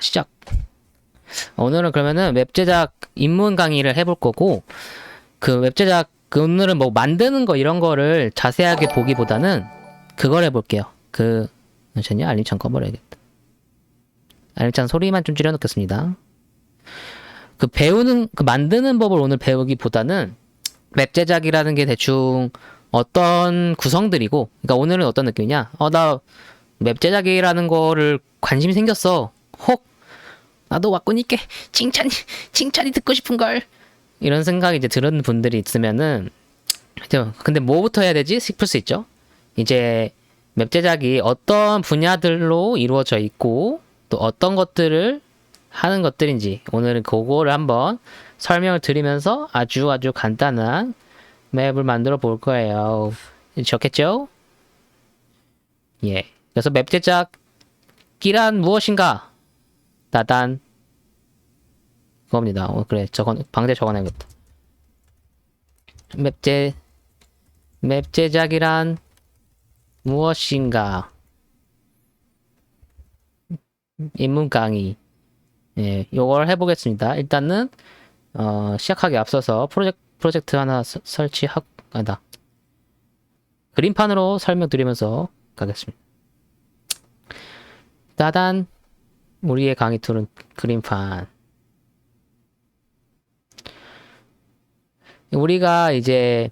시작. 오늘은 그러면은 웹 제작 입문 강의를 해볼 거고, 그 웹 제작, 오늘은 뭐 만드는 거 이런 거를 자세하게 보기보다는 그걸 해볼게요. 잠시만요. 알림창 꺼버려야겠다. 알림창 소리만 좀 줄여놓겠습니다. 만드는 법을 오늘 배우기보다는 웹 제작이라는 게 대충 어떤 구성들이고, 그러니까 오늘은 어떤 느낌이냐? 나 웹 제작이라는 거를 관심이 생겼어. 혹 나도 와꾸니께 칭찬이 듣고 싶은걸. 이런 생각이 이제 들은 분들이 있으면은, 근데 뭐부터 해야 되지? 싶을 수 있죠. 이제 웹 제작이 어떤 분야들로 이루어져 있고, 또 어떤 것들을 하는 것들인지, 오늘은 그거를 한번 설명을 드리면서 아주 간단한 맵을 만들어 볼 거예요. 좋겠죠? 예. 그래서 맵 제작이란 무엇인가? 따단. 그겁니다. 그래. 방대 적어놔야겠다. 맵 제작이란 무엇인가? 입문 강의. 예, 요걸 해보겠습니다. 일단은, 시작하기 앞서서 프로젝트 하나 아니다. 그림판으로 설명드리면서 가겠습니다. 따단. 우리의 강의 툴은 그림판. 우리가 이제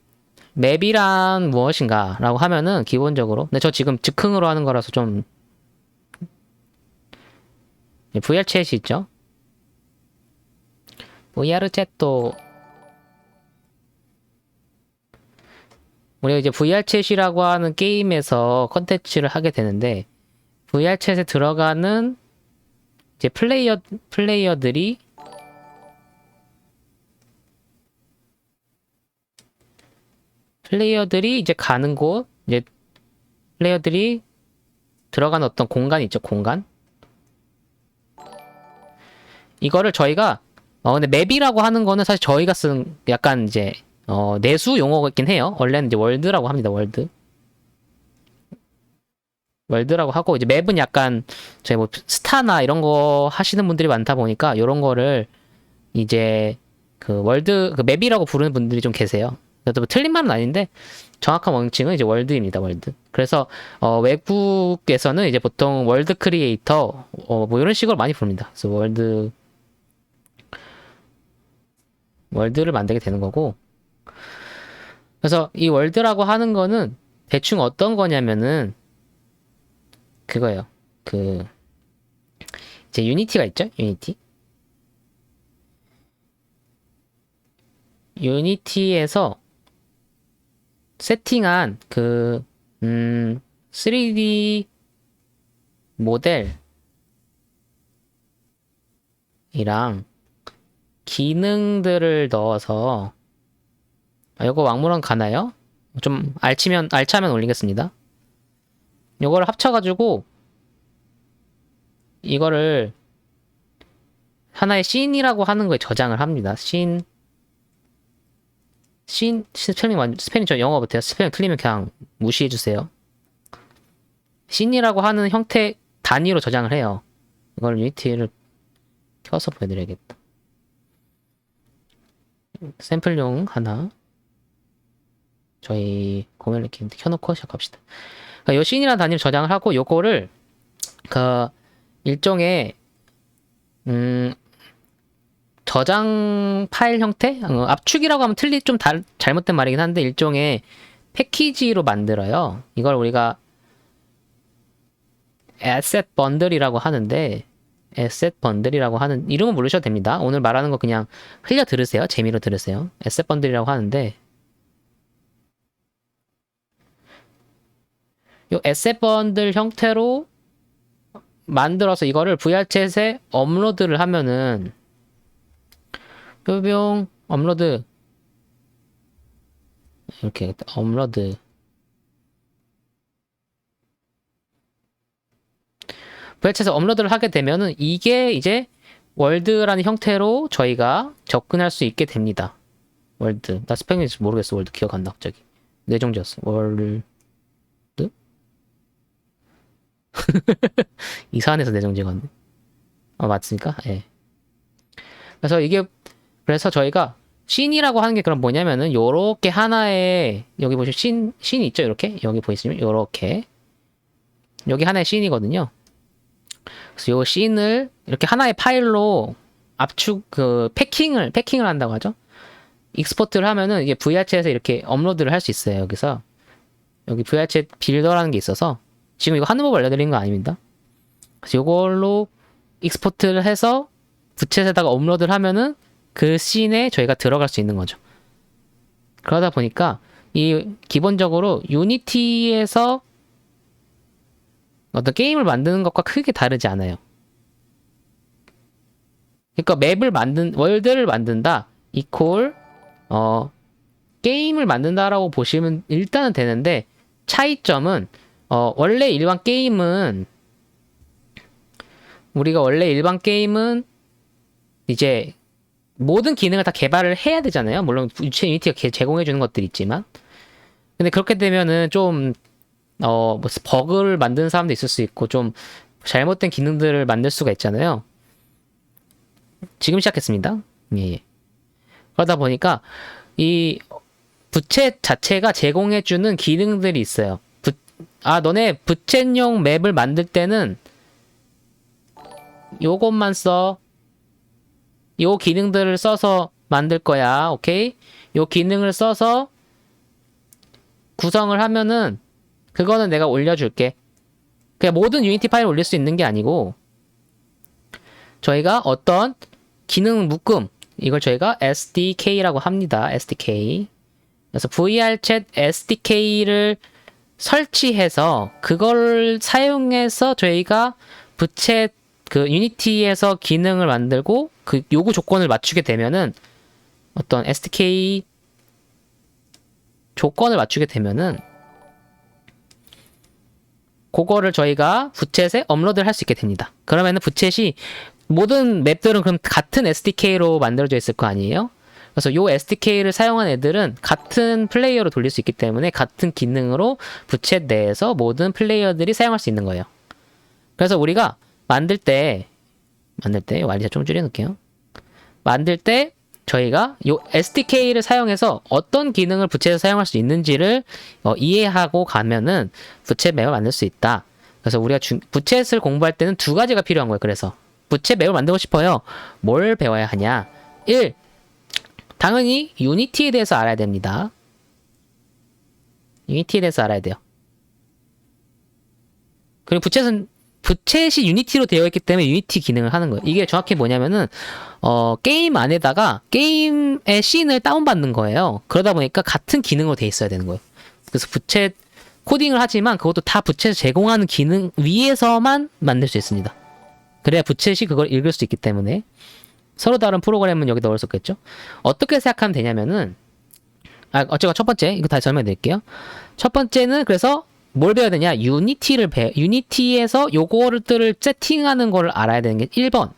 맵이란 무엇인가 라고 하면은 기본적으로, 근데 저 지금 즉흥으로 하는 거라서 좀 VR 챗이 있죠. VR 챗도 우리가 이제 VR 챗이라고 하는 게임에서 컨텐츠를 하게 되는데, VR 챗에 들어가는 이제 플레이어들이 이제 가는 곳, 이제 플레이어들이 들어가는 어떤 공간이 있죠, 공간. 이거를 저희가, 근데 맵이라고 하는 거는 사실 저희가 쓴 약간 이제, 내수 용어가 있긴 해요. 원래는 이제 월드라고 합니다, 월드라고 하고, 이제 맵은 약간, 저희 뭐, 스타나 이런 거 하시는 분들이 많다 보니까, 요런 거를 이제, 맵이라고 부르는 분들이 좀 계세요. 그래도 뭐 틀린 말은 아닌데, 정확한 명칭은 이제 월드입니다, 월드. 그래서, 외국에서는 이제 보통 월드 크리에이터, 뭐 이런 식으로 많이 부릅니다. 그래서 월드를 만들게 되는 거고. 그래서 이 월드라고 하는 거는 대충 어떤 거냐면은, 그거예요. 이제 유니티가 있죠? 유니티에서 세팅한 3D 모델이랑 기능들을 넣어서, 이거 왕무랑 가나요? 좀 알차면 올리겠습니다. 요거를 합쳐가지고 이거를 하나의 씬이라고 하는 거에 저장을 합니다. 스펠링 저 영어 못해요. 스펠링 틀리면 그냥 무시해주세요. 씬이라고 하는 형태 단위로 저장을 해요. 이걸 유니티를 켜서 보여드려야겠다. 샘플용 하나 저희 공연 이렇게 켜놓고 시작합시다. 그러니까 요 씬이라는 단위를 저장을 하고 요거를 일종의 저장 파일 형태? 압축이라고 하면 잘못된 말이긴 한데, 일종의 패키지로 만들어요. 이걸 우리가 에셋 번들이라고 하는데, 이름은 모르셔도 됩니다. 오늘 말하는 거 그냥 흘려 들으세요. 재미로 들으세요. 에셋 번들이라고 하는데, 요 에셋 번들 형태로 만들어서 이거를 VR챗에 업로드를 하면은, 뿅 업로드, 이렇게 업로드. VR챗에 업로드를 하게 되면은 이게 이제 월드라는 형태로 저희가 접근할 수 있게 됩니다. 월드. 나 스펠링 모르겠어. 월드 기억 안 나, 갑자기. 뇌정지였어. 월드? 이산에서 뇌정지가 왔네. 맞습니까? 예. 그래서 이게 그래서 저희가 씬이라고 하는 게 그럼 뭐냐면은 요렇게 하나의 여기 보시면 씬 있죠? 이렇게 여기 보이시면 요렇게 여기 하나의 씬이거든요. 그래서 요 씬을 이렇게 하나의 파일로 압축 패킹을 한다고 하죠. 익스포트를 하면은 이게 VRChat에서 이렇게 업로드를 할 수 있어요. 여기서 여기 VRChat 빌더라는 게 있어서 지금 이거 하는 법 알려드리는 거 아닙니다. 그래서 이걸로 익스포트를 해서 부챗에다가 업로드를 하면은 그 씬에 저희가 들어갈 수 있는 거죠. 그러다 보니까 이 기본적으로 유니티에서 어떤 게임을 만드는 것과 크게 다르지 않아요. 그러니까 월드를 만든다 이퀄 게임을 만든다라고 보시면 일단은 되는데 차이점은 원래 일반 게임은 이제 모든 기능을 다 개발을 해야 되잖아요. 물론 유니티가 제공해 주는 것들이 있지만 근데 그렇게 되면은 좀 뭐 버그를 만드는 사람도 있을 수 있고 좀 잘못된 기능들을 만들 수가 있잖아요. 지금 시작했습니다. 예. 그러다 보니까 이 부채 자체가 제공해주는 기능들이 있어요. 너네 부채용 맵을 만들 때는 요것만 써. 요 기능들을 써서 만들 거야. 오케이? 요 기능을 써서 구성을 하면은 그거는 내가 올려줄게. 그냥 모든 유니티 파일을 올릴 수 있는 게 아니고 저희가 어떤 기능 묶음 이걸 저희가 SDK라고 합니다. SDK. 그래서 VRChat SDK를 설치해서 그걸 사용해서 저희가 부채 유니티에서 기능을 만들고 그 요구 조건을 맞추게 되면은 어떤 SDK 조건을 맞추게 되면은 그거를 저희가 부챗에 업로드를 할 수 있게 됩니다. 그러면은 부챗이 모든 맵들은 그럼 같은 SDK로 만들어져 있을 거 아니에요? 그래서 요 SDK를 사용한 애들은 같은 플레이어로 돌릴 수 있기 때문에 같은 기능으로 부챗 내에서 모든 플레이어들이 사용할 수 있는 거예요. 그래서 우리가 만들 때 완리자 좀 줄여놓을게요. 만들 때 저희가 요 SDK를 사용해서 어떤 기능을 부챗에서 사용할 수 있는지를 이해하고 가면은 부챗 맵을 만들 수 있다. 그래서 우리가 부챗을 공부할 때는 두 가지가 필요한 거예요. 그래서 부챗 맵을 만들고 싶어요. 뭘 배워야 하냐? 1. 당연히 유니티에 대해서 알아야 됩니다. 유니티에 대해서 알아야 돼요. 그리고 부챗이 유니티로 되어 있기 때문에 유니티 기능을 하는 거예요. 이게 정확히 뭐냐면은 게임 안에다가 게임의 씬을 다운받는 거예요. 그러다 보니까 같은 기능으로 돼 있어야 되는 거예요. 그래서 부챗 코딩을 하지만 그것도 다 부챗에서 제공하는 기능 위에서만 만들 수 있습니다. 그래야 부챗이 그걸 읽을 수 있기 때문에 서로 다른 프로그램은 여기 넣을 수 없겠죠. 어떻게 생각하면 되냐면은 어쨌건 첫 번째 이거 다시 설명해 드릴게요. 첫 번째는 그래서 뭘 배워야 되냐? 유니티에서 요거들을 세팅하는 거를 알아야 되는 게 1번.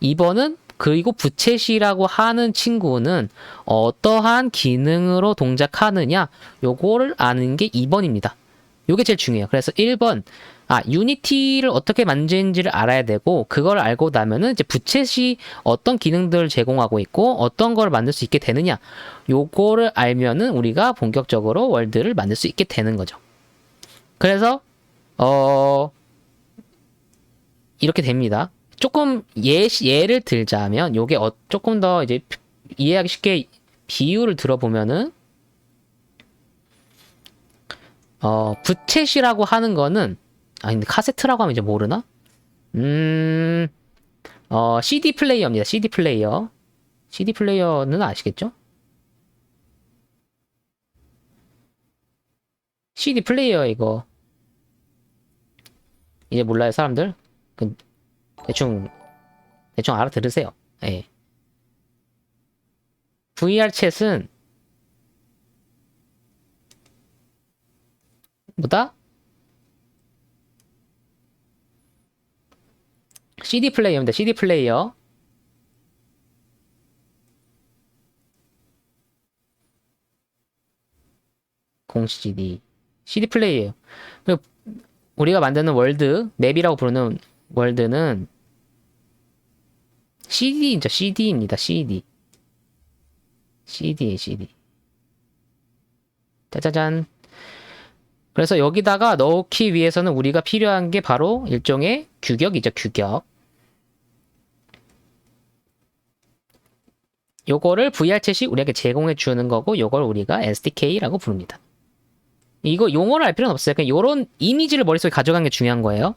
2번은 그리고 부챗이라고 하는 친구는 어떠한 기능으로 동작하느냐? 요거를 아는 게 2번입니다. 요게 제일 중요해요. 그래서 1번 유니티를 어떻게 만드는지를 알아야 되고 그걸 알고 나면은 이제 부챗이 어떤 기능들을 제공하고 있고 어떤 걸 만들 수 있게 되느냐 요거를 알면은 우리가 본격적으로 월드를 만들 수 있게 되는 거죠. 그래서 이렇게 됩니다. 조금 예를 들자면 요게 조금 더 이제 이해하기 쉽게 비유를 들어보면은 부챗이라고 하는 거는 근데 카세트라고 하면 이제 모르나? CD 플레이어입니다. CD 플레이어. CD 플레이어는 아시겠죠? CD 플레이어 이거 이제 몰라요 사람들? 대충 알아들으세요. 예. VR챗은 뭐다? CD 플레이어입니다. CD 플레이어. CD. CD 플레이어예요. 우리가 만드는 월드, 맵이라고 부르는 월드는 CD죠. CD입니다. CD. CD. 짜자잔. 그래서 여기다가 넣기 위해서는 우리가 필요한 게 바로 일종의 규격이죠. 규격. 요거를 VR챗이 우리에게 제공해 주는 거고 요걸 우리가 SDK라고 부릅니다. 이거 용어를 알 필요는 없어요. 그냥 요런 이미지를 머릿속에 가져가는 게 중요한 거예요.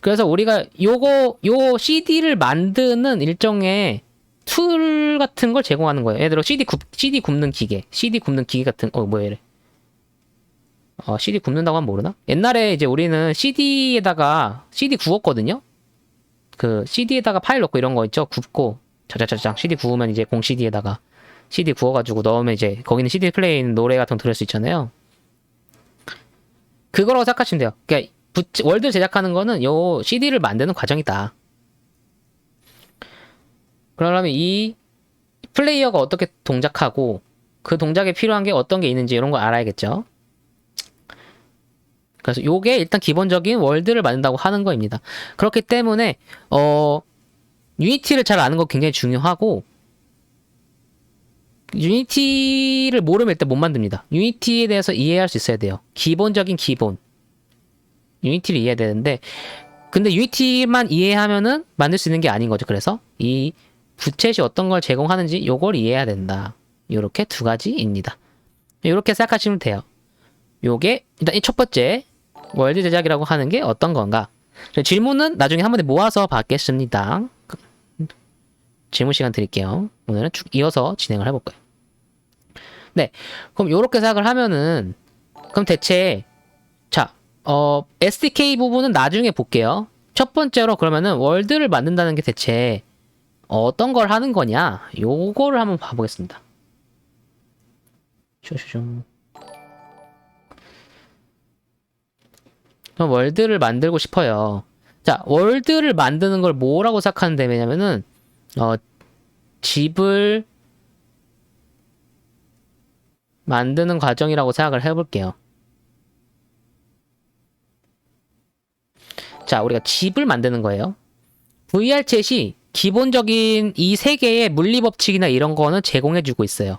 그래서 우리가 요 CD를 만드는 일종의 툴 같은 걸 제공하는 거예요. 예를 들어 CD 굽는 기계 같은 뭐야 이래. CD 굽는다고 하면 모르나? 옛날에 이제 우리는 CD에다가 CD 구웠거든요. 그 CD에다가 파일 넣고 이런 거 있죠. 굽고 자자자장 CD 구우면 이제 공 CD에다가 CD 구워가지고 넣으면 이제 거기는 CD 플레이 노래 같은 거 들을 수 있잖아요. 그거라고 생각하시면 돼요. 그러니까 월드 제작하는 거는 요 CD를 만드는 과정이다. 그러려면 이 플레이어가 어떻게 동작하고 그 동작에 필요한 게 어떤 게 있는지 이런 거 알아야겠죠. 그래서 요게 일단 기본적인 월드를 만든다고 하는 거입니다. 그렇기 때문에 유니티를 잘 아는 거 굉장히 중요하고 유니티를 모르면 일단 못 만듭니다. 유니티에 대해서 이해할 수 있어야 돼요. 기본적인 기본. 유니티를 이해해야 되는데 근데 유니티만 이해하면은 만들 수 있는 게 아닌 거죠. 그래서 이 부챗이 어떤 걸 제공하는지 요걸 이해해야 된다. 요렇게 두 가지입니다. 요렇게 생각하시면 돼요. 요게 일단 이 첫 번째 월드 제작이라고 하는 게 어떤 건가? 질문은 나중에 한 번에 모아서 받겠습니다. 질문 시간 드릴게요. 오늘은 쭉 이어서 진행을 해볼 거예요. 네, 그럼 요렇게 생각을 하면은 그럼 대체 자, SDK 부분은 나중에 볼게요. 첫 번째로 그러면은 월드를 만든다는 게 대체 어떤 걸 하는 거냐? 요거를 한번 봐보겠습니다. 쇼쇼쇼. 그럼 월드를 만들고 싶어요. 자, 월드를 만드는 걸 뭐라고 생각하는 데냐면은 집을 만드는 과정이라고 생각을 해볼게요. 자, 우리가 집을 만드는 거예요. VR챗이 기본적인 이 세 개의 물리법칙이나 이런 거는 제공해주고 있어요.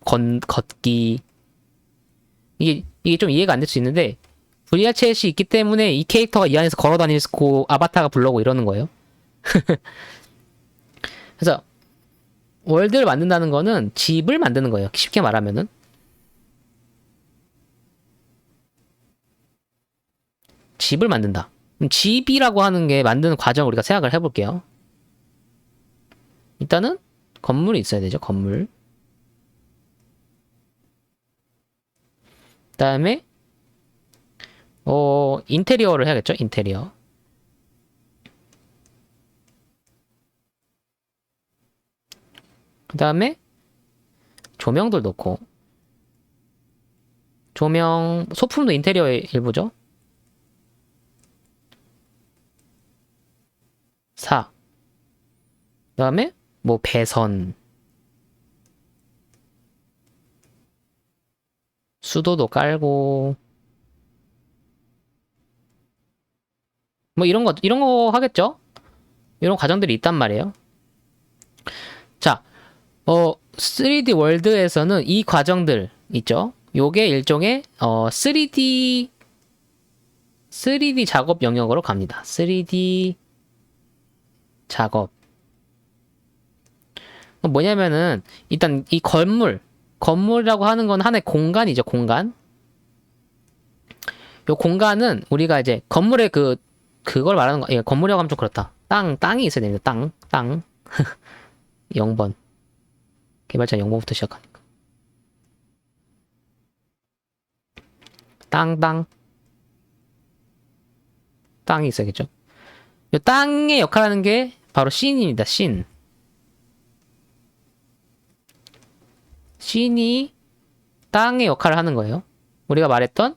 걷기. 이게 좀 이해가 안 될 수 있는데, VR챗이 있기 때문에 이 캐릭터가 이 안에서 걸어 다니고 아바타가 불러오고 이러는 거예요. 그래서, 월드를 만든다는 거는 집을 만드는 거예요. 쉽게 말하면은. 집을 만든다. 집이라고 하는 게 만드는 과정을 우리가 생각을 해볼게요. 일단은 건물이 있어야 되죠. 건물. 그 다음에 인테리어를 해야겠죠. 인테리어. 그 다음에 조명들 놓고 조명, 소품도 인테리어의 일부죠. 4. 그 다음에 뭐 배선, 수도도 깔고 뭐 이런 거 하겠죠? 이런 과정들이 있단 말이에요. 자, 3D 월드에서는 이 과정들 있죠? 요게 일종의 3D 작업 영역으로 갑니다. 3D 작업. 뭐냐면은 일단 이 건물이라고 하는 건 하나의 공간이죠. 공간. 요 공간은 우리가 이제 건물의 그걸 말하는 거. 예, 건물이라고 하면 좀 그렇다. 땅이 있어야 됩니다. 땅. 0번. 개발자 0번부터 시작하니까. 땅이 있어야겠죠. 요 땅의 역할하는 게 바로 씬입니다. 씬이 땅의 역할을 하는 거예요. 우리가 말했던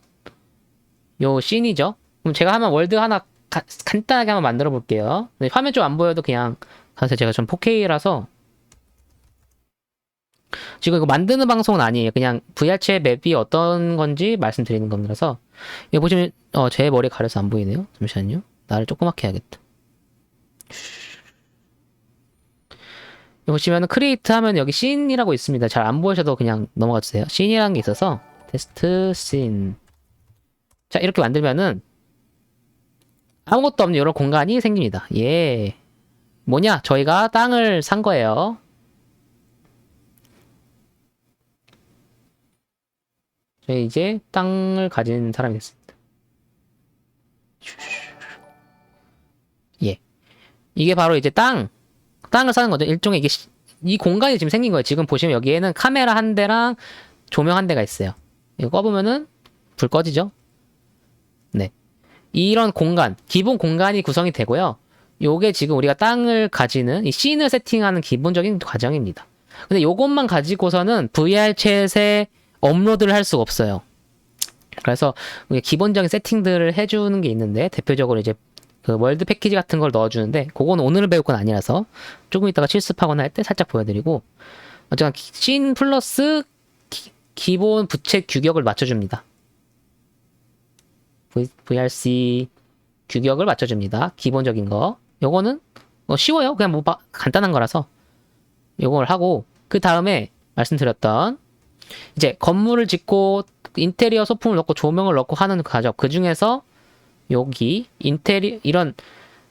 요 씬이죠. 그럼 제가 한번 월드 하나 간단하게 한번 만들어 볼게요. 화면 좀 안 보여도 그냥 사실 제가 좀 4K라서 지금 이거 만드는 방송은 아니에요. 그냥 VR챗 맵이 어떤 건지 말씀드리는 겁니다서 이거 보시면 제 머리 가려서 안 보이네요. 잠시만요. 나를 조그맣게 해야겠다. 보시면은 크리에이트 하면 여기 씬이라고 있습니다. 잘 안 보이셔도 그냥 넘어가 주세요. 씬이라는 게 있어서 테스트 씬. 자, 이렇게 만들면은 아무것도 없는 이런 공간이 생깁니다. 예. 뭐냐? 저희가 땅을 산 거예요. 저희 이제 땅을 가진 사람이 됐습니다. 예. 이게 바로 이제 땅을 사는 거죠. 일종의 이게 이 공간이 지금 생긴 거예요. 지금 보시면 여기에는 카메라 한 대랑 조명 한 대가 있어요. 이거 꺼보면은 불 꺼지죠? 네. 이런 공간, 기본 공간이 구성이 되고요. 요게 지금 우리가 땅을 가지는 이 씬을 세팅하는 기본적인 과정입니다. 근데 요것만 가지고서는 VR챗에 업로드를 할 수가 없어요. 그래서 기본적인 세팅들을 해주는 게 있는데 대표적으로 이제 그 월드 패키지 같은 걸 넣어주는데 그건 오늘 배울 건 아니라서 조금 이따가 실습하거나 할 때 살짝 보여드리고 어쨌든 씬 플러스 기본 부채 규격을 맞춰줍니다. VRC 규격을 맞춰줍니다. 기본적인 거. 요거는 쉬워요. 그냥 뭐 간단한 거라서 요걸 하고 그 다음에 말씀드렸던 이제 건물을 짓고 인테리어 소품을 넣고 조명을 넣고 하는 과정. 그 중에서 여기 이런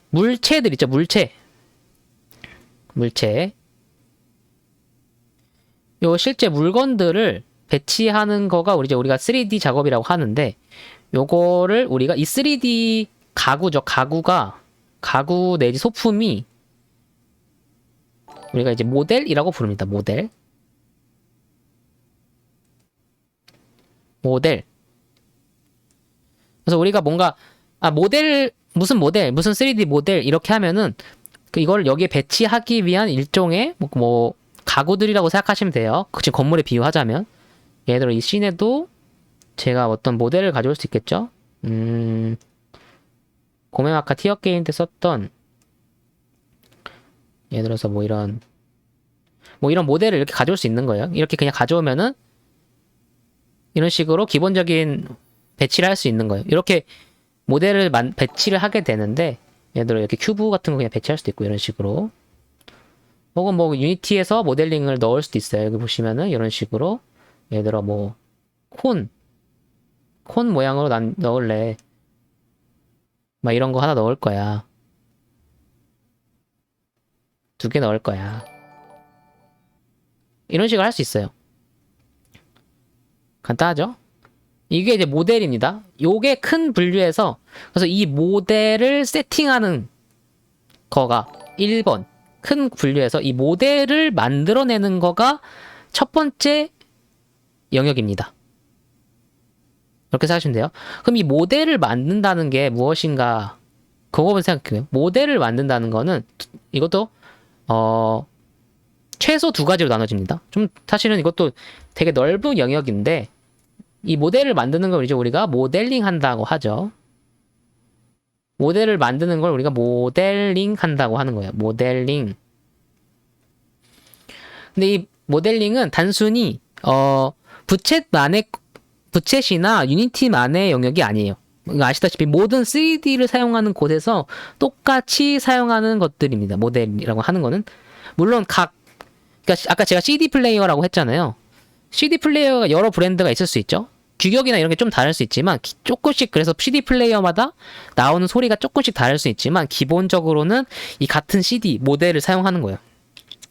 물체들 있죠. 물체. 요 실제 물건들을 배치하는 거가 우리가 3D 작업이라고 하는데 요거를 우리가 이 3D 가구죠. 가구 내지 소품이 우리가 이제 모델이라고 부릅니다. 모델. 그래서 우리가 뭔가 무슨 3D 모델 이렇게 하면은 이걸 여기에 배치하기 위한 일종의 뭐 가구들이라고 생각하시면 돼요. 지금 건물에 비유하자면 예를 들어 이 씬에도 제가 어떤 모델을 가져올 수 있겠죠. 고메마카 티어 게임 때 썼던 예를 들어서 뭐 이런 모델을 이렇게 가져올 수 있는 거예요. 이렇게 그냥 가져오면은 이런 식으로 기본적인 배치를 할 수 있는 거예요. 이렇게 모델을 배치를 하게 되는데 예를 들어 이렇게 큐브 같은 거 그냥 배치할 수도 있고 이런 식으로 혹은 뭐 유니티에서 모델링을 넣을 수도 있어요. 여기 보시면은 이런 식으로 예를 들어 뭐 콘 모양으로 난 넣을래. 막 이런 거 하나 넣을 거야. 2개 넣을 거야. 이런 식으로 할 수 있어요. 간단하죠? 이게 이제 모델입니다. 요게 큰 분류에서 그래서 이 모델을 세팅하는 거가 1번 큰 분류에서 이 모델을 만들어내는 거가 첫 번째 영역입니다. 이렇게 생각하시면 돼요. 그럼 이 모델을 만든다는 게 무엇인가? 그거부터 생각해요. 모델을 만든다는 거는 이것도 최소 2가지로 나눠집니다. 좀 사실은 이것도 되게 넓은 영역인데 이 모델을 만드는 걸 이제 우리가 모델링 한다고 하죠. 모델을 만드는 걸 우리가 모델링 한다고 하는 거예요. 모델링. 근데 이 모델링은 단순히 부채시나 유니티만의 영역이 아니에요. 아시다시피 모든 3D를 사용하는 곳에서 똑같이 사용하는 것들입니다. 모델이라고 하는 거는 물론 그러니까 아까 제가 CD 플레이어라고 했잖아요. CD 플레이어가 여러 브랜드가 있을 수 있죠. 규격이나 이런 게 좀 다를 수 있지만 조금씩 그래서 CD 플레이어마다 나오는 소리가 조금씩 다를 수 있지만 기본적으로는 이 같은 CD 모델을 사용하는 거예요.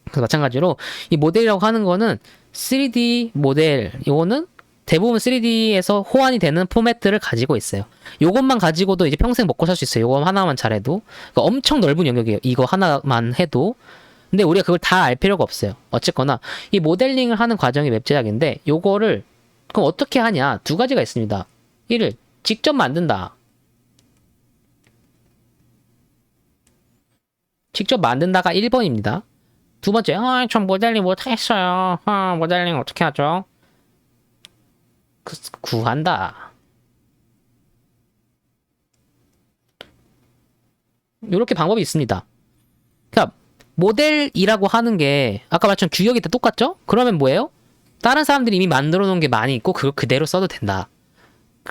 그래서 마찬가지로 이 모델이라고 하는 거는 3D 모델 요거는 대부분 3D에서 호환이 되는 포맷들을 가지고 있어요. 요것만 가지고도 이제 평생 먹고 살 수 있어요. 요거 하나만 잘해도. 그러니까 엄청 넓은 영역이에요. 이거 하나만 해도. 근데 우리가 그걸 다 알 필요가 없어요. 어쨌거나 이 모델링을 하는 과정이 웹 제작인데 요거를 그럼 어떻게 하냐? 2가지가 있습니다. 1을 직접 만든다. 직접 만든다가 1번입니다. 2번째, 전 모델링 못하겠어요. 모델링 어떻게 하죠? 구한다. 이렇게 방법이 있습니다. 그러니까 모델이라고 하는 게 아까 말했던 규격이 다 똑같죠? 그러면 뭐예요? 다른 사람들이 이미 만들어 놓은 게 많이 있고 그걸 그대로 써도 된다.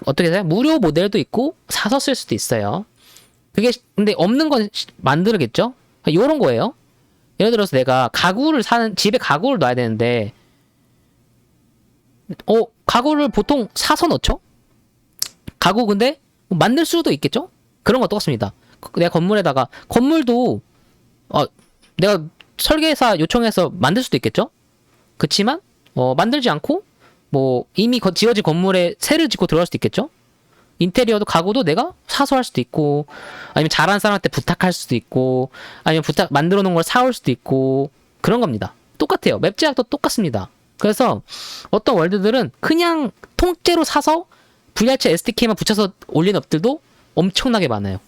어떻게 돼요? 무료 모델도 있고 사서 쓸 수도 있어요. 그게 근데 없는 건 만들겠죠? 요런 거예요. 예를 들어서 내가 집에 가구를 놔야 되는데, 가구를 보통 사서 넣죠? 가구 근데 만들 수도 있겠죠? 그런 거 똑같습니다. 내가 건물도, 내가 설계사 요청해서 만들 수도 있겠죠? 그치만, 만들지 않고, 뭐, 이미 지어진 건물에 새를 짓고 들어갈 수도 있겠죠? 인테리어도 가구도 내가 사서 할 수도 있고, 아니면 잘하는 사람한테 부탁할 수도 있고, 아니면 만들어 놓은 걸 사올 수도 있고, 그런 겁니다. 똑같아요. 맵 제작도 똑같습니다. 그래서 어떤 월드들은 그냥 통째로 사서 VRC SDK만 붙여서 올린 앱들도 엄청나게 많아요.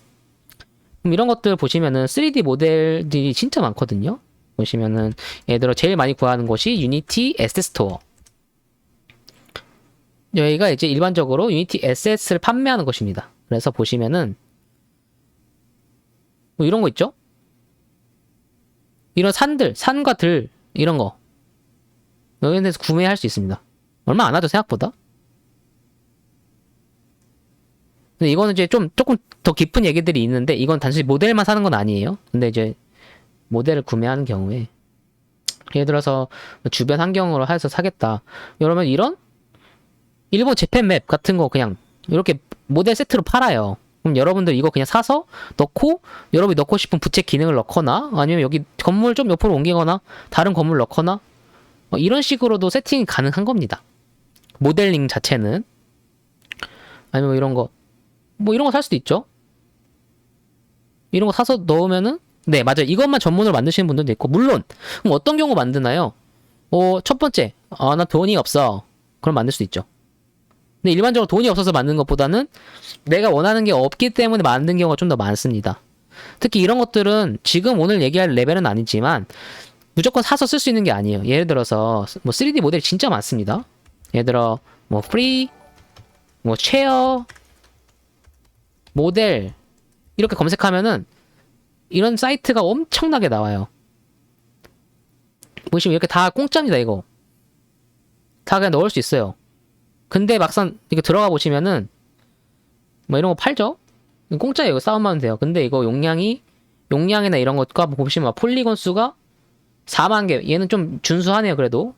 그럼 이런 것들 보시면은 3D 모델들이 진짜 많거든요. 보시면은 예를 들어 제일 많이 구하는 곳이 유니티 에셋 스토어. 여기가 이제 일반적으로 유니티 에셋을 판매하는 것입니다. 그래서 보시면은 뭐 이런 거 있죠? 이런 산과 들 이런 거 여기에서 구매할 수 있습니다. 얼마 안 하죠 생각보다. 근데 이거는 이제 조금 더 깊은 얘기들이 있는데 이건 단순히 모델만 사는 건 아니에요. 근데 이제 모델을 구매하는 경우에 예를 들어서 주변 환경으로 해서 사겠다. 그러면 이런 일본 재팬 맵 같은 거 그냥 이렇게 모델 세트로 팔아요. 그럼 여러분들 이거 그냥 사서 넣고 여러분이 넣고 싶은 부채 기능을 넣거나 아니면 여기 건물 좀 옆으로 옮기거나 다른 건물 넣거나 이런 식으로도 세팅이 가능한 겁니다. 모델링 자체는 아니면 이런 거 살 수도 있죠. 이런 거 사서 넣으면은 네 맞아요. 이것만 전문으로 만드시는 분들도 있고 물론 그럼 어떤 경우 만드나요? 첫 번째 나 돈이 없어. 그럼 만들 수 있죠. 근데 일반적으로 돈이 없어서 만든 것보다는 내가 원하는 게 없기 때문에 만든 경우가 좀 더 많습니다. 특히 이런 것들은 지금 오늘 얘기할 레벨은 아니지만 무조건 사서 쓸 수 있는 게 아니에요. 예를 들어서 뭐 3D 모델이 진짜 많습니다. 예를 들어 뭐 프리, 뭐 체어, 모델 이렇게 검색하면은 이런 사이트가 엄청나게 나와요. 보시면 이렇게 다 공짜입니다. 이거 다 그냥 넣을 수 있어요. 근데 막상 이거 들어가 보시면은 뭐 이런 거 팔죠? 공짜예요. 이거 싸움하면 돼요. 근데 이거 용량이나 이런 것과 보시면 막 폴리곤 수가 4만 개. 얘는 좀 준수하네요. 그래도.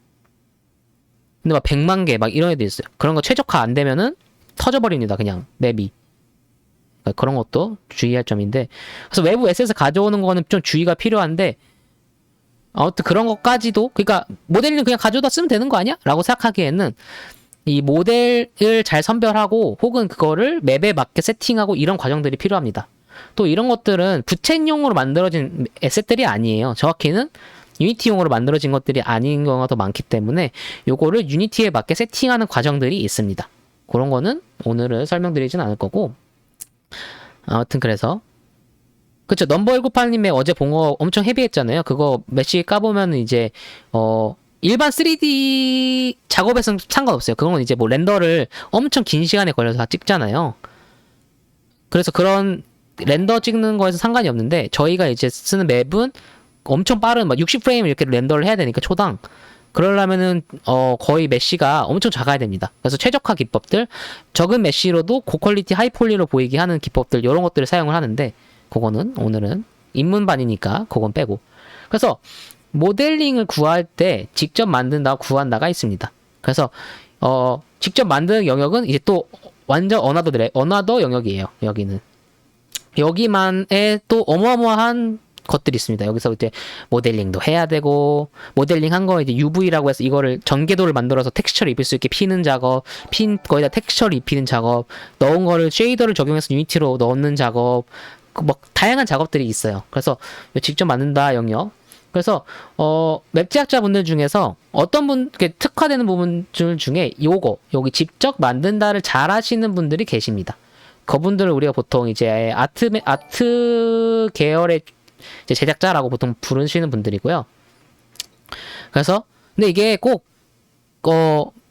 근데 막 100만 개 막 이런 애도 있어요. 그런 거 최적화 안 되면은 터져버립니다. 그냥 맵이. 그러니까 그런 것도 주의할 점인데. 그래서 외부 에셋을 가져오는 거는 좀 주의가 필요한데 아무튼 그런 것까지도 그러니까 모델링 그냥 가져다 쓰면 되는 거 아니야? 라고 생각하기에는 이 모델을 잘 선별하고 혹은 그거를 맵에 맞게 세팅하고 이런 과정들이 필요합니다. 또 이런 것들은 부채용으로 만들어진 에셋들이 아니에요. 정확히는 유니티용으로 만들어진 것들이 아닌 경우가 더 많기 때문에 요거를 유니티에 맞게 세팅하는 과정들이 있습니다. 그런 거는 오늘은 설명드리진 않을 거고 아무튼 그래서 그쵸 넘버198님의 어제 본 거 엄청 헤비했잖아요. 그거 메시 까보면 이제 일반 3D 작업에서는 상관없어요. 그건 이제 뭐 렌더를 엄청 긴 시간에 걸려서 다 찍잖아요. 그래서 그런 렌더 찍는 거에서 상관이 없는데 저희가 이제 쓰는 맵은 엄청 빠른 막 60프레임 이렇게 렌더를 해야 되니까 초당 그러려면은 거의 메쉬가 엄청 작아야 됩니다. 그래서 최적화 기법들 적은 메쉬로도 고퀄리티 하이폴리로 보이게 하는 기법들 이런 것들을 사용을 하는데 그거는 오늘은 입문반이니까 그건 빼고 그래서 모델링을 구할 때 직접 만든다고 구한다가 있습니다. 그래서 직접 만드는 영역은 이제 또 완전 어나더 영역이에요. 여기는 여기만의 또 어마어마한 것들이 있습니다. 여기서 이제 모델링도 해야 되고 모델링 한 거 이제 UV라고 해서 이거를 전개도를 만들어서 텍스처를 입힐 수 있게 피는 작업, 거기다 텍스처를 입히는 작업, 넣은 거를 쉐이더를 적용해서 유니티로 넣는 작업, 뭐 다양한 작업들이 있어요. 그래서 직접 만든다 영역. 그래서 맵 제작자분들 중에서 어떤 분 특화되는 부분들 중에 여기 직접 만든다를 잘 하시는 분들이 계십니다. 그분들을 우리가 보통 이제 아트 계열의 이제 제작자라고 보통 부르시는 분들이고요. 그래서 근데 이게 꼭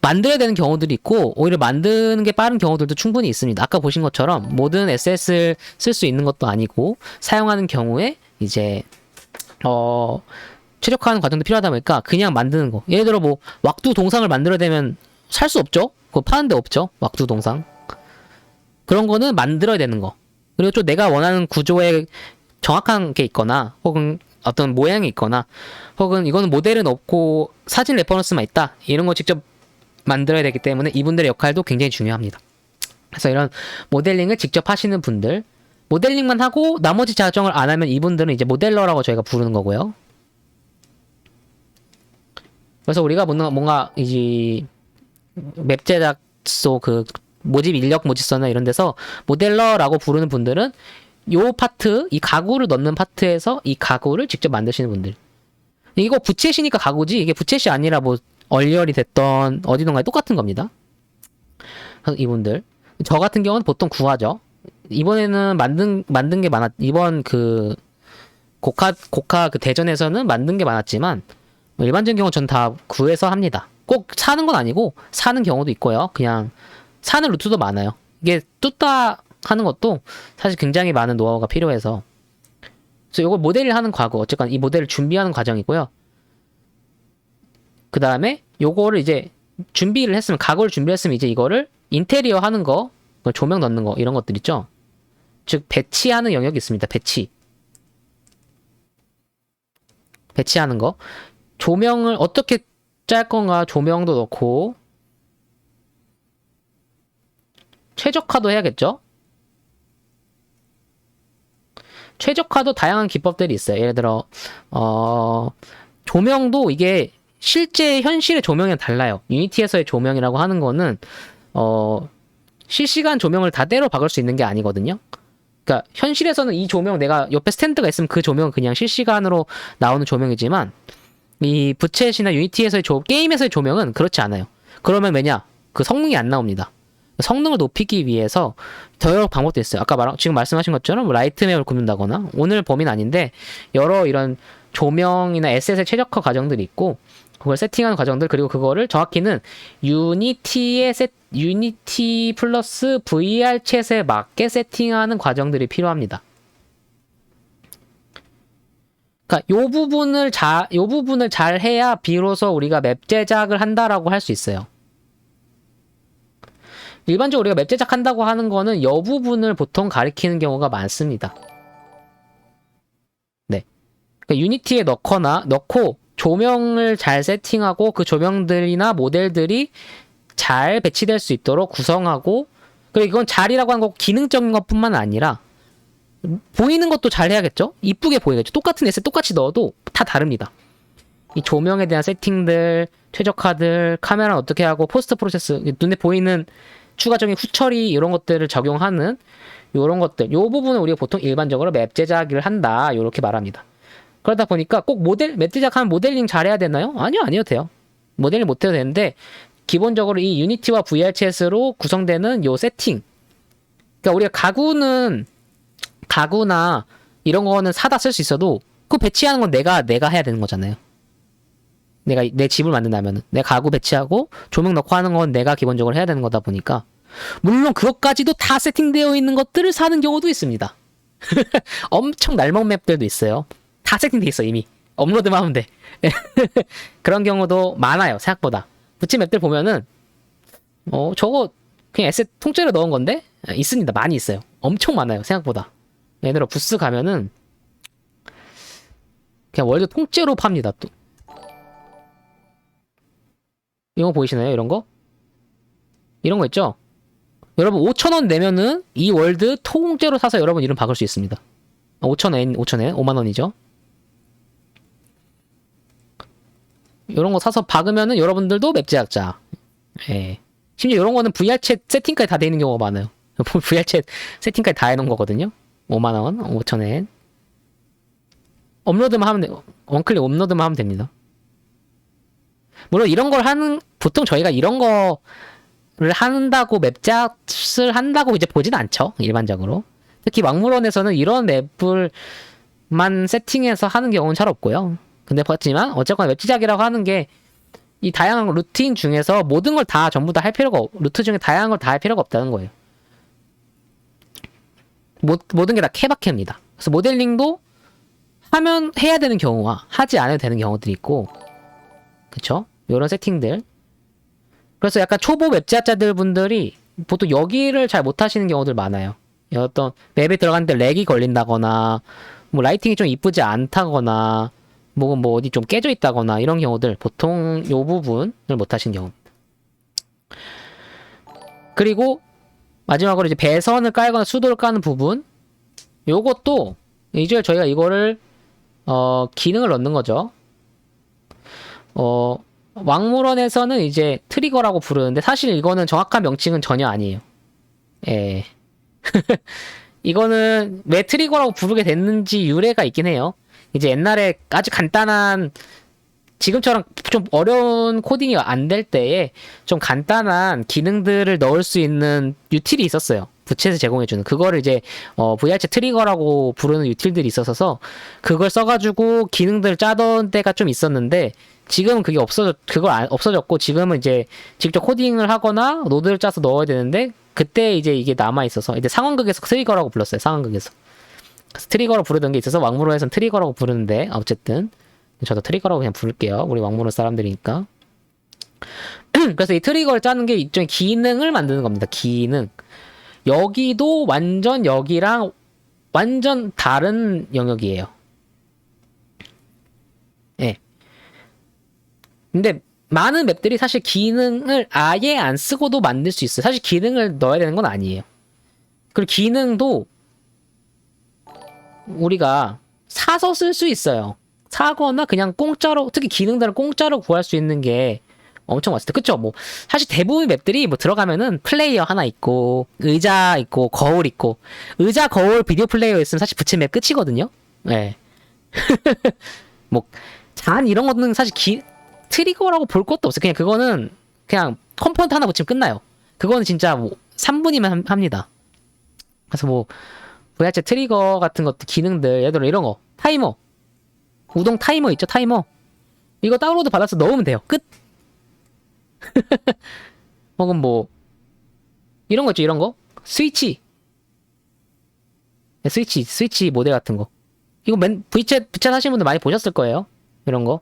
만들어야 되는 경우들이 있고 오히려 만드는 게 빠른 경우들도 충분히 있습니다. 아까 보신 것처럼 모든 SS를 쓸 수 있는 것도 아니고 사용하는 경우에 이제 최적화하는 과정도 필요하다 보니까 그냥 만드는 거. 예를 들어 뭐 왁두 동상을 만들어야 되면 살 수 없죠? 그거 파는 데 없죠? 왁두 동상. 그런 거는 만들어야 되는 거. 그리고 또 내가 원하는 구조의 정확한 게 있거나 혹은 어떤 모양이 있거나 혹은 이거는 모델은 없고 사진 레퍼런스만 있다 이런 거 직접 만들어야 되기 때문에 이분들의 역할도 굉장히 중요합니다. 그래서 이런 모델링을 직접 하시는 분들, 모델링만 하고 나머지 작업을 안 하면 이분들은 이제 모델러라고 저희가 부르는 거고요. 그래서 우리가 뭔가 이제 맵 제작소 그 모집 인력 모집서나 이런 데서 모델러라고 부르는 분들은 요 파트, 이 가구를 넣는 파트에서 이 가구를 직접 만드시는 분들. 이거 부채시니까 가구지 이게 부채시 아니라 뭐 얼리얼이 됐던 어디던가에 똑같은 겁니다. 이분들. 저 같은 경우는 보통 구하죠. 이번에는 만든 게 이번 그 고카 그 대전에서는 만든 게 많았지만 일반적인 경우는 전 다 구해서 합니다. 꼭 사는 건 아니고 사는 경우도 있고요. 그냥 사는 루트도 많아요. 이게 뚜따 하는 것도 사실 굉장히 많은 노하우가 필요해서 그래서 이걸 모델을 하는 과거 어쨌건 이 모델을 준비하는 과정이고요. 그 다음에 요거를 이제 준비를 했으면 가구를 준비했으면 이제 이거를 인테리어 하는 거 조명 넣는 거 이런 것들 있죠. 즉 배치하는 영역이 있습니다. 배치하는 거 조명을 어떻게 짤 건가 조명도 넣고 최적화도 해야겠죠. 최적화도 다양한 기법들이 있어요. 예를 들어 조명도 이게 실제 현실의 조명이랑 달라요. 유니티에서의 조명이라고 하는 거는 실시간 조명을 다 때려 박을 수 있는 게 아니거든요. 그러니까 현실에서는 이 조명 내가 옆에 스탠드가 있으면 그 조명은 그냥 실시간으로 나오는 조명이지만 이 부채시나 유니티에서의 게임에서의 조명은 그렇지 않아요. 그러면 왜냐? 그 성능이 안 나옵니다. 성능을 높이기 위해서 여러 방법도 있어요. 아까 지금 말씀하신 것처럼 라이트맵을 굽는다거나 오늘 범위는 아닌데 여러 이런 조명이나 에셋의 최적화 과정들이 있고 그걸 세팅하는 과정들 그리고 그거를 정확히는 유니티 플러스 VR 챗에 맞게 세팅하는 과정들이 필요합니다. 그러니까 요 부분을 잘 해야 비로소 우리가 맵 제작을 한다라고 할 수 있어요. 일반적으로 우리가 맵 제작한다고 하는 거는 이 부분을 보통 가리키는 경우가 많습니다. 네. 그러니까 유니티에 넣고 조명을 잘 세팅하고 그 조명들이나 모델들이 잘 배치될 수 있도록 구성하고 그리고 이건 잘이라고 하는 거 기능적인 것뿐만 아니라 보이는 것도 잘 해야겠죠? 이쁘게 보이겠죠? 똑같은 에셋 똑같이 넣어도 다 다릅니다. 이 조명에 대한 세팅들, 최적화들, 카메라 어떻게 하고 포스트 프로세스, 눈에 보이는 추가적인 후처리 이런 것들을 적용하는 이런 것들, 이 부분은 우리가 보통 일반적으로 맵 제작을 한다 이렇게 말합니다. 그러다 보니까 꼭 맵 제작하면 모델링 잘해야 되나요? 아니요 돼요. 모델링 못해도 되는데 기본적으로 이 유니티와 VRCS로 구성되는 요 세팅, 그러니까 우리가 가구나 이런 거는 사다 쓸 수 있어도 그 배치하는 건 내가 해야 되는 거잖아요. 내가 내 집을 만든다면은 내 가구 배치하고 조명 넣고 하는 건 내가 기본적으로 해야 되는 거다 보니까 물론 그것까지도 다 세팅되어 있는 것들을 사는 경우도 있습니다. 엄청 날먹 맵들도 있어요. 다 세팅돼 있어 이미 업로드만 하면 돼. 그런 경우도 많아요. 생각보다 부치 맵들 보면은 저거 그냥 에셋 통째로 넣은 건데 있습니다. 많이 있어요. 엄청 많아요. 생각보다. 예를 들어 부스 가면은 그냥 월드 통째로 팝니다. 또 이런 거 보이시나요? 이런 거 있죠? 여러분 5,000원 내면은 이 월드 통째로 사서 여러분 이름 박을 수 있습니다. 5,000엔 5만원이죠. 이런 거 사서 박으면은 여러분들도 맵 제작자. 예. 심지어 이런 거는 VR챗 세팅까지 다 돼 있는 경우가 많아요. VR챗 세팅까지 다 해놓은 거거든요. 5만원, 5,000엔. 업로드만 하면 돼요. 원클릭 업로드만 하면 됩니다. 물론 이런 걸 보통 저희가 이런 거를 한다고 맵잡을 한다고 이제 보진 않죠. 일반적으로. 특히 막무론에서는 이런 맵을만 세팅해서 하는 경우는 잘 없고요. 근데 봤지만 어쨌거나 맵 제작이라고 하는 게 이 다양한 루틴 중에서 모든 걸 다 전부 다 할 필요가 루트 중에 다양한 걸 다 할 필요가 없다는 거예요. 모든 게 다 케바케입니다. 그래서 모델링도 해야 되는 경우와 하지 않아도 되는 경우들이 있고, 그쵸? 요런 세팅들. 그래서 약간 초보 웹제작자들 분들이 보통 여기를 잘 못하시는 경우들 많아요. 어떤 맵에 들어갔는데 렉이 걸린다거나 뭐 라이팅이 좀 이쁘지 않다거나 뭐 어디 좀 깨져 있다거나 이런 경우들 보통 요 부분을 못 하시는 경우. 그리고 마지막으로 이제 배선을 깔거나 수도를 까는 부분, 요것도 이제 저희가 이거를 기능을 넣는 거죠. 왕물원에서는 이제 트리거라고 부르는데 사실 이거는 정확한 명칭은 전혀 아니에요. 예. 이거는 왜 트리거라고 부르게 됐는지 유래가 있긴 해요. 이제 옛날에 아주 간단한, 지금처럼 좀 어려운 코딩이 안 될 때에 좀 간단한 기능들을 넣을 수 있는 유틸이 있었어요. 부채에서 제공해주는. 그거를 이제 VRC 트리거라고 부르는 유틸들이 있어서 그걸 써가지고 기능들을 짜던 때가 좀 있었는데, 지금은 그게 없어졌고, 지금은 이제 직접 코딩을 하거나 노드를 짜서 넣어야 되는데, 그때 이제 이게 남아있어서, 이제 상황극에서 트리거라고 불렀어요. 상황극에서. 그래서 트리거로 부르던 게 있어서 왕무로에서는 트리거라고 부르는데, 어쨌든 저도 트리거라고 그냥 부를게요. 우리 왕무로 사람들이니까. 그래서 이 트리거를 짜는 게 일종의 기능을 만드는 겁니다. 기능. 여기도 완전 여기랑 완전 다른 영역이에요. 예. 근데 많은 맵들이 사실 기능을 아예 안 쓰고도 만들 수 있어요. 사실 기능을 넣어야 되는 건 아니에요. 그리고 기능도 우리가 사서 쓸 수 있어요. 사거나 그냥 공짜로, 특히 기능들을 공짜로 구할 수 있는 게 엄청 많습니다. 그쵸? 뭐 사실 대부분 맵들이 뭐 들어가면은 플레이어 하나 있고 의자 있고 거울 있고, 의자 거울 비디오 플레이어 있으면 사실 부채 맵 끝이거든요. 네. 뭐 잔 이런 거는 사실 트리거라고 볼 것도 없어요. 그냥 그거는 그냥 컴포넌트 하나 붙이면 끝나요. 그거는 진짜 뭐 3분이면 합니다. 그래서 뭐 VRC 트리거 같은 것도 기능들, 예를 들어 이런 거 타이머, 우동 타이머 있죠? 타이머 이거 다운로드 받아서 넣으면 돼요. 끝. 혹은 뭐 이런 거 있죠? 이런 거 스위치 모델 같은 거, 이거 부채 하시는 분들 많이 보셨을 거예요. 이런 거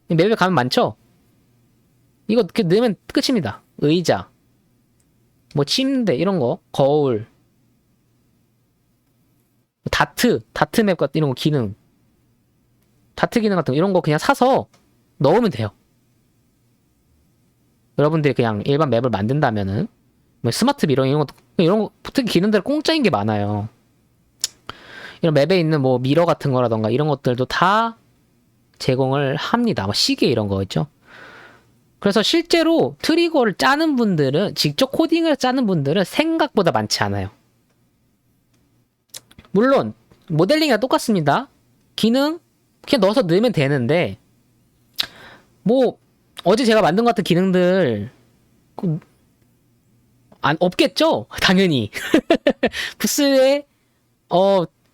맵에 가면 많죠? 이거 이렇게 넣으면 끝입니다. 의자, 뭐 침대 이런 거, 거울, 다트 맵 같은 이런 거 기능, 다트 기능 같은 거 이런 거 그냥 사서 넣으면 돼요. 여러분들이 그냥 일반 맵을 만든다면은 뭐 스마트 미러 이런 거 특히 기능들 공짜인 게 많아요. 이런 맵에 있는 뭐 미러 같은 거라던가 이런 것들도 다 제공을 합니다. 뭐 시계 이런 거 있죠. 그래서 실제로 트리거를 짜는 분들은, 직접 코딩을 짜는 분들은 생각보다 많지 않아요. 물론 모델링이랑 똑같습니다. 기능 그냥 넣어서 넣으면 되는데, 뭐 어제 제가 만든 것 같은 기능들 없겠죠? 당연히. 부스에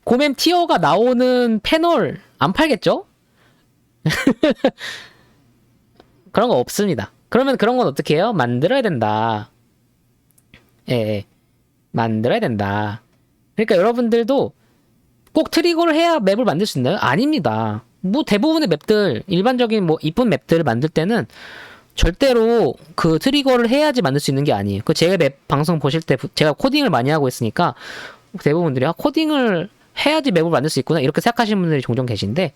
고mem 티어가 나오는 패널 안 팔겠죠? 그런 거 없습니다. 그러면 그런 건 어떻게 해요? 만들어야 된다. 예, 만들어야 된다. 그러니까 여러분들도 꼭 트리거를 해야 맵을 만들 수 있나요? 아닙니다. 뭐 대부분의 맵들, 일반적인 뭐 이쁜 맵들을 만들 때는 절대로 그 트리거를 해야지 만들 수 있는 게 아니에요. 그 제 맵 방송 보실 때 제가 코딩을 많이 하고 있으니까 대부분들이 코딩을 해야지 맵을 만들 수 있구나 이렇게 생각하시는 분들이 종종 계신데,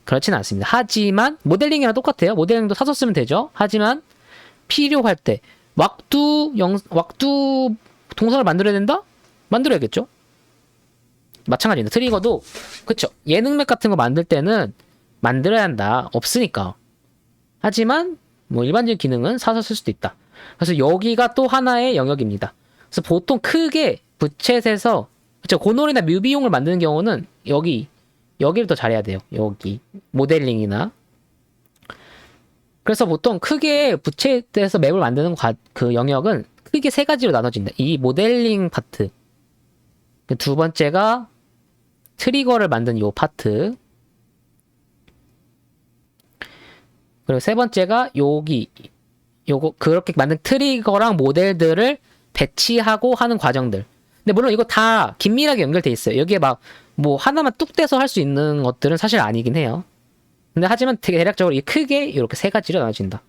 그렇지는 않습니다. 하지만 모델링이랑 똑같아요. 모델링도 사서 쓰면 되죠. 하지만 필요할 때 왁두 동선을 만들어야 된다? 만들어야겠죠. 마찬가지입니다. 트리거도 그쵸. 예능 맵 같은 거 만들 때는 만들어야 한다. 없으니까. 하지만 뭐 일반적인 기능은 사서 쓸 수도 있다. 그래서 여기가 또 하나의 영역입니다. 그래서 보통 크게 부챗에서 그쵸, 고놀이나 뮤비용을 만드는 경우는 여기를 더 잘해야 돼요. 여기 모델링이나. 그래서 보통 크게 부채에서 맵을 만드는 그 영역은 크게 세 가지로 나눠진다. 이 모델링 파트, 두 번째가 트리거를 만든 요 파트, 그리고 세 번째가 요거 그렇게 만든 트리거랑 모델들을 배치하고 하는 과정들. 근데 물론 이거 다 긴밀하게 연결돼 있어요. 여기에 막 뭐 하나만 뚝 떼서 할 수 있는 것들은 사실 아니긴 해요. 근데 하지만 되게 대략적으로 크게 이렇게 세 가지로 나눠진다.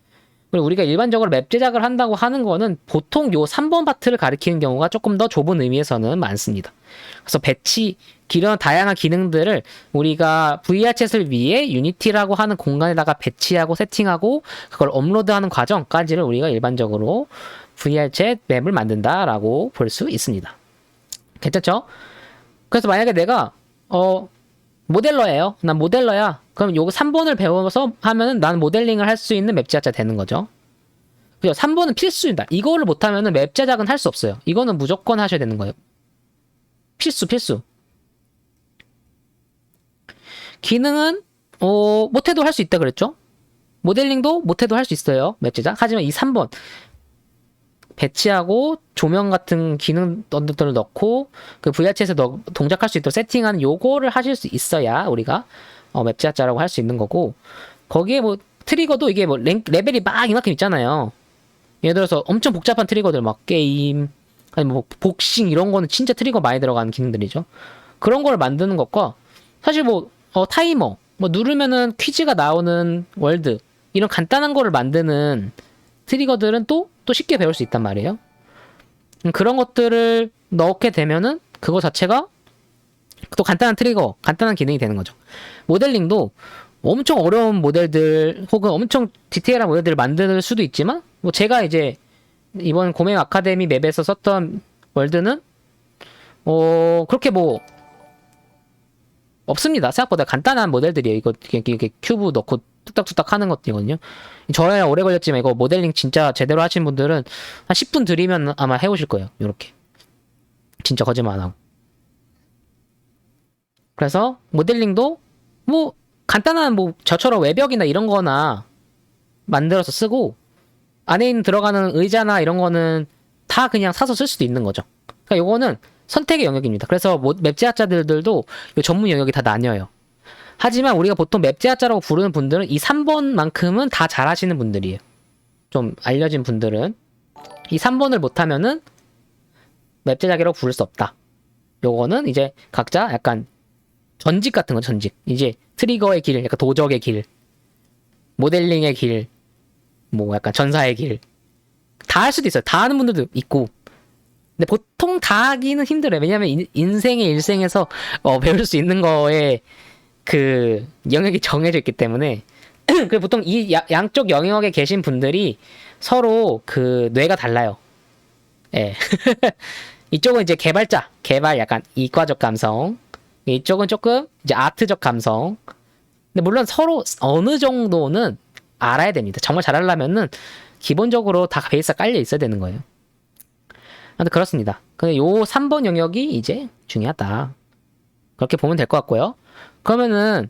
그리고 우리가 일반적으로 맵 제작을 한다고 하는 거는 보통 요 3번 파트를 가리키는 경우가 조금 더 좁은 의미에서는 많습니다. 그래서 배치, 이런 다양한 기능들을 우리가 VR챗을 위해 유니티라고 하는 공간에다가 배치하고 세팅하고 그걸 업로드하는 과정까지를 우리가 일반적으로 VR챗 맵을 만든다라고 볼 수 있습니다. 괜찮죠? 그래서 만약에 내가 모델러예요. 난 모델러야. 그럼 요거 3번을 배워서 하면은 난 모델링을 할 수 있는 맵 제작자 되는 거죠. 그죠? 3번은 필수입니다. 이거를 못하면은 맵 제작은 할 수 없어요. 이거는 무조건 하셔야 되는 거예요. 필수. 기능은 못해도 할 수 있다 그랬죠? 모델링도 못해도 할 수 있어요. 맵 제작. 하지만 이 3번 배치하고 조명 같은 기능들을 넣고 그 VR챗에 동작할 수 있도록 세팅하는 요거를 하실 수 있어야 우리가 맵 제작자라고 할 수 있는 거고, 거기에 뭐 트리거도 이게 뭐 레벨이 막 이만큼 있잖아요. 예를 들어서 엄청 복잡한 트리거들 막 게임 아니 뭐 복싱 이런 거는 진짜 트리거 많이 들어가는 기능들이죠. 그런 걸 만드는 것과 사실 뭐 타이머 뭐 누르면은 퀴즈가 나오는 월드 이런 간단한 거를 만드는 트리거들은 또 쉽게 배울 수 있단 말이에요. 그런 것들을 넣게 되면은 그거 자체가 또 간단한 트리거, 간단한 기능이 되는 거죠. 모델링도 엄청 어려운 모델들 혹은 엄청 디테일한 모델들을 만들 수도 있지만 뭐 제가 이제 이번 고맹 아카데미 맵에서 썼던 월드는 그렇게 뭐 없습니다. 생각보다 간단한 모델들이에요. 이게 큐브 넣고 뚝딱뚝딱 하는 것들이거든요. 저야 오래 걸렸지만 이거 모델링 진짜 제대로 하신 분들은 한 10분 들이면 아마 해오실 거예요. 요렇게. 진짜 거짓말 안 하고. 그래서 모델링도 뭐 간단한 뭐 저처럼 외벽이나 이런 거나 만들어서 쓰고 안에 있는 들어가는 의자나 이런 거는 다 그냥 사서 쓸 수도 있는 거죠. 그러니까 요거는 선택의 영역입니다. 그래서 맵 제작자들도 요 전문 영역이 다 나뉘어요. 하지만 우리가 보통 맵 제작자라고 부르는 분들은 이 3번만큼은 다 잘하시는 분들이에요. 좀 알려진 분들은 이 3번을 못하면은 맵 제작이라고 부를 수 없다. 요거는 이제 각자 약간 전직 같은 거 전직. 이제 트리거의 길, 약간 도적의 길, 모델링의 길, 뭐 약간 전사의 길. 다 할 수도 있어요. 다 하는 분들도 있고. 근데 보통 다 하기는 힘들어요. 왜냐면 인생의 일생에서 배울 수 있는 거에 그 영역이 정해져 있기 때문에 그 보통 이 양쪽 영역에 계신 분들이 서로 그 뇌가 달라요. 예. 이쪽은 이제 개발 약간 이과적 감성. 이쪽은 조금 이제 아트적 감성. 근데 물론 서로 어느 정도는 알아야 됩니다. 정말 잘하려면은 기본적으로 다 베이스가 깔려 있어야 되는 거예요. 근데 그렇습니다. 근데 요 3번 영역이 이제 중요하다. 그렇게 보면 될 것 같고요. 그러면은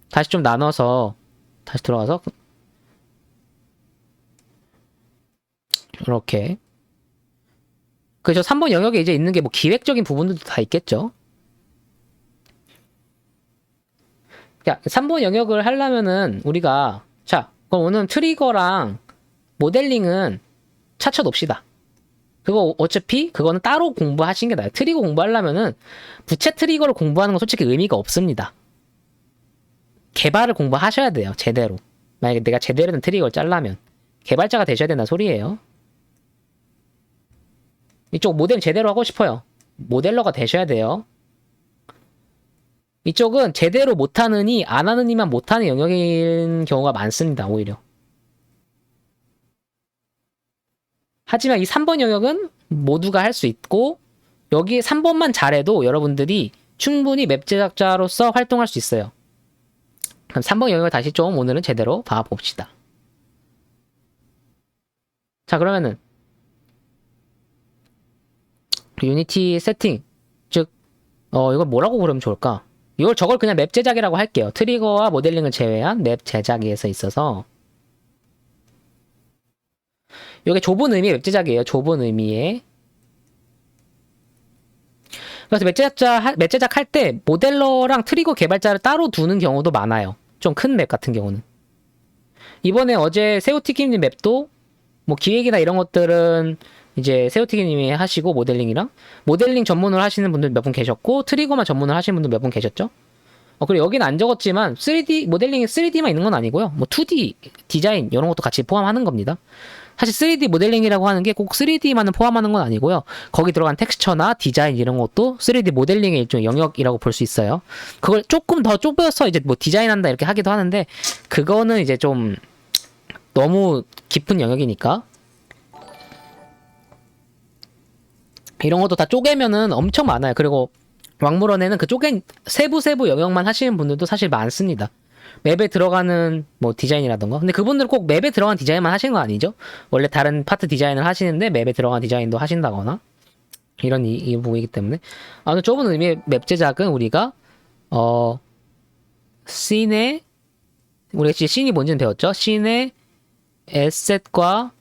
다시 좀 나눠서 다시 들어가서 이렇게 그저 3번 영역에 이제 있는 게 뭐 기획적인 부분들도 다 있겠죠. 그러니까 3번 영역을 하려면은 우리가 자 그럼 오늘 트리거랑 모델링은 차쳐 놓읍시다. 그거 어차피 그거는 따로 공부하시는 게 나아요. 트리거 공부하려면은 부채 트리거를 공부하는 건 솔직히 의미가 없습니다. 개발을 공부하셔야 돼요. 제대로. 만약에 내가 제대로 된 트리거를 짜려면 개발자가 되셔야 된다는 소리예요. 이쪽 모델 제대로 하고 싶어요. 모델러가 되셔야 돼요. 이쪽은 제대로 못하느니 안 하느니만 못하는 영역인 경우가 많습니다. 오히려. 하지만 이 3번 영역은 모두가 할 수 있고 여기 3번만 잘해도 여러분들이 충분히 맵 제작자로서 활동할 수 있어요. 그럼 3번 영역을 다시 좀 오늘은 제대로 봐봅시다. 자 그러면은 유니티 세팅 즉 이걸 뭐라고 부르면 좋을까? 저걸 그냥 맵 제작이라고 할게요. 트리거와 모델링을 제외한 맵 제작에서 있어서 이게 좁은 의미의 웹 제작이에요. 좁은 의미의. 그래서 맵 제작할 때 모델러랑 트리거 개발자를 따로 두는 경우도 많아요. 좀 큰 맵 같은 경우는. 이번에 어제 새우튀김님 맵도 뭐 기획이나 이런 것들은 이제 새우튀김님이 하시고 모델링이랑 모델링 전문으로 하시는 분들 몇 분 계셨고 트리거만 전문으로 하시는 분들 몇 분 계셨죠. 그리고 여기는 안 적었지만 3D 모델링에 3D만 있는 건 아니고요. 뭐 2D 디자인 이런 것도 같이 포함하는 겁니다. 사실 3D 모델링이라고 하는 게 꼭 3D만은 포함하는 건 아니고요. 거기 들어간 텍스처나 디자인 이런 것도 3D 모델링의 일종의 영역이라고 볼 수 있어요. 그걸 조금 더 좁혀서 이제 뭐 디자인한다 이렇게 하기도 하는데 그거는 이제 좀 너무 깊은 영역이니까 이런 것도 다 쪼개면은 엄청 많아요. 그리고 왕물원에는 그 쪼갠 세부 영역만 하시는 분들도 사실 많습니다. 맵에 들어가는 뭐 디자인이라던가. 근데 그분들은 꼭 맵에 들어간 디자인만 하시는 거 아니죠? 원래 다른 파트 디자인을 하시는데 맵에 들어간 디자인도 하신다거나 이런 이 부분이기 때문에 아무튼 좁은 의미의 맵 제작은 우리가 씬의 우리가 지금 씬이 뭔지는 배웠죠? 씬의 에셋과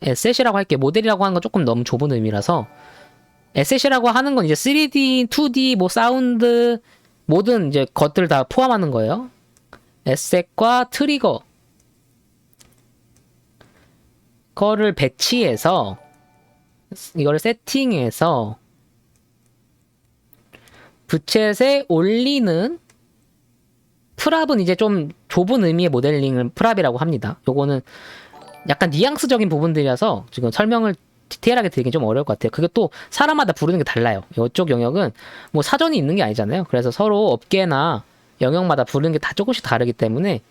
에셋이라고 할게 모델이라고 하는 건 조금 너무 좁은 의미라서 에셋이라고 하는 건 이제 3D, 2D, 뭐 사운드 모든 이제 것들 다 포함하는 거예요. 에셋과 트리거 거를 배치해서 이거를 세팅해서 부채에 올리는 프랍은 이제 좀 좁은 의미의 모델링을 프랍이라고 합니다. 요거는 약간 뉘앙스적인 부분들이라서 지금 설명을 디테일하게 드리긴 좀 어려울 것 같아요. 그게 또 사람마다 부르는 게 달라요. 이쪽 영역은 뭐 사전이 있는 게 아니잖아요. 그래서 서로 업계나 영역마다 부르는 게 다 조금씩 다르기 때문에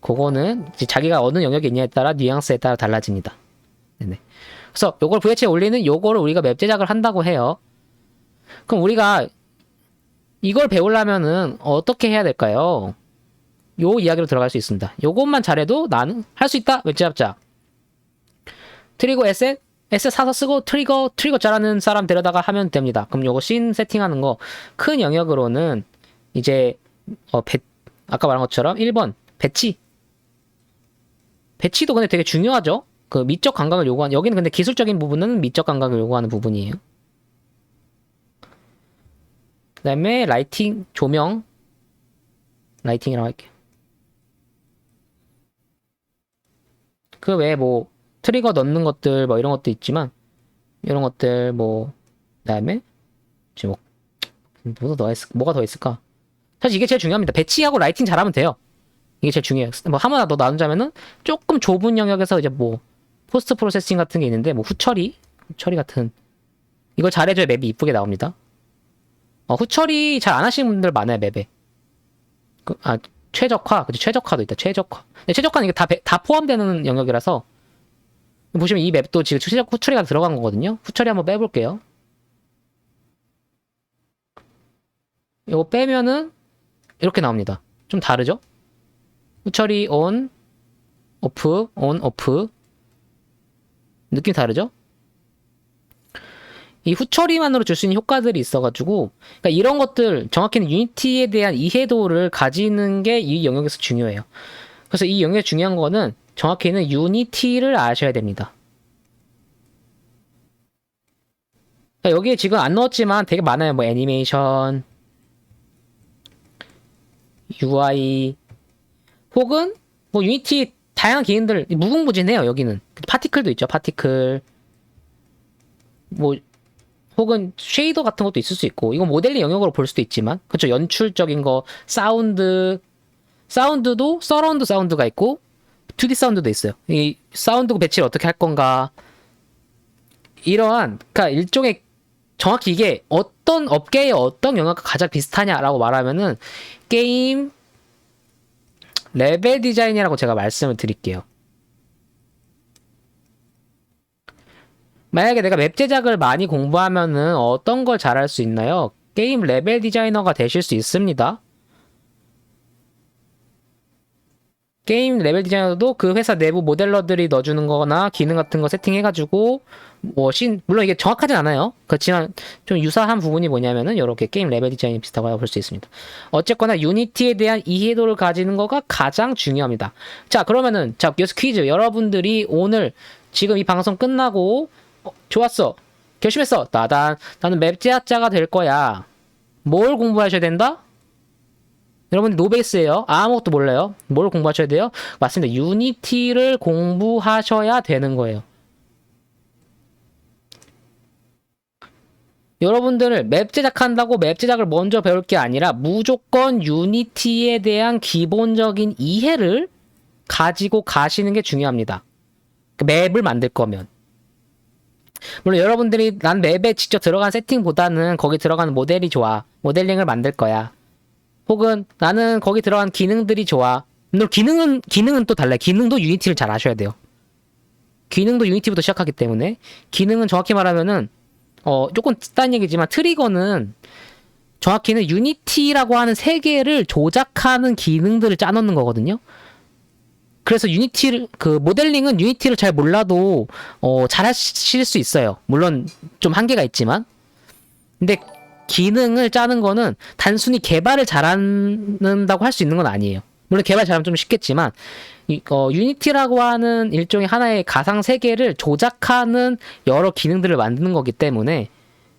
그거는 이제 자기가 어느 영역에 있냐에 따라 뉘앙스에 따라 달라집니다. 네네. 그래서 요걸 VH에 올리는 요거를 우리가 맵 제작을 한다고 해요. 그럼 우리가 이걸 배우려면은 어떻게 해야 될까요? 요 이야기로 들어갈 수 있습니다. 요것만 잘해도 나는 할 수 있다. 웹 제작자. 트리거 에셋 사서 쓰고 트리거 잘하는 사람 데려다가 하면 됩니다. 그럼 요거 씬 세팅하는 거 큰 영역으로는 이제 아까 말한 것처럼 1번 배치도 근데 되게 중요하죠. 그 미적 감각을 요구하는 여기는 근데 기술적인 부분은 미적 감각을 요구하는 부분이에요. 그 다음에 라이팅 조명 라이팅이라고 할게요. 그 외에 뭐 트리거 넣는 것들 뭐 이런 것도 있지만 이런 것들 뭐 그다음에 지금 뭐가 더 있을까? 사실 이게 제일 중요합니다. 배치하고 라이팅 잘하면 돼요. 이게 제일 중요해요. 뭐 하나 더 나누자면은 조금 좁은 영역에서 이제 뭐 포스트 프로세싱 같은 게 있는데 뭐 후처리 같은 이걸 잘해줘야 맵이 이쁘게 나옵니다. 후처리 잘 안 하시는 분들 많아요 맵에. 최적화, 그치 최적화도 있다. 최적화. 근데 최적화는 이게 다 포함되는 영역이라서 보시면 이 맵도 지금 후처리가 들어간 거거든요. 후처리 한번 빼볼게요. 이거 빼면은 이렇게 나옵니다. 좀 다르죠? 후처리 온, 오프. 느낌 다르죠? 이 후처리만으로 줄 수 있는 효과들이 있어가지고 그러니까 이런 것들 정확히는 유니티에 대한 이해도를 가지는 게 이 영역에서 중요해요. 그래서 이 영역에 중요한 거는 정확히는 유니티를 아셔야 됩니다. 그러니까 여기에 지금 안 넣었지만 되게 많아요. 뭐 애니메이션, UI 혹은 뭐 유니티 다양한 기능들 무궁무진해요. 여기는 파티클도 있죠. 파티클 뭐 혹은 쉐이더 같은 것도 있을 수 있고 이건 모델링 영역으로 볼 수도 있지만 그렇죠. 연출적인 거 사운드도 서라운드 사운드가 있고 2D 사운드도 있어요. 이 사운드 배치를 어떻게 할 건가 이러한 그러니까 일종의 정확히 이게 어떤 업계의 어떤 영역과 가장 비슷하냐라고 말하면은 게임 레벨 디자인이라고 제가 말씀을 드릴게요. 만약에 내가 맵 제작을 많이 공부하면은 어떤 걸 잘할 수 있나요? 게임 레벨 디자이너가 되실 수 있습니다. 게임 레벨 디자이너도 그 회사 내부 모델러들이 넣어주는 거나 기능 같은 거 세팅해가지고 물론 이게 정확하진 않아요. 그렇지만 좀 유사한 부분이 뭐냐면은 이렇게 게임 레벨 디자인이 비슷하다고 볼 수 있습니다. 어쨌거나 유니티에 대한 이해도를 가지는 거가 가장 중요합니다. 자 그러면은 여기서 퀴즈. 여러분들이 오늘 지금 이 방송 끝나고 좋았어. 결심했어. 나는 맵 제작자가 될 거야. 뭘 공부하셔야 된다? 여러분들 노베이스예요. 아무것도 몰라요. 뭘 공부하셔야 돼요? 맞습니다. 유니티를 공부하셔야 되는 거예요. 여러분들을 맵 제작한다고 맵 제작을 먼저 배울 게 아니라 무조건 유니티에 대한 기본적인 이해를 가지고 가시는 게 중요합니다. 그 맵을 만들 거면. 물론 여러분들이 난 맵에 직접 들어간 세팅보다는 거기 들어가는 모델이 좋아. 모델링을 만들 거야. 혹은 나는 거기 들어간 기능들이 좋아. 물론 기능은 또 달라요. 기능도 유니티를 잘 아셔야 돼요. 기능도 유니티부터 시작하기 때문에 기능은 정확히 말하면은 조금 딴 얘기지만 트리거는 정확히는 유니티라고 하는 세계를 조작하는 기능들을 짜놓는 거거든요. 그래서 유니티를 모델링은 유니티를 잘 몰라도 잘 하실 수 있어요. 물론 좀 한계가 있지만. 근데 기능을 짜는 거는 단순히 개발을 잘한다고 할 수 있는 건 아니에요. 물론 개발 잘하면 좀 쉽겠지만 유니티라고 하는 일종의 하나의 가상 세계를 조작하는 여러 기능들을 만드는 거기 때문에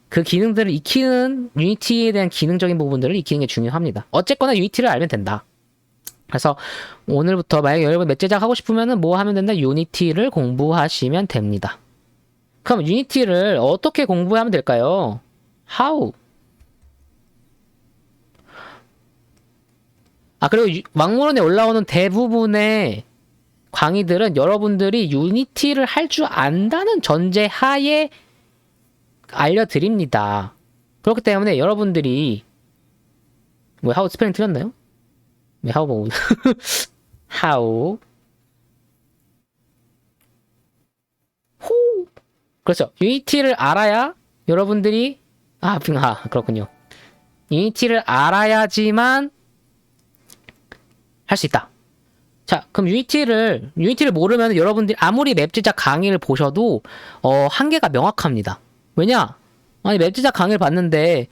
그 기능들을 익히는 유니티에 대한 기능적인 부분들을 익히는 게 중요합니다. 어쨌거나 유니티를 알면 된다. 그래서 오늘부터 만약에 여러분 맵 제작하고 싶으면은 뭐 하면 된다? 유니티를 공부하시면 됩니다. 그럼 유니티를 어떻게 공부하면 될까요? How? 그리고 왕문에 올라오는 대부분의 강의들은 여러분들이 유니티를 할 줄 안다는 전제 하에 알려드립니다. 그렇기 때문에 여러분들이 how 스펠링 틀렸나요? how 뭐 how 호 그렇죠. 유니티를 알아야 여러분들이 그렇군요. 유니티를 알아야지만 할 수 있다. 자, 그럼 유니티를 모르면 여러분들이 아무리 맵 제작 강의를 보셔도 한계가 명확합니다. 왜냐? 아니 맵 제작 강의를 봤는데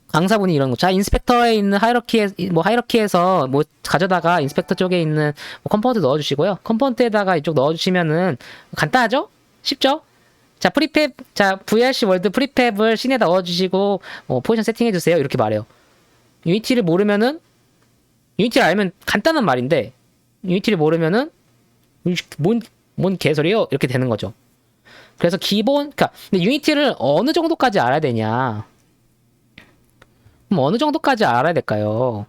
강사분이 이런 거. 자, 인스펙터에 있는 하이러키에서 가져다가 인스펙터 쪽에 있는 컴포넌트 넣어주시고요. 컴포넌트에다가 이쪽 넣어주시면은 간단하죠? 쉽죠? 자, VRC 월드 프리팹을 씬에다 넣어주시고 포지션 세팅해주세요. 이렇게 말해요. 유니티를 알면 간단한 말인데 유니티를 모르면은 뭔 개소리요? 이렇게 되는 거죠. 그래서 근데 유니티를 어느 정도까지 알아야 되냐? 어느 정도까지 알아야 될까요?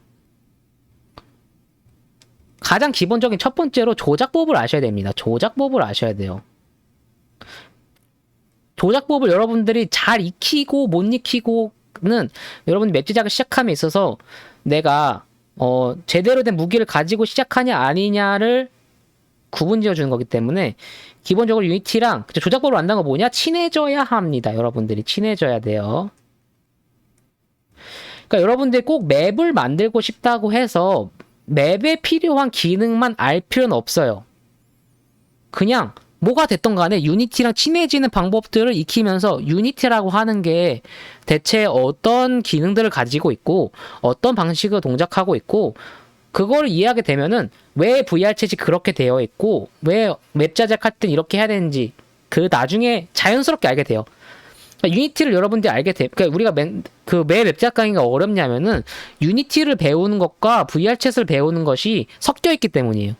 가장 기본적인 첫 번째로 조작법을 아셔야 됩니다. 조작법을 아셔야 돼요. 조작법을 여러분들이 잘 익히고 못 익히고는 여러분이 맵 제작을 시작함에 있어서 내가 제대로 된 무기를 가지고 시작하냐 아니냐를 구분 지어주는 거기 때문에 기본적으로 유니티랑 조작법을 안다는 거 뭐냐? 친해져야 합니다. 여러분들이 친해져야 돼요. 그러니까 여러분들이 꼭 맵을 만들고 싶다고 해서 맵에 필요한 기능만 알 필요는 없어요. 그냥 뭐가 됐던 간에 유니티랑 친해지는 방법들을 익히면서 유니티라고 하는 게 대체 어떤 기능들을 가지고 있고 어떤 방식으로 동작하고 있고 그걸 이해하게 되면은 왜 VR챗이 그렇게 되어 있고 왜 맵 제작할 땐 이렇게 해야 되는지 나중에 자연스럽게 알게 돼요. 그러니까 유니티를 여러분들이 알게 돼요. 그러니까 우리가 매 맵 제작 강의가 어렵냐면은 유니티를 배우는 것과 VR챗을 배우는 것이 섞여 있기 때문이에요.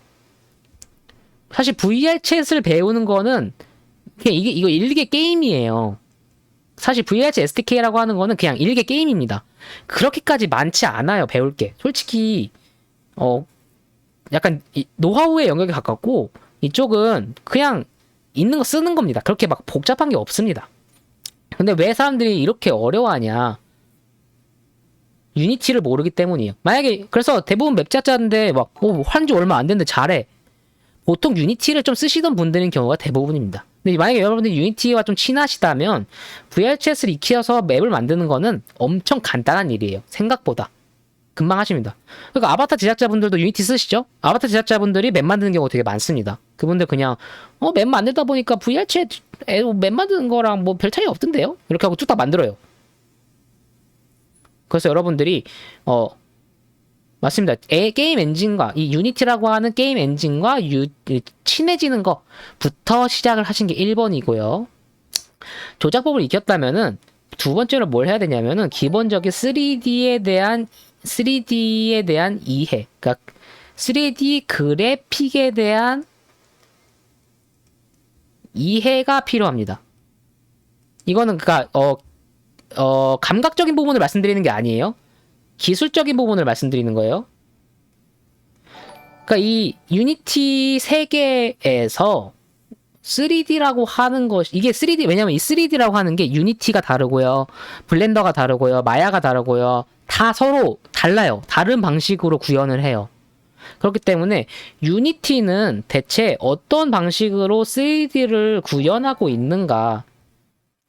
사실 VR챗을 배우는 거는 그냥 이거 일개 게임이에요. 사실 VR챗 SDK라고 하는 거는 그냥 일개 게임입니다. 그렇게까지 많지 않아요. 배울 게. 솔직히 약간 노하우의 영역에 가깝고 이쪽은 그냥 있는 거 쓰는 겁니다. 그렇게 막 복잡한 게 없습니다. 근데 왜 사람들이 이렇게 어려워하냐? 유니티를 모르기 때문이에요. 만약에 그래서 대부분 맵 제작자인데 한지 얼마 안 됐는데 잘해. 보통 유니티를 좀 쓰시던 분들인 경우가 대부분입니다. 근데 만약에 여러분들이 유니티와 좀 친하시다면 VR챗을 익혀서 맵을 만드는 거는 엄청 간단한 일이에요. 생각보다. 금방 하십니다. 그러니까 아바타 제작자분들도 유니티 쓰시죠? 아바타 제작자분들이 맵 만드는 경우가 되게 많습니다. 그분들 그냥 맵 만들다 보니까 VR챗 맵 만드는 거랑 별 차이 없던데요? 이렇게 하고 쭉 다 만들어요. 그래서 여러분들이 맞습니다. 게임 엔진과 이 유니티라고 하는 게임 엔진과 친해지는 것부터 시작을 하신 게 1번이고요. 조작법을 익혔다면은 두 번째로 뭘 해야 되냐면은 기본적인 3D에 대한 이해, 그러니까 3D 그래픽에 대한 이해가 필요합니다. 이거는 그러니까 감각적인 부분을 말씀드리는 게 아니에요. 기술적인 부분을 말씀드리는 거예요. 그러니까 이 유니티 세계에서 3D라고 하는 것, 이게 3D, 왜냐면 이 3D라고 하는 게 유니티가 다르고요, 블렌더가 다르고요, 마야가 다르고요, 다 서로 달라요. 다른 방식으로 구현을 해요. 그렇기 때문에 유니티는 대체 어떤 방식으로 3D를 구현하고 있는가.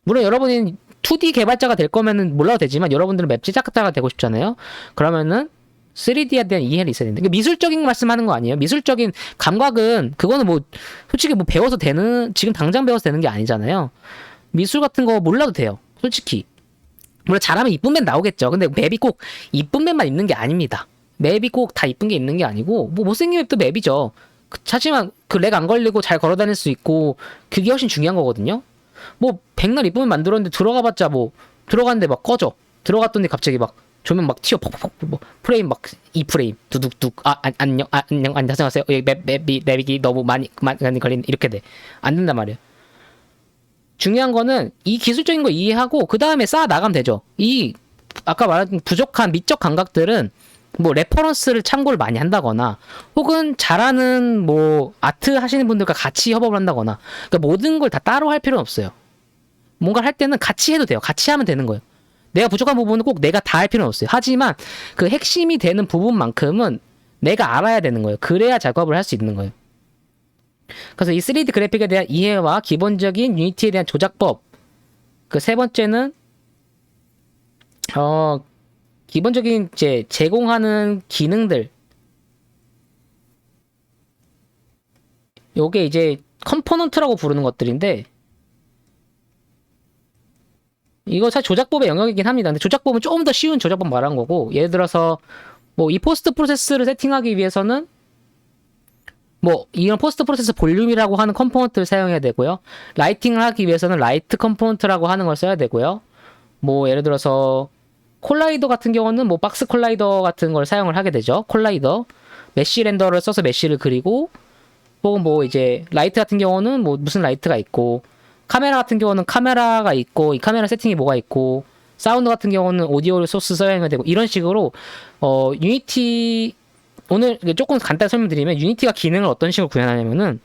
물론 여러분이 2D 개발자가 될 거면은 몰라도 되지만 여러분들은 맵 제작자가 되고 싶잖아요. 그러면은 3D에 대한 이해를 있어야 된다. 그러니까 미술적인 말씀하는 거 아니에요. 미술적인 감각은 그거는 뭐 솔직히 뭐 배워서 되는, 지금 당장 배워서 되는 게 아니잖아요. 미술 같은 거 몰라도 돼요. 솔직히. 물론 잘하면 이쁜 맵 나오겠죠. 근데 맵이 꼭 이쁜 맵만 있는 게 아닙니다. 맵이 꼭 다 이쁜 게 있는 게 아니고 뭐 못생긴 맵도 맵이죠. 하지만 그 렉 안 걸리고 잘 걸어 다닐 수 있고 그게 훨씬 중요한 거거든요. 뭐 백날 이쁘면 만들었는데 들어가봤자 뭐 들어갔는데 막 꺼져. 들어갔더니 갑자기 막 조명 막 튀어 퍽퍽퍽 뭐 프레임 막 2프레임 두둑둑 안녕하세요. 맵이 너무 많이 걸린 이렇게 돼. 안 된단 말이에요. 중요한 거는 이 기술적인 거 이해하고 그 다음에 쌓아 나가면 되죠. 이 아까 말한 부족한 미적 감각들은 뭐 레퍼런스를 참고를 많이 한다거나 혹은 잘하는 뭐 아트 하시는 분들과 같이 협업을 한다거나, 그러니까 모든 걸 다 따로 할 필요는 없어요. 뭔가를 할 때는 같이 해도 돼요. 같이 하면 되는 거예요. 내가 부족한 부분은 꼭 내가 다 할 필요는 없어요. 하지만 그 핵심이 되는 부분만큼은 내가 알아야 되는 거예요. 그래야 작업을 할 수 있는 거예요. 그래서 이 3D 그래픽에 대한 이해와 기본적인 유니티에 대한 조작법. 그 세 번째는 기본적인 이제 제공하는 기능들. 요게 이제 컴포넌트라고 부르는 것들인데 이거 사실 조작법의 영역이긴 합니다. 근데 조작법은 조금 더 쉬운 조작법 말한 거고, 예를 들어서 뭐 이 포스트 프로세스를 세팅하기 위해서는 뭐 이런 포스트 프로세스 볼륨이라고 하는 컴포넌트를 사용해야 되고요. 라이팅을 하기 위해서는 라이트 컴포넌트라고 하는 걸 써야 되고요. 뭐 예를 들어서 콜라이더 같은 경우는 뭐 박스 콜라이더 같은 걸 사용을 하게 되죠. 콜라이더 메쉬 렌더를 써서 메쉬를 그리고, 혹은 뭐 이제 라이트 같은 경우는 뭐 무슨 라이트가 있고, 카메라 같은 경우는 카메라가 있고 이 카메라 세팅이 뭐가 있고, 사운드 같은 경우는 오디오 소스 써야 되고, 이런 식으로 유니티 오늘 조금 간단히 설명드리면 유니티가 기능을 어떤 식으로 구현하냐면은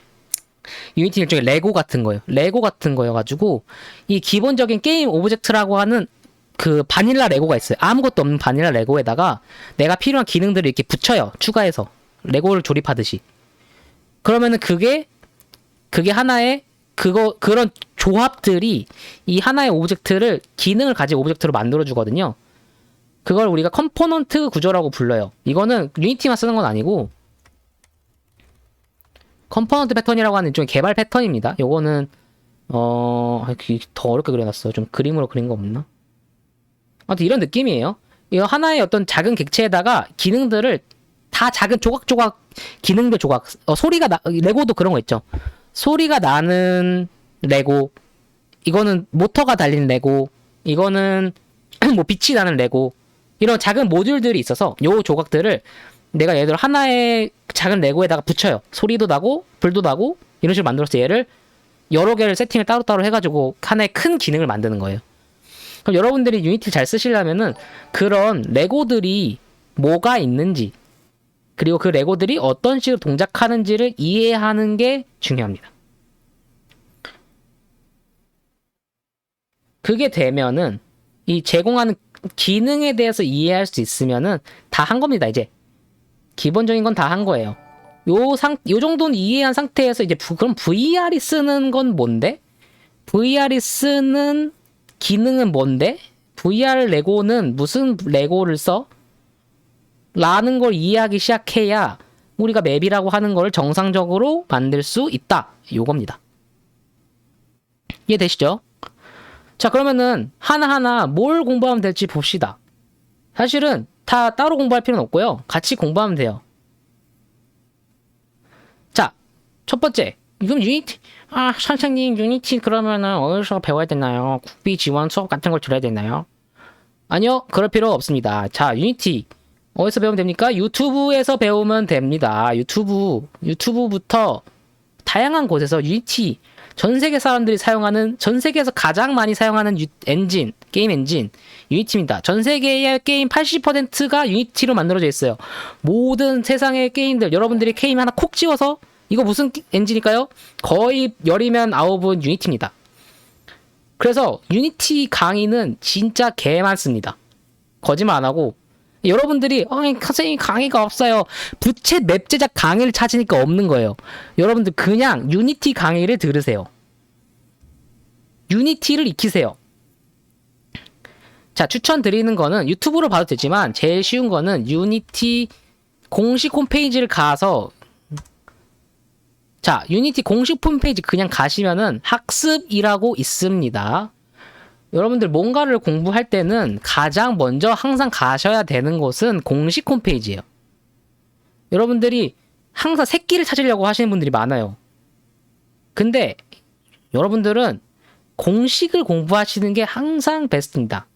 유니티 일종의 레고 같은 거예요. 레고 같은 거여가지고 이 기본적인 게임 오브젝트라고 하는 그 바닐라 레고가 있어요. 아무것도 없는 바닐라 레고에다가 내가 필요한 기능들을 이렇게 붙여요. 추가해서 레고를 조립하듯이. 그러면은 그게 하나의 그런 조합들이 이 하나의 오브젝트를 기능을 가진 오브젝트로 만들어 주거든요. 그걸 우리가 컴포넌트 구조라고 불러요. 이거는 유니티만 쓰는 건 아니고 컴포넌트 패턴이라고 하는 일종의 개발 패턴입니다. 요거는 더 어렵게 그려놨어. 좀 그림으로 그린 거 없나? 아무튼 이런 느낌이에요. 이거 하나의 어떤 작은 객체에다가 기능들을 다 작은 조각조각 기능들 조각, 레고도 그런 거 있죠. 소리가 나는 레고, 이거는 모터가 달린 레고, 이거는 뭐 빛이 나는 레고, 이런 작은 모듈들이 있어서 요 조각들을 내가 예를 들어 하나의 작은 레고에다가 붙여요. 소리도 나고 불도 나고 이런 식으로 만들어서 얘를 여러 개를 세팅을 따로따로 해가지고 하나의 큰 기능을 만드는 거예요. 그럼 여러분들이 유니티를 잘 쓰시려면은 그런 레고들이 뭐가 있는지, 그리고 그 레고들이 어떤 식으로 동작하는지를 이해하는 게 중요합니다. 그게 되면은 이 제공하는 기능에 대해서 이해할 수 있으면은 다 한 겁니다. 이제 기본적인 건 다 한 거예요. 요 정도는 이해한 상태에서 이제 그럼 VR이 쓰는 건 뭔데? VR이 쓰는 기능은 뭔데? VR 레고는 무슨 레고를 써? 라는 걸 이해하기 시작해야 우리가 맵이라고 하는 걸 정상적으로 만들 수 있다. 요겁니다. 이해되시죠? 자, 그러면은 하나하나 뭘 공부하면 될지 봅시다. 사실은 다 따로 공부할 필요는 없고요. 같이 공부하면 돼요. 자, 첫 번째. 이건 유니티. 선생님, 유니티 그러면은 어디서 배워야 되나요? 국비 지원 수업 같은 걸 들어야 되나요? 아니요, 그럴 필요 없습니다. 자, 유니티. 어디서 배우면 됩니까? 유튜브에서 배우면 됩니다. 유튜브부터 다양한 곳에서 유니티 전 세계 사람들이 사용하는, 전 세계에서 가장 많이 사용하는 엔진, 게임 엔진 유니티입니다. 전 세계의 게임 80%가 유니티로 만들어져 있어요. 모든 세상의 게임들, 여러분들이 게임 하나 콕 집어서 이거 무슨 엔진일까요? 거의 열이면 아홉은 유니티입니다. 그래서 유니티 강의는 진짜 개 많습니다. 거짓말 안 하고. 여러분들이 선생님 강의가 없어요. 부채 맵 제작 강의를 찾으니까 없는 거예요. 여러분들 그냥 유니티 강의를 들으세요. 유니티를 익히세요. 자, 추천드리는 거는 유튜브로 봐도 되지만 제일 쉬운 거는 유니티 공식 홈페이지를 가서, 자, 유니티 공식 홈페이지 그냥 가시면은 학습이라고 있습니다. 여러분들 뭔가를 공부할 때는 가장 먼저 항상 가셔야 되는 곳은 공식 홈페이지예요. 여러분들이 항상 새끼를 찾으려고 하시는 분들이 많아요. 근데 여러분들은 공식을 공부하시는 게 항상 베스트입니다.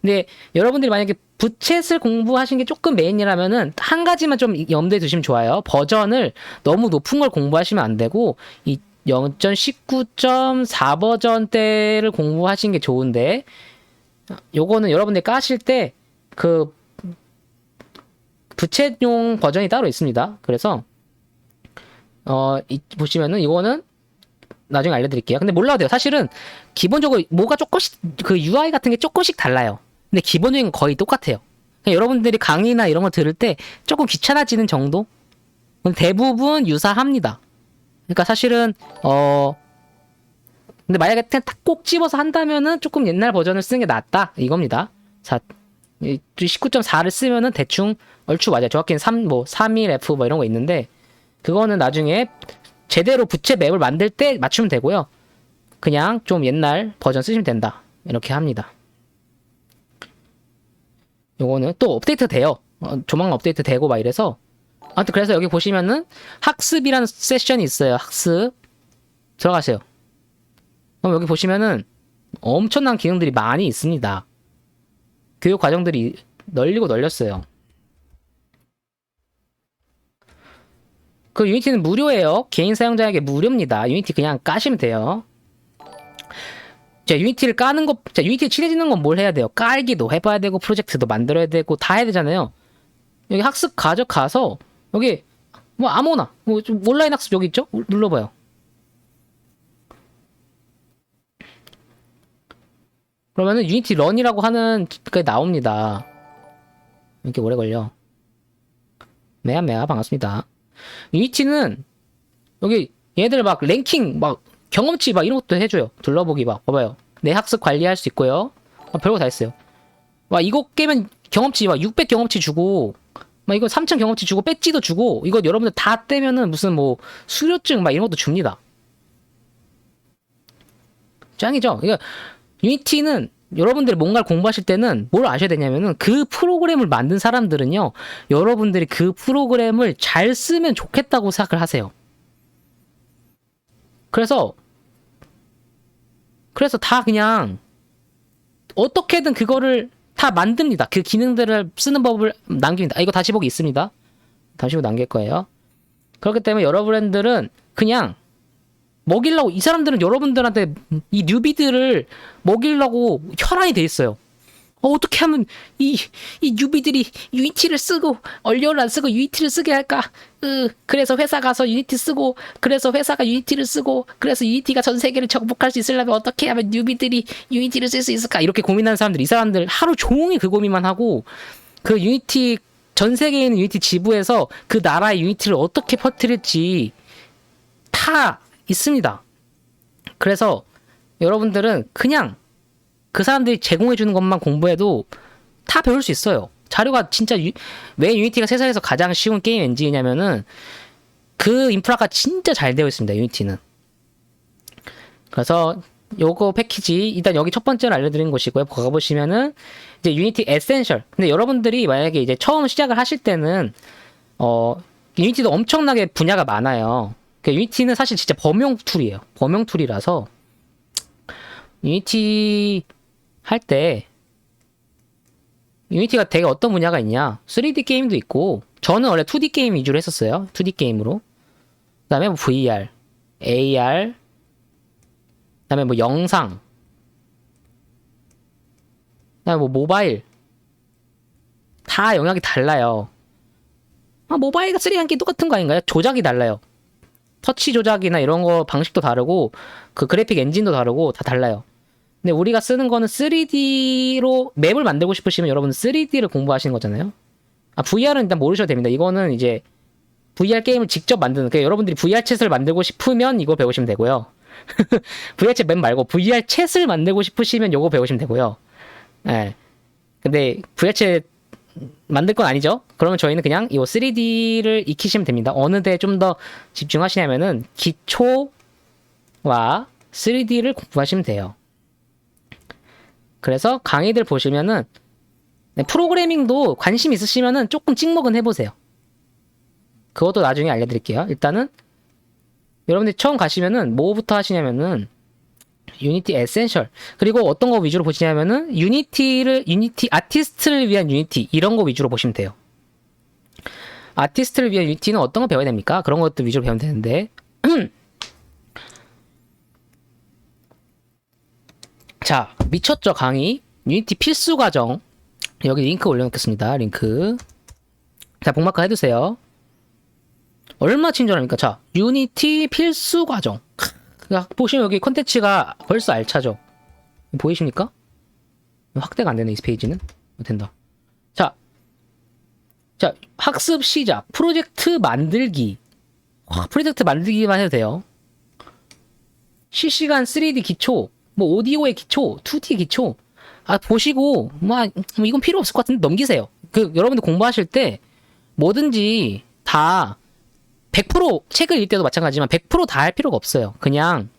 근데 여러분들이 만약에 부챗을 공부하시는 게 조금 메인이라면은 한 가지만 좀 염두에 두시면 좋아요. 버전을 너무 높은 걸 공부하시면 안 되고 이 0.19.4 버전대를 공부하시는 게 좋은데, 요거는 여러분들 까실 때 그 부챗용 버전이 따로 있습니다. 그래서 보시면은 이거는 나중에 알려드릴게요. 근데 몰라도 돼요. 사실은 기본적으로 뭐가 조금씩 그 UI 같은 게 조금씩 달라요. 근데 기본적인 건 거의 똑같아요. 여러분들이 강의나 이런 거 들을 때 조금 귀찮아지는 정도? 대부분 유사합니다. 그러니까 사실은 근데 만약에 그냥 딱 꼭 집어서 한다면은 조금 옛날 버전을 쓰는 게 낫다 이겁니다. 자, 19.4를 쓰면은 대충 얼추 맞아요. 정확히는 31F 뭐 이런 거 있는데 그거는 나중에 제대로 부채 맵을 만들 때 맞추면 되고요. 그냥 좀 옛날 버전 쓰시면 된다. 이렇게 합니다. 요거는 또 업데이트 돼요. 조만간 업데이트 되고 막 이래서. 아무튼 그래서 여기 보시면은 학습이라는 세션이 있어요. 학습 들어가세요. 그럼 여기 보시면은 엄청난 기능들이 많이 있습니다. 교육 과정들이 널리고 널렸어요. 그 유니티는 무료예요. 개인 사용자에게 무료입니다. 유니티 그냥 까시면 돼요. 자, 유니티를 까는 거, 자, 유니티 친해지는 건 뭘 해야 돼요? 깔기도 해봐야 되고, 프로젝트도 만들어야 되고, 다 해야 되잖아요. 여기 학습 가서, 여기, 뭐, 아무나, 뭐, 좀 온라인 학습 여기 있죠? 눌러봐요. 그러면은 유니티 런이라고 하는 게 나옵니다. 이렇게 오래 걸려. 메아, 반갑습니다. 유니티는, 여기, 얘들 막 랭킹, 막, 경험치 막 이런 것도 해줘요. 둘러보기 막 봐봐요. 내 학습 관리할 수 있고요. 별거 다 있어요. 막 이거 깨면 경험치 막 600 경험치 주고 막 이거 3000 경험치 주고 배지도 주고 이거 여러분들 다 떼면은 무슨 뭐 수료증 막 이런 것도 줍니다. 짱이죠? 그러니까 유니티는 여러분들이 뭔가를 공부하실 때는 뭘 아셔야 되냐면은 그 프로그램을 만든 사람들은요. 여러분들이 그 프로그램을 잘 쓰면 좋겠다고 생각을 하세요. 그래서 다 그냥 어떻게든 그거를 다 만듭니다. 그 기능들을 쓰는 법을 남깁니다. 이거 다시 보기 있습니다. 다시 보기 남길 거예요. 그렇기 때문에 여러분들은 그냥 먹이려고, 이 사람들은 여러분들한테 이 뉴비들을 먹이려고 혈안이 돼 있어요. 어떻게 하면 이 뉴비들이 유니티를 쓰고 얼리얼을 안 쓰고 유니티를 쓰게 할까? 그래서 회사 가서 유니티 쓰고, 그래서 회사가 유니티를 쓰고, 그래서 유니티가 전 세계를 정복할 수 있으려면 어떻게 하면 뉴비들이 유니티를 쓸 수 있을까? 이렇게 고민하는 사람들, 이 사람들 하루 종일 그 고민만 하고 그 유니티 전 세계에 있는 유니티 지부에서 그 나라의 유니티를 어떻게 퍼뜨릴지 다 있습니다. 그래서 여러분들은 그냥 그 사람들이 제공해주는 것만 공부해도 다 배울 수 있어요. 자료가 진짜 왜 유니티가 세상에서 가장 쉬운 게임 엔진이냐면은 그 인프라가 진짜 잘 되어 있습니다. 유니티는. 그래서 요거 패키지 일단 여기 첫 번째로 알려드린 곳이고요. 가보시면은 이제 유니티 에센셜. 근데 여러분들이 만약에 이제 처음 시작을 하실 때는 유니티도 엄청나게 분야가 많아요. 유니티는 사실 진짜 범용 툴이에요. 범용 툴이라서 유니티 할 때 유니티가 되게 어떤 분야가 있냐, 3D 게임도 있고, 저는 원래 2D 게임 위주로 했었어요. 2D 게임으로. 그 다음에 뭐 VR, AR, 그다음에 뭐 영상, 그다음에 뭐 모바일 다 영역이 달라요. 모바일과 3랑 똑같은 거 아닌가요? 조작이 달라요. 터치 조작이나 이런 거 방식도 다르고 그 그래픽 엔진도 다르고 다 달라요. 근데 우리가 쓰는 거는 3D로 맵을 만들고 싶으시면 여러분은 3D를 공부하시는 거잖아요. VR은 일단 모르셔도 됩니다. 이거는 이제 VR 게임을 직접 만드는, 그러니까 여러분들이 VR 챗을 만들고 싶으면 이거 배우시면 되고요. VR 챗 맵 말고 VR 챗을 만들고 싶으시면 이거 배우시면 되고요. 예. 근데 VR 챗 만들 건 아니죠? 그러면 저희는 그냥 이 3D를 익히시면 됩니다. 어느 데에 좀 더 집중하시냐면은 기초와 3D를 공부하시면 돼요. 그래서 강의들 보시면은 프로그래밍도 관심 있으시면은 조금 찍먹은 해보세요. 그것도 나중에 알려드릴게요. 일단은 여러분들이 처음 가시면은 뭐부터 하시냐면은 유니티 에센셜, 그리고 어떤 거 위주로 보시냐면은 유니티 아티스트를 위한 유니티 이런 거 위주로 보시면 돼요. 아티스트를 위한 유니티는 어떤 거 배워야 됩니까? 그런 것들 위주로 배우면 되는데 자, 미쳤죠 강의. 유니티 필수 과정 여기 링크 올려놓겠습니다. 링크. 자, 복마카 해두세요. 얼마 친절합니까? 자, 유니티 필수 과정. 보시면 여기 콘텐츠가 벌써 알차죠? 보이십니까? 확대가 안 되네, 이 페이지는. 된다. 자, 학습 시작. 프로젝트 만들기. 프로젝트 만들기만 해도 돼요. 실시간 3D 기초, 뭐 오디오의 기초, 2D 기초. 보시고, 이건 필요 없을 것 같은데 넘기세요. 여러분들 공부하실 때 뭐든지 다 100% 책을 읽을 때도 마찬가지지만 100% 다 할 필요가 없어요. 그냥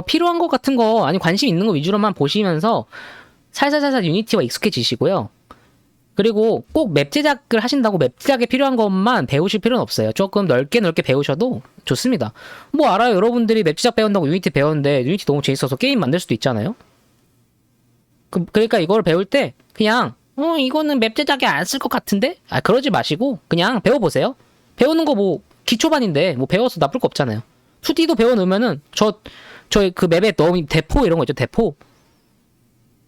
필요한 것 같은 거, 아니 관심 있는 거 위주로만 보시면서 살살살살 유니티와 익숙해지시고요. 그리고 꼭 맵 제작을 하신다고 맵 제작에 필요한 것만 배우실 필요는 없어요. 조금 넓게 배우셔도 좋습니다. 뭐 알아요. 여러분들이 맵 제작 배운다고 유니티 배웠는데 유니티 너무 재밌어서 게임 만들 수도 있잖아요. 그러니까 이걸 배울 때 그냥 이거는 맵 제작에 안 쓸 것 같은데? 그러지 마시고 그냥 배워보세요. 배우는 거 뭐 기초반인데 뭐 배워서 나쁠 거 없잖아요. 2D도 배워놓으면은 저희 그 맵에 넣은 대포 이런 거 있죠. 대포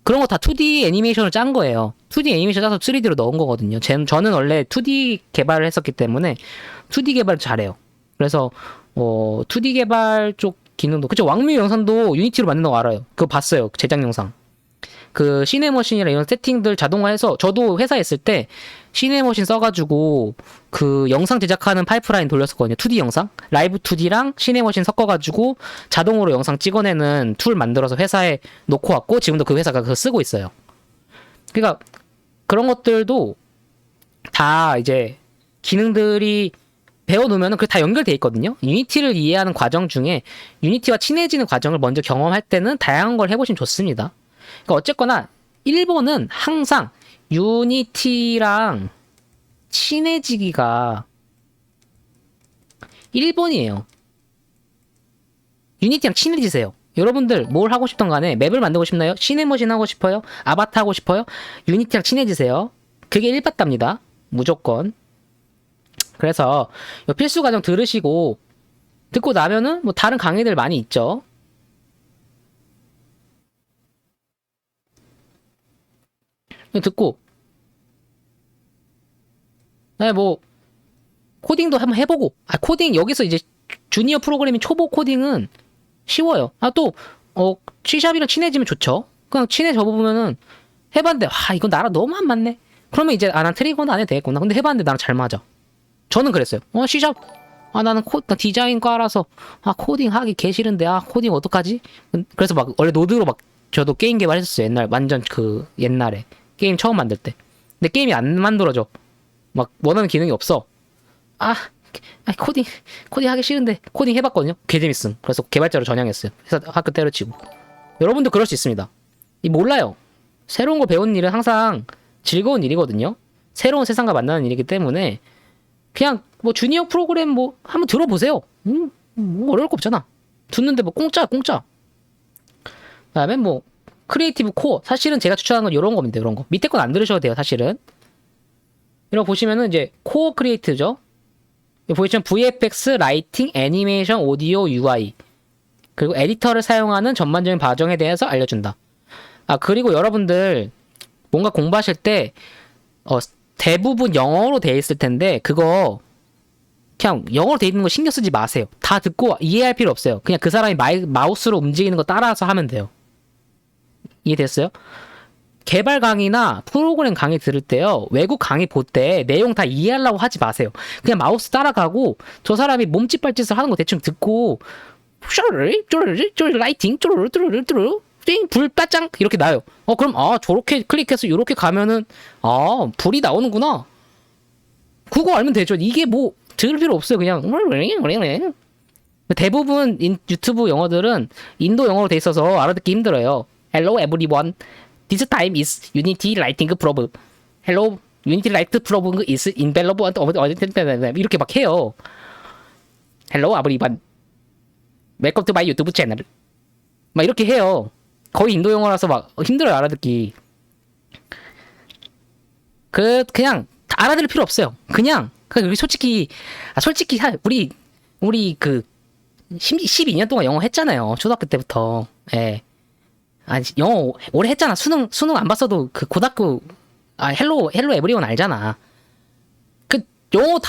그런 거 다 2D 애니메이션을 짠 거예요. 2D 애니메이션 짜서 3D로 넣은 거거든요. 저는 원래 2D 개발을 했었기 때문에 2D 개발 잘해요. 그래서 2D 개발 쪽 기능도 그쵸. 왕뮤 영상도 유니티로 만든 거 알아요. 그거 봤어요. 제작 영상. 그 시네머신이랑 이런 세팅들 자동화해서 저도 회사에 있을 때 시네머신 써가지고 그 영상 제작하는 파이프라인 돌렸었거든요. 2D 영상 라이브 2D랑 시네머신 섞어가지고 자동으로 영상 찍어내는 툴 만들어서 회사에 놓고 왔고 지금도 그 회사가 그거 쓰고 있어요. 그러니까 그런 것들도 다 이제 기능들이 배워놓으면 그게 다 연결돼 있거든요. 유니티를 이해하는 과정 중에 유니티와 친해지는 과정을 먼저 경험할 때는 다양한 걸 해보시면 좋습니다. 그러니까 어쨌거나 1번은 항상 유니티랑 친해지기가 1번이에요. 유니티랑 친해지세요. 여러분들 뭘 하고 싶던 간에 맵을 만들고 싶나요? 시네머신 하고 싶어요? 아바타 하고 싶어요? 유니티랑 친해지세요. 그게 1바답니다. 무조건. 그래서 이 필수 과정 듣고 나면은 뭐 다른 강의들 많이 있죠. 듣고 뭐 코딩도 한번 해보고 코딩 여기서 이제 주니어 프로그래밍 초보 코딩은 쉬워요. 또 C샵이랑 친해지면 좋죠. 그냥 친해져 보면은 해봤는데 이건 나랑 너무 안 맞네. 그러면 이제 난 트리거는 안 해도 되겠구나. 근데 해봤는데 나랑 잘 맞아. 저는 그랬어요. C샵 나는 나 디자인과라서 코딩 하기 개 싫은데 코딩 어떡하지? 그래서 막 원래 노드로 막 저도 게임 개발했었어요. 완전 그 옛날에 게임 처음 만들 때. 근데 게임이 안 만들어져. 막 원하는 기능이 없어. 코딩 하기 싫은데 코딩 해봤거든요. 개 재밌음. 그래서 개발자로 전향했어요. 회사 학교 때려치고. 여러분도 그럴 수 있습니다. 몰라요. 새로운 거 배우는 일은 항상 즐거운 일이거든요. 새로운 세상과 만나는 일이기 때문에 그냥 뭐 주니어 프로그램 뭐 한번 들어보세요. 뭐 어려울 거 없잖아. 듣는데 뭐 공짜. 그다음에 뭐 크리에이티브 코어. 사실은 제가 추천하는 건 이런 겁니다. 이런 거. 밑에 건 안 들으셔도 돼요. 사실은. 이런 거 보시면은 이제 코어 크리에이트죠. 보시면 VFX, 라이팅, 애니메이션, 오디오, UI. 그리고 에디터를 사용하는 전반적인 과정에 대해서 알려준다. 아, 그리고 여러분들 뭔가 공부하실 때 대부분 영어로 돼 있을 텐데 그거 그냥 영어로 돼 있는 거 신경 쓰지 마세요. 다 듣고 이해할 필요 없어요. 그냥 그 사람이 마우스로 움직이는 거 따라서 하면 돼요. 이해됐어요? 개발 강의나 프로그램 강의 들을 때요, 외국 강의 볼 때 내용 다 이해하려고 하지 마세요. 그냥 마우스 따라가고 저 사람이 몸짓 발짓을 하는 거 대충 듣고 라이팅 불 빠짱 이렇게 나요. 그럼 저렇게 클릭해서 이렇게 가면은 불이 나오는구나. 그거 알면 되죠. 이게 뭐 들을 필요 없어요. 그냥 대부분 유튜브 영어들은 인도 영어로 돼 있어서 알아듣기 힘들어요. Hello everyone. This time is Unity Lighting Probe. Hello Unity Light Probe is available. 이렇게 막 해요. Hello everyone. Welcome to my YouTube channel. 막 이렇게 해요. 거의 인도 영어라서 막 힘들어요, 알아듣기. 그냥 알아들을 필요 없어요. 그냥 솔직히 우리 12년 동안 영어 했잖아요. 초등학교 때부터. 예. 영어 오래 했잖아. 수능 안 봤어도 그 고등학교 헬로 에브리원 알잖아. 영어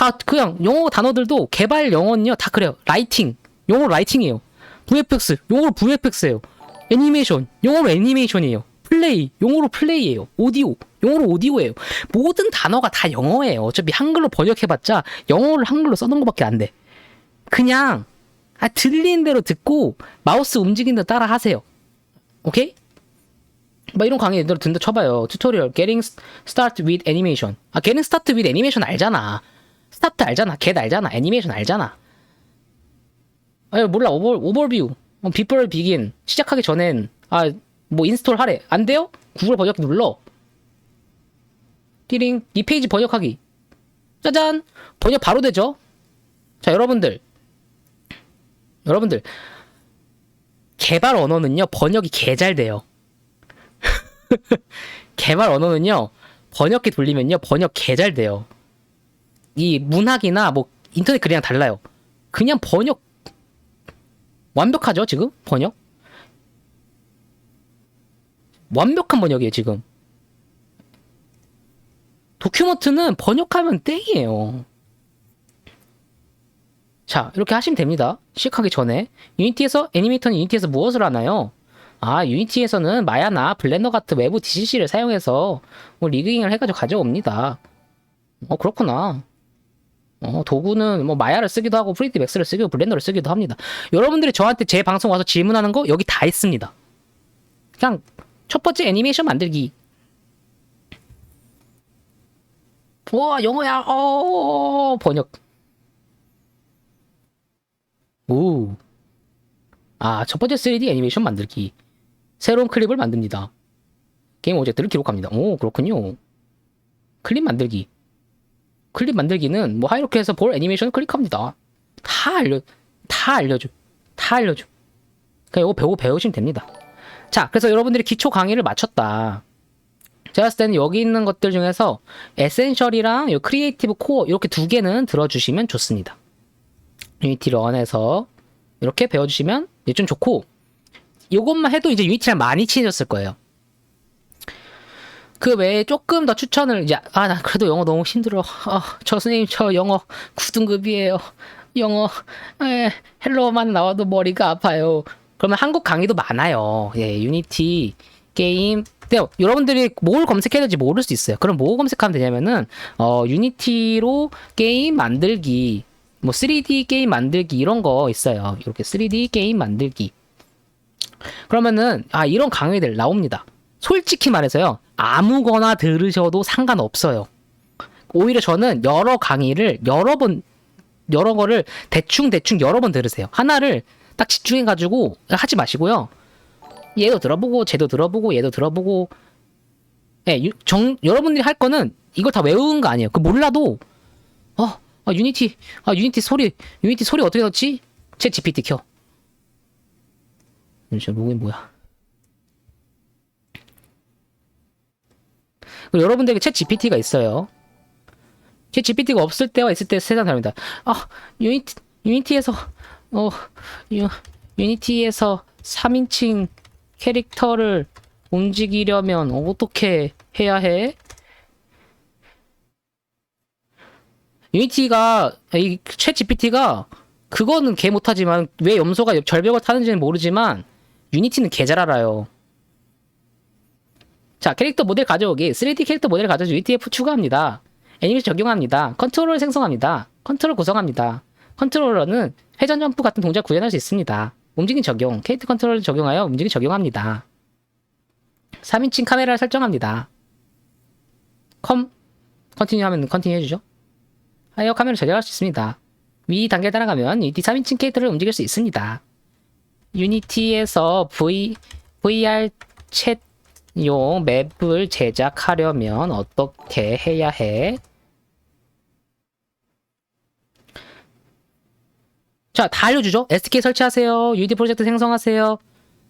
단어들도 개발 영어는요 다 그래요. 라이팅 영어로 라이팅이에요. VFX 영어로 VFX예요. 애니메이션 영어로 애니메이션이에요. 플레이 영어로 플레이예요. 오디오 영어로 오디오예요. 모든 단어가 다 영어예요. 어차피 한글로 번역해봤자 영어를 한글로 써놓은 것밖에 안 돼. 그냥 들리는 대로 듣고 마우스 움직이는 대로 따라 하세요. 오케이? 막 이런 강의 얘들 듣는다 쳐봐요. 튜토리얼 Getting Start with Animation. Getting Start with Animation 알잖아. 스타트 알잖아. Get 알잖아. 애니메이션 알잖아. 몰라. 오버뷰. Before begin. 시작하기 전엔 뭐 인스톨 하래. 안 돼요? 구글 번역기 눌러. 띠링. 이 페이지 번역하기. 짜잔. 번역 바로 되죠? 자, 여러분들. 개발 언어는요, 번역이 개 잘 돼요. 개발 언어는요, 번역기 돌리면요, 번역 개 잘 돼요. 이 문학이나 뭐 인터넷 글이랑 달라요. 그냥 번역 완벽하죠, 지금? 번역? 완벽한 번역이에요, 지금. 도큐먼트는 번역하면 땡이에요. 자, 이렇게 하시면 됩니다. 시작하기 전에. 유니티에서, 애니메이터는 유니티에서 무엇을 하나요? 유니티에서는 마야나 블렌더 같은 외부 DCC를 사용해서 뭐 리그잉을 해가지고 가져옵니다. 그렇구나. 도구는 뭐 마야를 쓰기도 하고 프리티 맥스를 쓰기도 블렌더를 쓰기도 합니다. 여러분들이 저한테 제 방송 와서 질문하는 거 여기 다 있습니다. 그냥 첫 번째 애니메이션 만들기. 와, 영어야. 번역. 오. 첫 번째 3D 애니메이션 만들기. 새로운 클립을 만듭니다. 게임 오브젝트를 기록합니다. 오, 그렇군요. 클립 만들기. 클립 만들기는 뭐 이렇게 해서 볼 애니메이션 클릭합니다. 다 알려줘. 그냥 이거 배우시면 됩니다. 자, 그래서 여러분들이 기초 강의를 마쳤다. 제가 봤을 때는 여기 있는 것들 중에서 에센셜이랑 요 크리에이티브 코어 이렇게 두 개는 들어주시면 좋습니다. 유니티 런에서 이렇게 배워주시면 좀 좋고, 이것만 해도 이제 유니티랑 많이 친해졌을 거예요. 그 외에 조금 더 추천을 나 그래도 영어 너무 힘들어. 저 선생님 저 영어 9등급이에요. 영어 헬로만 나와도 머리가 아파요. 그러면 한국 강의도 많아요. 예, 유니티 게임. 근데 여러분들이 뭘 검색해야 될지 모를 수 있어요. 그럼 뭐 검색하면 되냐면은 유니티로 게임 만들기, 뭐 3D 게임 만들기 이런 거 있어요. 이렇게 3D 게임 만들기. 그러면은 이런 강의들 나옵니다. 솔직히 말해서요, 아무거나 들으셔도 상관없어요. 오히려 저는 여러 강의를 여러 거를 대충 여러 번 들으세요. 하나를 딱 집중해가지고 하지 마시고요. 얘도 들어보고 쟤도 들어보고 얘도 들어보고. 여러분들이 할 거는 이걸 다 외우는 거 아니에요. 몰라도 유니티 소리 어떻게 넣지? 챗 GPT 켜. 이게 뭐야? 여러분들에게 챗 GPT가 있어요. 챗 GPT가 없을 때와 있을 때 세상 다릅니다. 유니티에서 유니티에서 3인칭 캐릭터를 움직이려면 어떻게 해야 해? 유니티가 이 챗 GPT가 그거는 개 못하지만 왜 염소가 절벽을 타는지는 모르지만 유니티는 개 잘 알아요. 자, 캐릭터 모델 가져오기. 3D 캐릭터 모델 가져오기. UTF 추가합니다. 애니메이션 적용합니다. 컨트롤 생성합니다. 컨트롤 구성합니다. 컨트롤러는 회전 점프 같은 동작 구현할 수 있습니다. 움직임 적용. 캐릭터 컨트롤을 적용하여 움직임 적용합니다. 3인칭 카메라를 설정합니다. 컨티뉴 하면 컨티뉴 해주죠. 하여 카메라를 조절할 수 있습니다. 위 단계 따라가면 유니티 3인칭 캐릭터를 움직일 수 있습니다. 유니티에서 VR 챗용 맵을 제작하려면 어떻게 해야 해? 자, 다 알려주죠. SDK 설치하세요. 유니티 프로젝트 생성하세요.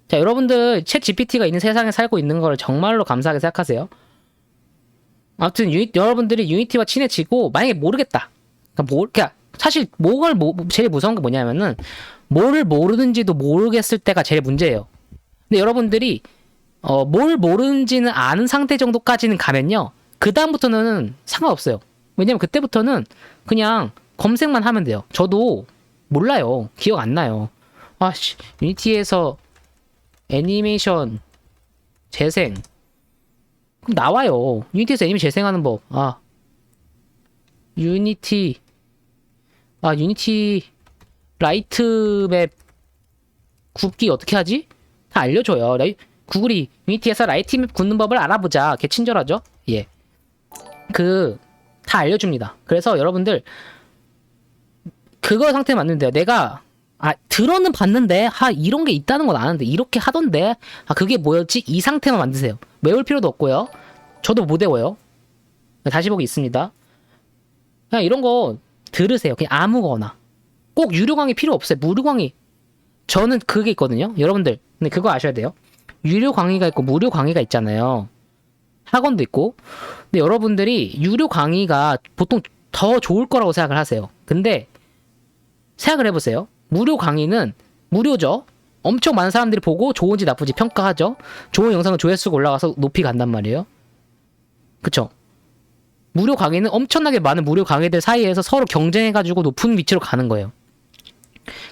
자, 여러분들 챗 GPT가 있는 세상에 살고 있는 걸 정말로 감사하게 생각하세요. 아무튼 여러분들이 유니티와 친해지고 만약에 모르겠다. 그러니까 사실 제일 무서운 게 뭐냐면은 뭐를 모르는지도 모르겠을 때가 제일 문제예요. 근데 여러분들이 뭘 모르는지는 아는 상태 정도까지는 가면요. 그 다음부터는 상관없어요. 왜냐면 그때부터는 그냥 검색만 하면 돼요. 저도 몰라요. 기억 안 나요. 아씨, 유니티에서 애니메이션 재생 그럼 나와요. 유니티에서 애니메이션 재생하는 법. 유니티 라이트 맵 굽기 어떻게 하지? 다 알려줘요. 구글이 유니티에서 라이트 맵 굽는 법을 알아보자. 걔 친절하죠? 예. 다 알려줍니다. 그래서 여러분들 그거 상태 맞는데요. 내가 들어는 봤는데 이런 게 있다는 건 아는데 이렇게 하던데 그게 뭐였지? 이 상태만 만드세요. 외울 필요도 없고요. 저도 못 외워요. 다시 보기 있습니다. 그냥 이런 거 들으세요. 그냥 아무거나. 꼭 유료 강의 필요 없어요. 무료 강의. 저는 그게 있거든요. 여러분들 근데 그거 아셔야 돼요. 유료 강의가 있고 무료 강의가 있잖아요. 학원도 있고. 근데 여러분들이 유료 강의가 보통 더 좋을 거라고 생각을 하세요. 근데 생각을 해보세요. 무료 강의는 무료죠. 엄청 많은 사람들이 보고 좋은지 나쁜지 평가하죠. 좋은 영상은 조회수가 올라가서 높이 간단 말이에요. 그쵸? 무료 강의는 엄청나게 많은 무료 강의들 사이에서 서로 경쟁해가지고 높은 위치로 가는 거예요.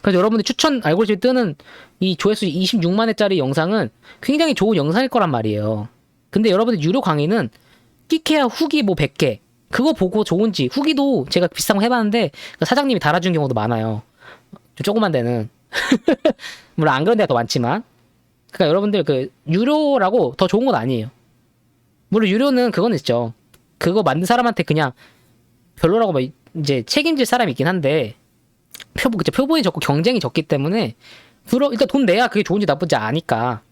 그래서 여러분들 추천 알고리즘이 뜨는 이 조회수 26만 회짜리 영상은 굉장히 좋은 영상일 거란 말이에요. 근데 여러분들 유료 강의는 끼케야 후기 100개 그거 보고 좋은지 후기도 제가 비싼 거 해봤는데 사장님이 달아준 경우도 많아요. 조그만 데는 물론 안 그런 데가 더 많지만 그러니까 여러분들 유료라고 더 좋은 건 아니에요. 물론 유료는 그건 있죠. 그거 만든 사람한테 그냥 별로라고 이제 책임질 사람이 있긴 한데 표본이 적고 경쟁이 적기 때문에 일단 돈 내야 그게 좋은지 나쁜지 아니까.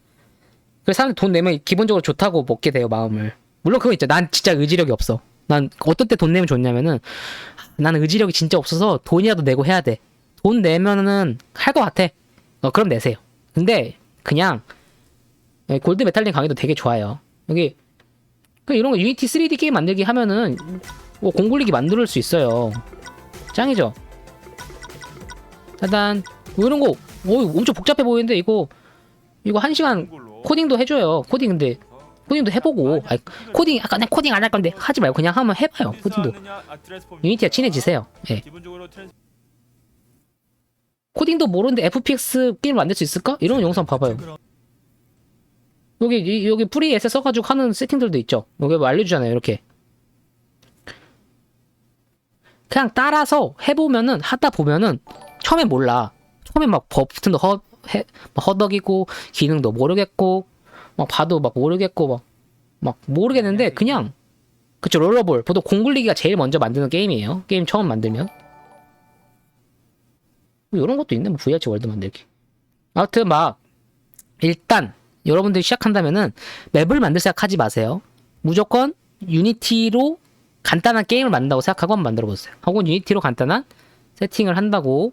그래서 사람들 돈 내면 기본적으로 좋다고 먹게 돼요, 마음을. 물론 그거 있죠. 난 진짜 의지력이 없어. 난 어떤 때 돈 내면 좋냐면은 나는 의지력이 진짜 없어서 돈이라도 내고 해야 돼. 돈 내면은 할 것 같아. 그럼 내세요. 근데 그냥 골드 메탈링 강의도 되게 좋아요. 여기 이런 거 유니티 3D 게임 만들기 하면은 공굴리기 만들 수 있어요. 짱이죠? 짜잔. 이런 거 엄청 복잡해 보이는데 이거 1시간 코딩도 해줘요. 코딩도 해보고 코딩 아까 내 코딩 안 할 건데 하지 말고 그냥 한번 해봐요. 코딩도 유니티와 친해지세요. 예. 코딩도 모르는데 FPX 게임 만들 수 있을까? 이런 영상 봐봐요. 여기 프리 에셋 써가지고 하는 세팅들도 있죠. 여기 알려주잖아요. 이렇게 그냥 따라서 해보면은 하다 보면은 처음에 몰라. 처음에 막 버튼도 허덕이고 기능도 모르겠고 막 봐도 막 모르겠고 막 모르겠는데 그냥 그쵸. 롤러볼 보통 공굴리기가 제일 먼저 만드는 게임이에요. 게임 처음 만들면 이런 것도 있네. VRC 월드 만들기. 아무튼 일단 여러분들이 시작한다면은 맵을 만들 생각하지 마세요. 무조건 유니티로 간단한 게임을 만든다고 생각하고 한번 만들어보세요. 혹은 유니티로 간단한 세팅을 한다고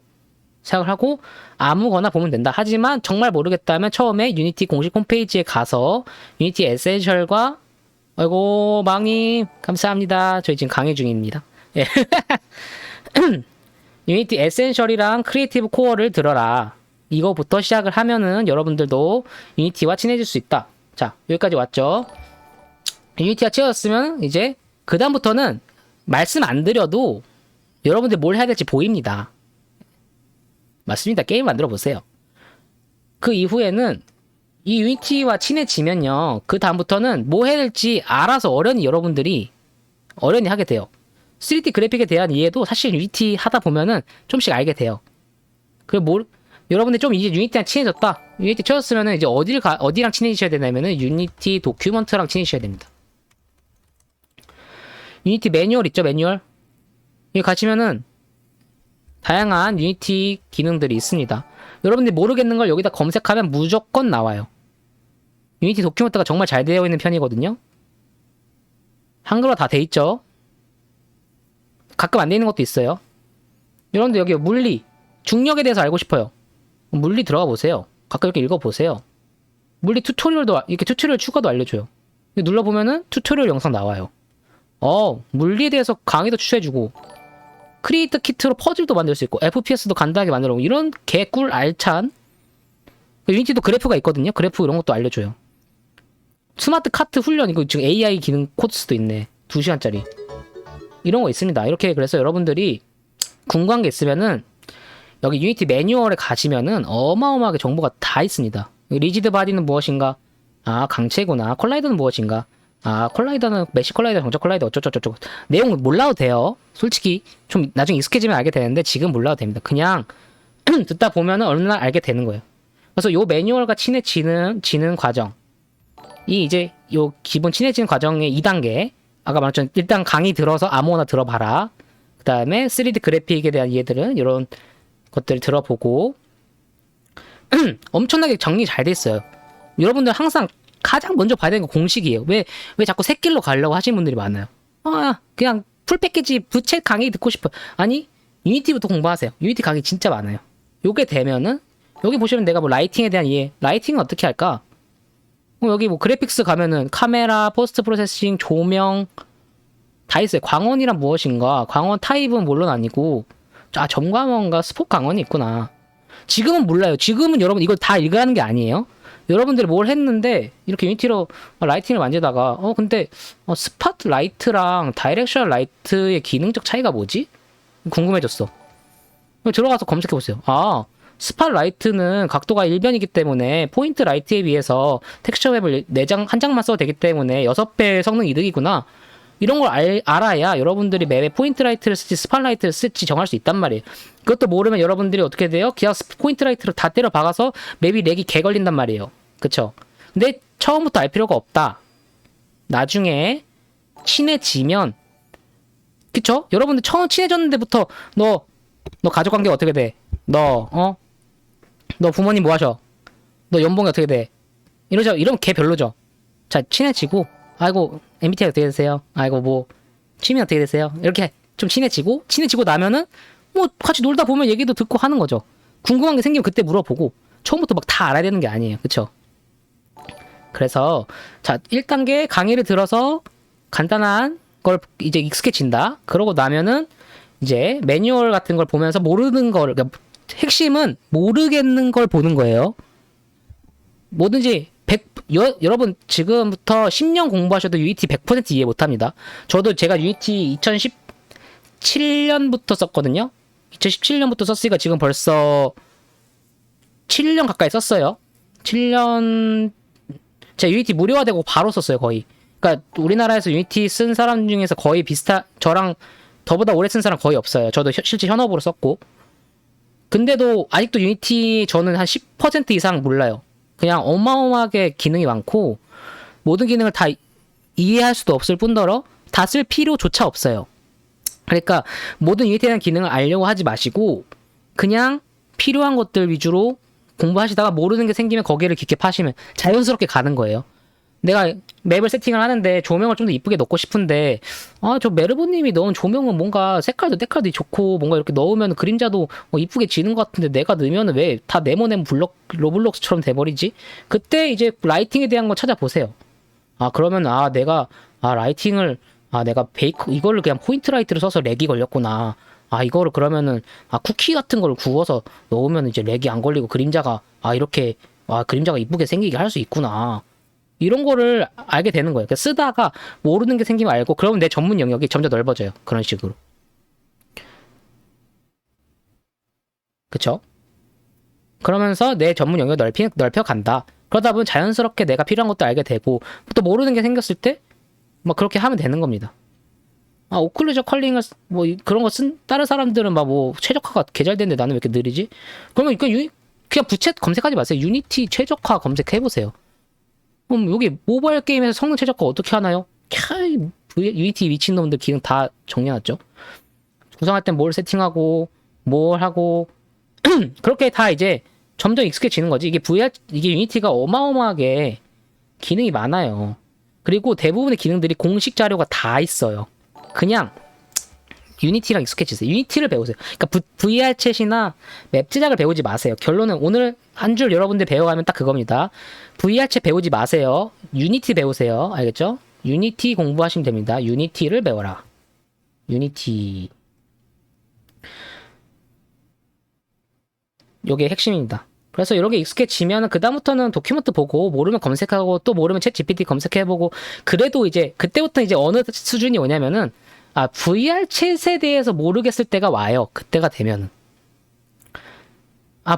생각을 하고 아무거나 보면 된다. 하지만 정말 모르겠다면 처음에 유니티 공식 홈페이지에 가서 유니티 에센셜과 아이고 망님 감사합니다. 저희 지금 강의 중입니다. 예. 유니티 에센셜이랑 크리에이티브 코어를 들어라. 이거부터 시작을 하면은 여러분들도 유니티와 친해질 수 있다. 자, 여기까지 왔죠. 유니티가 채워졌으면 이제 그 다음부터는 말씀 안 드려도 여러분들 뭘 해야 될지 보입니다. 맞습니다. 게임 만들어 보세요. 그 이후에는 이 유니티와 친해지면요, 그 다음부터는 뭐 해야 될지 알아서 여러분들이 하게 돼요. 3D 그래픽에 대한 이해도 사실 유니티 하다 보면은 좀씩 알게 돼요. 그리고 여러분들 좀 이제 유니티랑 친해졌다. 유니티 쳐졌으면은 이제 어디랑 친해지셔야 되냐면은 유니티 도큐먼트랑 친해지셔야 됩니다. 유니티 매뉴얼 있죠, 매뉴얼? 여기 가시면은 다양한 유니티 기능들이 있습니다. 여러분들이 모르겠는 걸 여기다 검색하면 무조건 나와요. 유니티 도큐먼트가 정말 잘 되어 있는 편이거든요. 한글화 다 돼 있죠. 가끔 안 돼 있는 것도 있어요. 여러분들 여기 물리, 중력에 대해서 알고 싶어요. 물리 들어가 보세요. 가끔 이렇게 읽어보세요. 물리 이렇게 튜토리얼 추가도 알려줘요. 눌러보면은 튜토리얼 영상 나와요. 물리에 대해서 강의도 추천해주고, 크리에이터 키트로 퍼즐도 만들 수 있고, FPS도 간단하게 만들어보고, 이런 개꿀 알찬, 유니티도 그래프가 있거든요. 그래프 이런 것도 알려줘요. 스마트 카트 훈련, 이거 지금 AI 기능 코스도 있네. 2시간짜리. 이런 거 있습니다. 이렇게 그래서 여러분들이 궁금한 게 있으면은 여기 유니티 매뉴얼에 가시면은 어마어마하게 정보가 다 있습니다. 리지드 바디는 무엇인가? 아, 강체구나. 콜라이더는 무엇인가? 아, 콜라이더는 메시 콜라이더, 정적 콜라이더 어쩌고저쩌고. 내용 몰라도 돼요. 솔직히 좀 나중에 익숙해지면 알게 되는데 지금 몰라도 됩니다. 그냥 듣다 보면은 어느 날 알게 되는 거예요. 그래서 요 매뉴얼과 친해지는 과정, 이 이제 요 기본 친해지는 과정의 2단계. 아까 말했죠. 일단 강의 들어서 아무거나 들어봐라. 그 다음에 3D 그래픽에 대한 이해들은 이런 것들을 들어보고 엄청나게 정리 잘 돼 있어요. 여러분들 항상 가장 먼저 봐야 되는 거 공식이에요. 왜 자꾸 새길로 가려고 하시는 분들이 많아요. 그냥 풀 패키지 부채 강의 듣고 싶어요. 아니, 유니티부터 공부하세요. 유니티 강의 진짜 많아요. 요게 되면은 여기 보시면 내가 뭐 라이팅에 대한 이해, 라이팅은 어떻게 할까? 여기 뭐 그래픽스 가면은 카메라, 포스트 프로세싱, 조명 다 있어요. 광원이란 무엇인가? 광원 타입은 물론 아니고 점광원과 스포 광원이 있구나. 지금은 몰라요. 지금은 여러분 이걸 다 읽으라는 게 아니에요. 여러분들이 뭘 했는데 이렇게 유니티로 라이팅을 만지다가 근데 스팟 라이트랑 다이렉션 라이트의 기능적 차이가 뭐지? 궁금해졌어. 들어가서 검색해 보세요. 스팟 라이트는 각도가 일변이기 때문에 포인트 라이트에 비해서 텍스처 맵을 4장, 한 장만 써도 되기 때문에 6배의 성능 이득이구나. 이런 걸 알아야 여러분들이 맵에 포인트 라이트를 쓸지 스팟 라이트를 쓸지 정할 수 있단 말이에요. 그것도 모르면 여러분들이 어떻게 돼요? 그냥 포인트 라이트를 다 때려 박아서 맵이 렉이 개 걸린단 말이에요. 그쵸? 근데 처음부터 알 필요가 없다. 나중에 친해지면, 그쵸? 여러분들 처음 친해졌는데부터 너 가족관계가 어떻게 돼? 너 부모님 뭐 하셔? 너 연봉이 어떻게 돼? 이러면 개 별로죠. 자, 친해지고, 아이고, MBTI 어떻게 되세요? 아이고, 뭐, 취미 어떻게 되세요? 이렇게 좀 친해지고 나면은, 뭐, 같이 놀다 보면 얘기도 듣고 하는 거죠. 궁금한 게 생기면 그때 물어보고, 처음부터 막 다 알아야 되는 게 아니에요. 그쵸? 그래서, 자, 1단계 강의를 들어서 간단한 걸 이제 익숙해진다. 그러고 나면은, 이제 매뉴얼 같은 걸 보면서 모르는 걸, 그러니까 핵심은 모르겠는 걸 보는 거예요. 뭐든지 여러분 지금부터 10년 공부하셔도 유니티 100% 이해 못합니다. 제가 유니티 2017년부터 썼거든요. 2017년부터 썼으니까 지금 벌써 7년 가까이 썼어요. 7년 제가 유니티 무료화되고 바로 썼어요, 거의. 그러니까 우리나라에서 유니티 쓴 사람 중에서 거의 저랑 저보다 오래 쓴 사람 거의 없어요. 저도 실제 현업으로 썼고. 근데도 아직도 유니티 저는 한 10% 이상 몰라요. 그냥 어마어마하게 기능이 많고 모든 기능을 다 이해할 수도 없을 뿐더러 다 쓸 필요조차 없어요. 그러니까 모든 유니티에 대한 기능을 알려고 하지 마시고 그냥 필요한 것들 위주로 공부하시다가 모르는 게 생기면 거기를 깊게 파시면 자연스럽게 가는 거예요. 내가 맵을 세팅을 하는데 조명을 좀 더 이쁘게 넣고 싶은데 저 메르보님이 넣은 조명은 뭔가 색깔도 좋고 뭔가 이렇게 넣으면 그림자도 이쁘게 지는 것 같은데 내가 넣으면 왜 다 네모네모 로블록스처럼 돼버리지? 그때 이제 라이팅에 대한 거 찾아보세요. 그러면 내가 라이팅을 내가 이거를 그냥 포인트 라이트로 써서 렉이 걸렸구나. 아, 이거를 그러면은, 쿠키 같은 걸 구워서 넣으면 이제 렉이 안 걸리고 그림자가, 이렇게, 그림자가 이쁘게 생기게 할 수 있구나. 이런 거를 알게 되는 거예요. 그러니까 쓰다가 모르는 게 생기면 알고, 그러면 내 전문 영역이 점점 넓어져요. 그런 식으로. 그쵸? 그러면서 내 전문 영역을 넓혀간다. 그러다 보면 자연스럽게 내가 필요한 것도 알게 되고, 또 모르는 게 생겼을 때, 막 그렇게 하면 되는 겁니다. 오클루저 컬링을 그런 거 쓴 다른 사람들은 막 뭐 최적화가 개 잘 되는데 나는 왜 이렇게 느리지? 그러면 이거 그냥 부채 검색하지 마세요. 유니티 최적화 검색해 보세요. 그럼 여기 모바일 게임에서 성능 최적화 어떻게 하나요? 유니티 미친놈들 기능 다 정리해놨죠. 구성할 땐 뭘 세팅하고 뭘 하고 그렇게 다 이제 점점 익숙해지는 거지. 이게 유니티가 어마어마하게 기능이 많아요. 그리고 대부분의 기능들이 공식 자료가 다 있어요. 그냥 유니티랑 익숙해지세요. 유니티를 배우세요. 그러니까 VR 챗이나 맵 제작을 배우지 마세요. 결론은 오늘 한 줄 여러분들 배워가면 딱 그겁니다. VR 챗 배우지 마세요. 유니티 배우세요. 알겠죠? 유니티 공부하시면 됩니다. 유니티를 배워라. 유니티. 요게 핵심입니다. 그래서 이렇게 익숙해지면 그다음부터는 도큐멘트 보고 모르면 검색하고 또 모르면 챗 GPT 검색해보고 그래도 이제 그때부터 이제 어느 수준이 오냐면은 VR 챗에 대해서 모르겠을 때가 와요. 그때가 되면은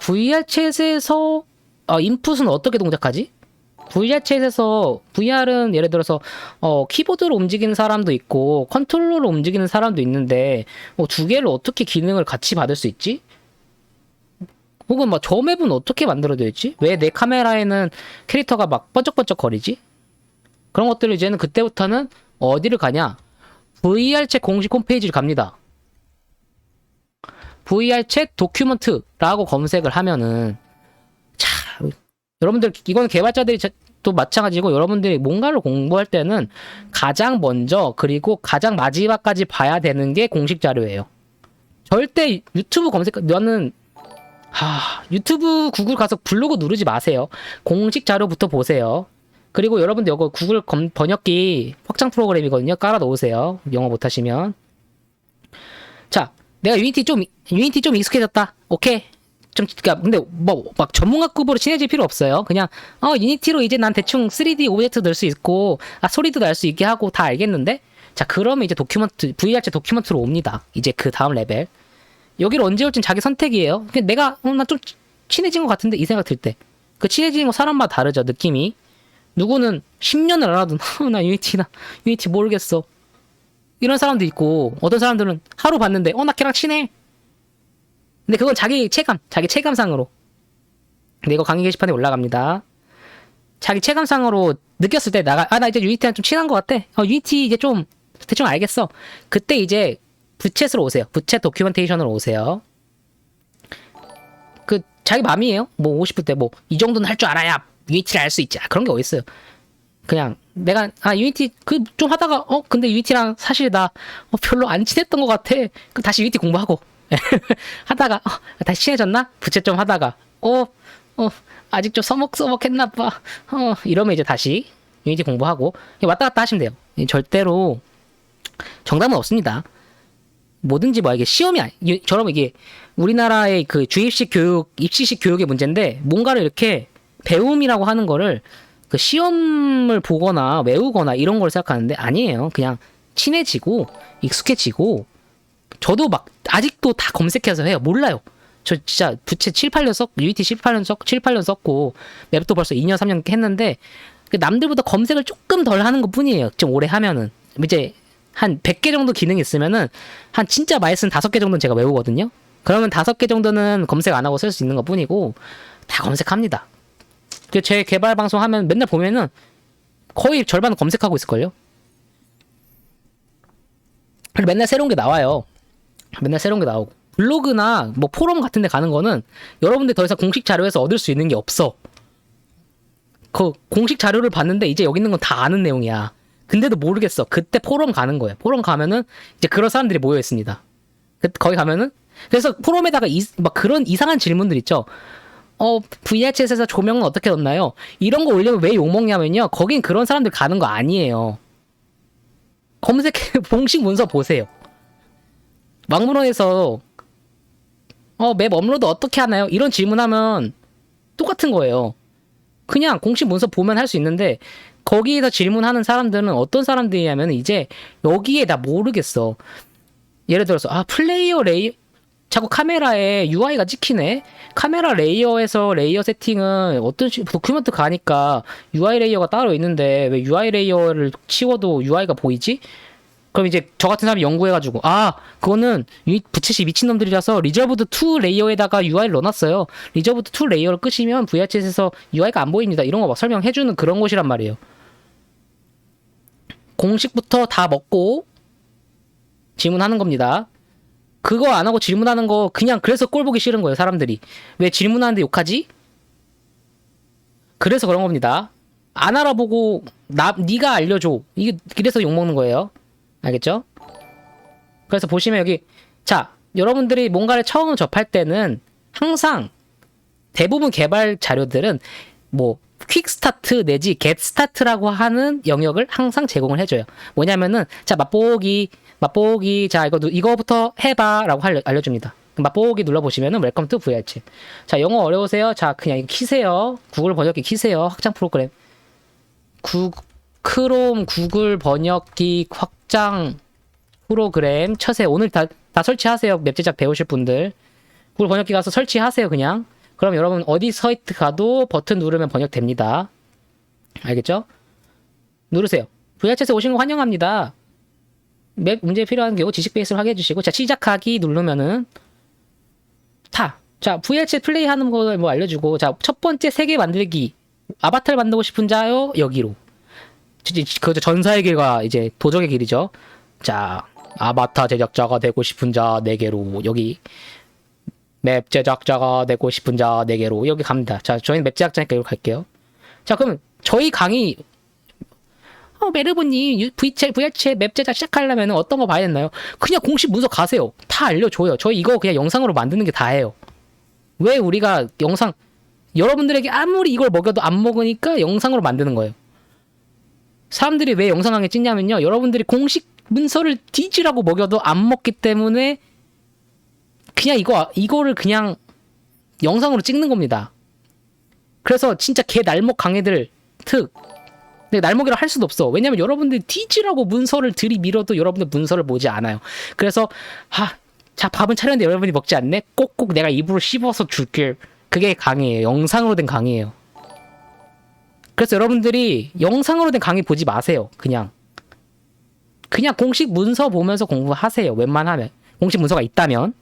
VR 챗에서 인풋은 어떻게 동작하지? VR 챗에서 VR은 예를 들어서 키보드로 움직이는 사람도 있고 컨트롤러로 움직이는 사람도 있는데 두 개를 어떻게 기능을 같이 받을 수 있지? 혹은 막 저 맵은 어떻게 만들어져 있지? 왜 내 카메라에는 캐릭터가 막 번쩍번쩍 거리지? 그런 것들을 이제는 그때부터는 어디를 가냐? VR챗 공식 홈페이지를 갑니다. VR챗 도큐먼트라고 검색을 하면은 여러분들 이건 개발자들이 또 마찬가지고 여러분들이 뭔가를 공부할 때는 가장 먼저 그리고 가장 마지막까지 봐야 되는 게 공식 자료예요. 절대 유튜브 너는 유튜브 구글 가서 블로그 누르지 마세요. 공식 자료부터 보세요. 그리고 여러분들 이거 구글 번역기 확장 프로그램이거든요. 깔아 놓으세요. 영어 못하시면. 자, 내가 유니티 좀 익숙해졌다. 오케이. 근데 막 전문가급으로 친해질 필요 없어요. 그냥 유니티로 이제 난 대충 3D 오브젝트 넣을 수 있고 소리도 날 수 있게 하고 다 알겠는데, 자 그러면 이제 VR챗 도큐먼트로 옵니다. 이제 그 다음 레벨. 여기를 언제 올진 자기 선택이에요. 내가 나 좀 친해진 것 같은데 이 생각 들 때, 그 친해지는 거 사람마다 다르죠. 느낌이. 누구는 10년을 알아도 나 유니티 모르겠어 이런 사람도 있고, 어떤 사람들은 하루 봤는데 나 걔랑 친해. 근데 그건 자기 체감상으로. 근데 이거 강의 게시판에 올라갑니다. 자기 체감상으로 느꼈을 때 나 이제 유니티랑 좀 친한 것 같아. 유니티 이제 좀 대충 알겠어. 그때 이제 부챗으로 오세요. 부챗 도큐멘테이션으로 오세요. 그 자기 맘이에요. 뭐 오고 싶을 때 뭐 이 정도는 할 줄 알아야 유니티를 알 수 있지. 그런 게 어딨어요. 그냥 내가 유니티 좀 하다가 근데 유니티랑 사실 나 별로 안 친했던 것 같아. 그럼 다시 유니티 공부하고 하다가 다시 친해졌나? 부채 좀 하다가 아직 좀 서먹서먹했나봐. 이러면 이제 다시 유니티 공부하고 왔다 갔다 하시면 돼요. 절대로 정답은 없습니다. 뭐든지 이게 시험이 저럼 이게 우리나라의 그 주입식 교육, 입시식 교육의 문제인데, 뭔가를 이렇게 배움이라고 하는 거를 그 시험을 보거나 외우거나 이런 걸 생각하는데 아니에요. 그냥 친해지고 익숙해지고. 저도 막 아직도 다 검색해서 해요. 몰라요. 저 진짜 부채 7-8년 유니티 7-8년 썼고 맵도 벌써 2년 3년 했는데 남들보다 검색을 조금 덜 하는 것 뿐이에요. 좀 오래 하면은. 이제 한 100개 정도 기능이 있으면은 한 진짜 많이 쓴 5개 정도는 제가 외우거든요. 그러면 5개 정도는 검색 안 하고 쓸 수 있는 것 뿐이고 다 검색합니다. 제 개발 방송 하면 맨날 보면은 거의 절반은 검색하고 있을걸요. 그리고 맨날 새로운 게 나와요. 맨날 새로운 게 나오고. 블로그나 뭐 포럼 같은 데 가는 거는 여러분들 더 이상 공식 자료에서 얻을 수 있는 게 없어. 그 공식 자료를 봤는데 이제 여기 있는 건 다 아는 내용이야. 근데도 모르겠어. 그때 포럼 가는 거예요. 포럼 가면은 이제 그런 사람들이 모여 있습니다. 거기 가면은, 그래서 포럼에다가 막 그런 이상한 질문들 있죠. VR챗에서 조명은 어떻게 넣나요? 이런 거 올리면 왜 욕먹냐면요. 거긴 그런 사람들 가는 거 아니에요. 검색해, 공식 문서 보세요. 왕문헌에서 맵 업로드 어떻게 하나요? 이런 질문하면 똑같은 거예요. 그냥 공식 문서 보면 할 수 있는데 거기에서 질문하는 사람들은 어떤 사람들이냐면 이제 여기에 나 모르겠어. 예를 들어서 플레이어 레이어 자꾸 카메라에 UI가 찍히네. 카메라 레이어에서 레이어 세팅은 어떤 도큐멘트 가니까 UI 레이어가 따로 있는데 왜 UI 레이어를 치워도 UI가 보이지? 그럼 이제 저 같은 사람이 연구해가지고 그거는 부채시 미친놈들이라서 리저브드 2 레이어에다가 UI를 넣어놨어요. 리저브드 2 레이어를 끄시면 VHS에서 UI가 안 보입니다. 이런 거 막 설명해주는 그런 곳이란 말이에요. 공식부터 다 먹고 질문하는 겁니다. 그거 안 하고 질문하는 거 그냥 그래서 꼴 보기 싫은 거예요. 사람들이 왜 질문하는데 욕하지? 그래서 그런 겁니다. 안 알아보고 네가 알려줘. 이게 그래서 욕 먹는 거예요. 알겠죠? 그래서 보시면 여기 여러분들이 뭔가를 처음 접할 때는 항상 대부분 개발 자료들은 뭐 퀵스타트 내지 겟스타트라고 하는 영역을 항상 제공을 해줘요. 뭐냐면은 맛보기 이거부터 해봐라고 알려줍니다. 맛보기 눌러보시면은 웰컴 투 VR챗. 영어 어려우세요? 그냥 이거 키세요. 구글 번역기 키세요. 확장 프로그램. 크롬 구글 번역기 확장 프로그램 쳐세요. 오늘 다 설치하세요. 맵 제작 배우실 분들. 구글 번역기 가서 설치하세요. 그냥. 그럼 여러분 어디 사이트 가도 버튼 누르면 번역됩니다. 알겠죠? 누르세요. VR챗에 오신 거 환영합니다. 맵 문제에 필요한 경우 지식 베이스를 확인해 주시고 시작하기 누르면은 VR챗 플레이 하는 걸 뭐 알려주고 첫 번째 세계 만들기 아바타를 만들고 싶은 자요 여기로. 그 전사의 길과 이제 도적의 길이죠. 아바타 제작자가 되고 싶은 자 4개로 여기 맵 제작자가 되고 싶은 자 4개로 여기 갑니다. 저희는 맵 제작자니까 여기 갈게요. 그럼 저희 강의 메르보님 VR챗 맵 제작 시작하려면 어떤 거 봐야 되나요? 그냥 공식 문서 가세요. 다 알려줘요. 저희 이거 그냥 영상으로 만드는 게 다예요. 왜 우리가 여러분들에게 아무리 이걸 먹여도 안 먹으니까 영상으로 만드는 거예요. 사람들이 왜 영상 강의 찍냐면요. 여러분들이 공식 문서를 뒤지라고 먹여도 안 먹기 때문에 그냥 이거를 그냥 영상으로 찍는 겁니다. 그래서 진짜 개 날먹 강의들 근데 날먹이라 할 수도 없어. 왜냐면 여러분들이 뒤지라고 문서를 들이밀어도 여러분들 문서를 보지 않아요. 그래서 밥은 차렸는데 여러분이 먹지 않네? 꼭꼭 내가 입으로 씹어서 줄게. 그게 강의예요. 영상으로 된 강의예요. 그래서 여러분들이 영상으로 된 강의 보지 마세요. 그냥 공식 문서 보면서 공부하세요. 웬만하면. 공식 문서가 있다면.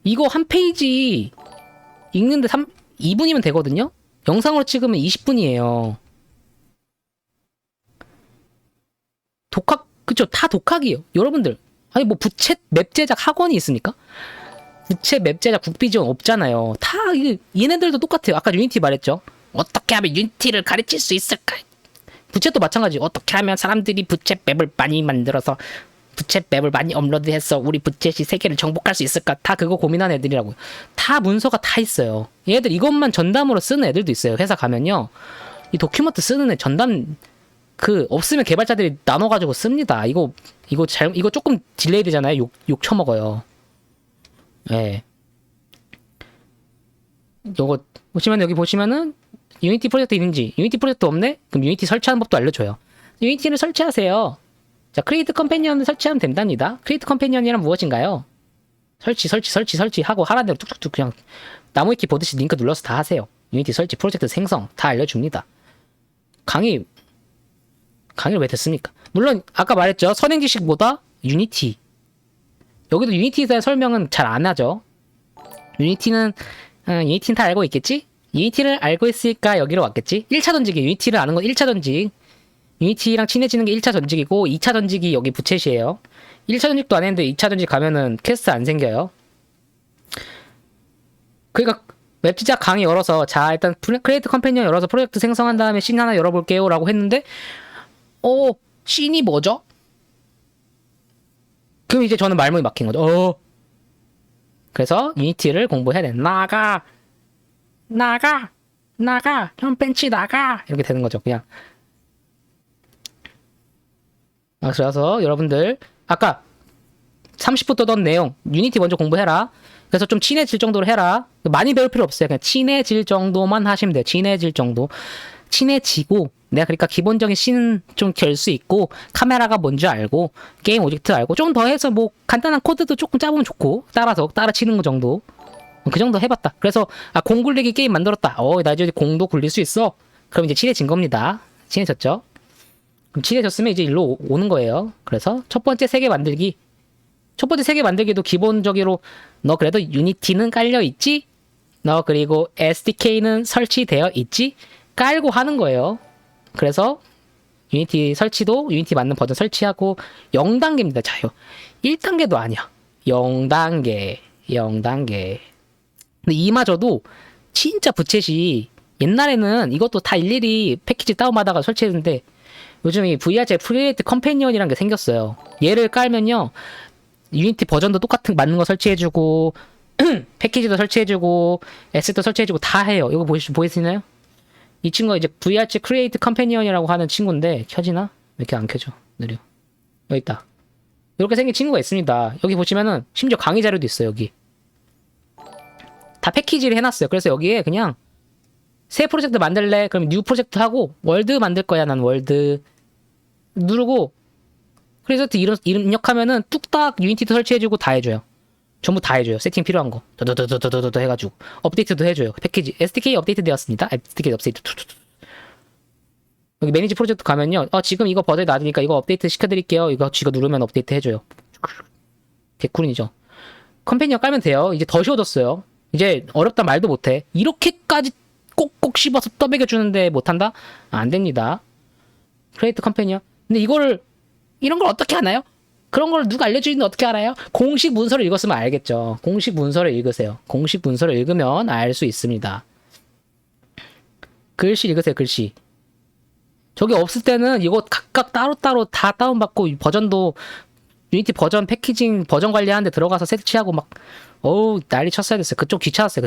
이거 한 페이지 읽는데 2분이면 되거든요? 영상으로 찍으면 20분이에요. 그쵸? 다 독학이에요. 여러분들. 뭐 부채 맵 제작 학원이 있습니까? 부채 맵 제작 국비 지원 없잖아요. 얘네들도 똑같아요. 아까 유니티 말했죠? 어떻게 하면 유니티를 가르칠 수 있을까? 부채도 마찬가지. 어떻게 하면 사람들이 부채 맵을 많이 만들어서 부채 맵을 많이 업로드해서 우리 부채시 세계를 정복할 수 있을까? 다 그거 고민하는 애들이라고요. 다 문서가 다 있어요. 얘들 이것만 전담으로 쓰는 애들도 있어요. 회사 가면요. 이 도큐먼트 쓰는 애 전담 없으면 개발자들이 나눠가지고 씁니다. 이거 조금 딜레이 되잖아요. 욕 처먹어요. 예. 요거 보시면 여기 보시면은 유니티 프로젝트 있는지 유니티 프로젝트 없네? 그럼 유니티 설치하는 법도 알려줘요. 유니티를 설치하세요. 크리에이트 컴패니언을 설치하면 된답니다. 크리에이트 컴패니언이란 무엇인가요? 설치하고 하라는 대로 뚝뚝뚝 그냥 나무위키 보듯이 링크 눌러서 다 하세요. 유니티 설치, 프로젝트 생성 다 알려줍니다. 강의를 왜 듣습니까? 물론 아까 말했죠. 선행지식보다 유니티. 여기도 유니티에 대한 설명은 잘 안 하죠. 유니티는 다 알고 있겠지? 유니티를 알고 있으니까 여기로 왔겠지? 1차 전직이 유니티를 아는 건 1차 전직. 유니티랑 친해지는 게 1차 전직이고 2차 전직이 여기 부채시에요. 1차 전직도 안 했는데 2차 전직 가면은 퀘스트 안 생겨요. 그러니까 웹 제작 강의 열어서 일단 크리에이트 컴패니언 열어서 프로젝트 생성한 다음에 씬 하나 열어볼게요 라고 했는데 씬이 뭐죠? 그럼 이제 저는 말문이 막힌 거죠. 그래서 유니티를 공부해야 돼. 나가 형 벤치 나가 이렇게 되는 거죠. 그냥 그래서 여러분들 아까 30분 떠던 내용 유니티 먼저 공부해라. 그래서 좀 친해질 정도로 해라. 많이 배울 필요 없어요. 그냥 친해질 정도만 하시면 돼요. 친해질 정도. 친해지고 내가 그러니까 기본적인 씬은 좀 결 수 있고 카메라가 뭔지 알고 게임 오젝트 알고 좀 더 해서 뭐 간단한 코드도 조금 짜보면 좋고 따라 치는 거 정도. 그 정도 해봤다. 그래서 공 굴리기 게임 만들었다. 나 이제 공도 굴릴 수 있어. 그럼 이제 친해진 겁니다. 친해졌죠? 그럼 친해졌으면 이제 일로 오는 거예요. 그래서 첫 번째 세계 만들기. 첫 번째 세계 만들기도 기본적으로 너 그래도 유니티는 깔려 있지? 너 그리고 SDK는 설치되어 있지? 깔고 하는 거예요. 그래서 유니티 설치도 유니티 맞는 버전 설치하고 0단계입니다. 자요. 1단계도 아니야. 0단계. 근데 이마저도 진짜 부채시 옛날에는 이것도 다 일일이 패키지 다운받아가 설치했는데 요즘 이 VR제 프리레이트 컴패니언이라는 게 생겼어요. 얘를 깔면요. 유니티 버전도 똑같은 맞는 거 설치해주고 패키지도 설치해주고 에셋도 설치해주고 다 해요. 이거 보이시나요? 이 친구가 이제 VRC Create Companion이라고 하는 친구인데 켜지나? 왜 이렇게 안 켜져? 느려. 여기 있다. 이렇게 생긴 친구가 있습니다. 여기 보시면은 심지어 강의 자료도 있어요. 여기 다 패키지를 해놨어요. 그래서 여기에 그냥 새 프로젝트 만들래? 그럼 뉴 프로젝트 하고 월드 만들 거야. 난 월드 누르고 그래서 이름 입력하면은 뚝딱 유니티도 설치해주고 다 해줘요. 전부 다 해줘요. 세팅 필요한 거. 더더더더더더 해가지고 업데이트도 해줘요. 패키지 SDK 업데이트 되었습니다. SDK 업데이트. 여기 매니지 프로젝트 가면요. 지금 이거 버전이 낮으니까 이거 업데이트 시켜드릴게요. 이거 누르면 업데이트 해줘요. 개꿀이죠. 컴패니언 깔면 돼요. 이제 더 쉬워졌어요. 이제 어렵다 말도 못해. 이렇게까지 꼭꼭 씹어서 떠먹여주는데 못한다? 안 됩니다. 크리에이트 컴패니언. 근데 이런 걸 어떻게 하나요? 그런 걸 누가 알려주는데 어떻게 알아요? 공식 문서를 읽었으면 알겠죠. 공식 문서를 읽으세요. 공식 문서를 읽으면 알 수 있습니다. 글씨 읽으세요. 글씨. 저게 없을 때는 이거 각각 따로따로 다 다운받고 버전도 유니티 버전 패키징 버전 관리하는데 들어가서 설치하고 막 난리 쳤어야 됐어요. 그쪽 귀찮았어요.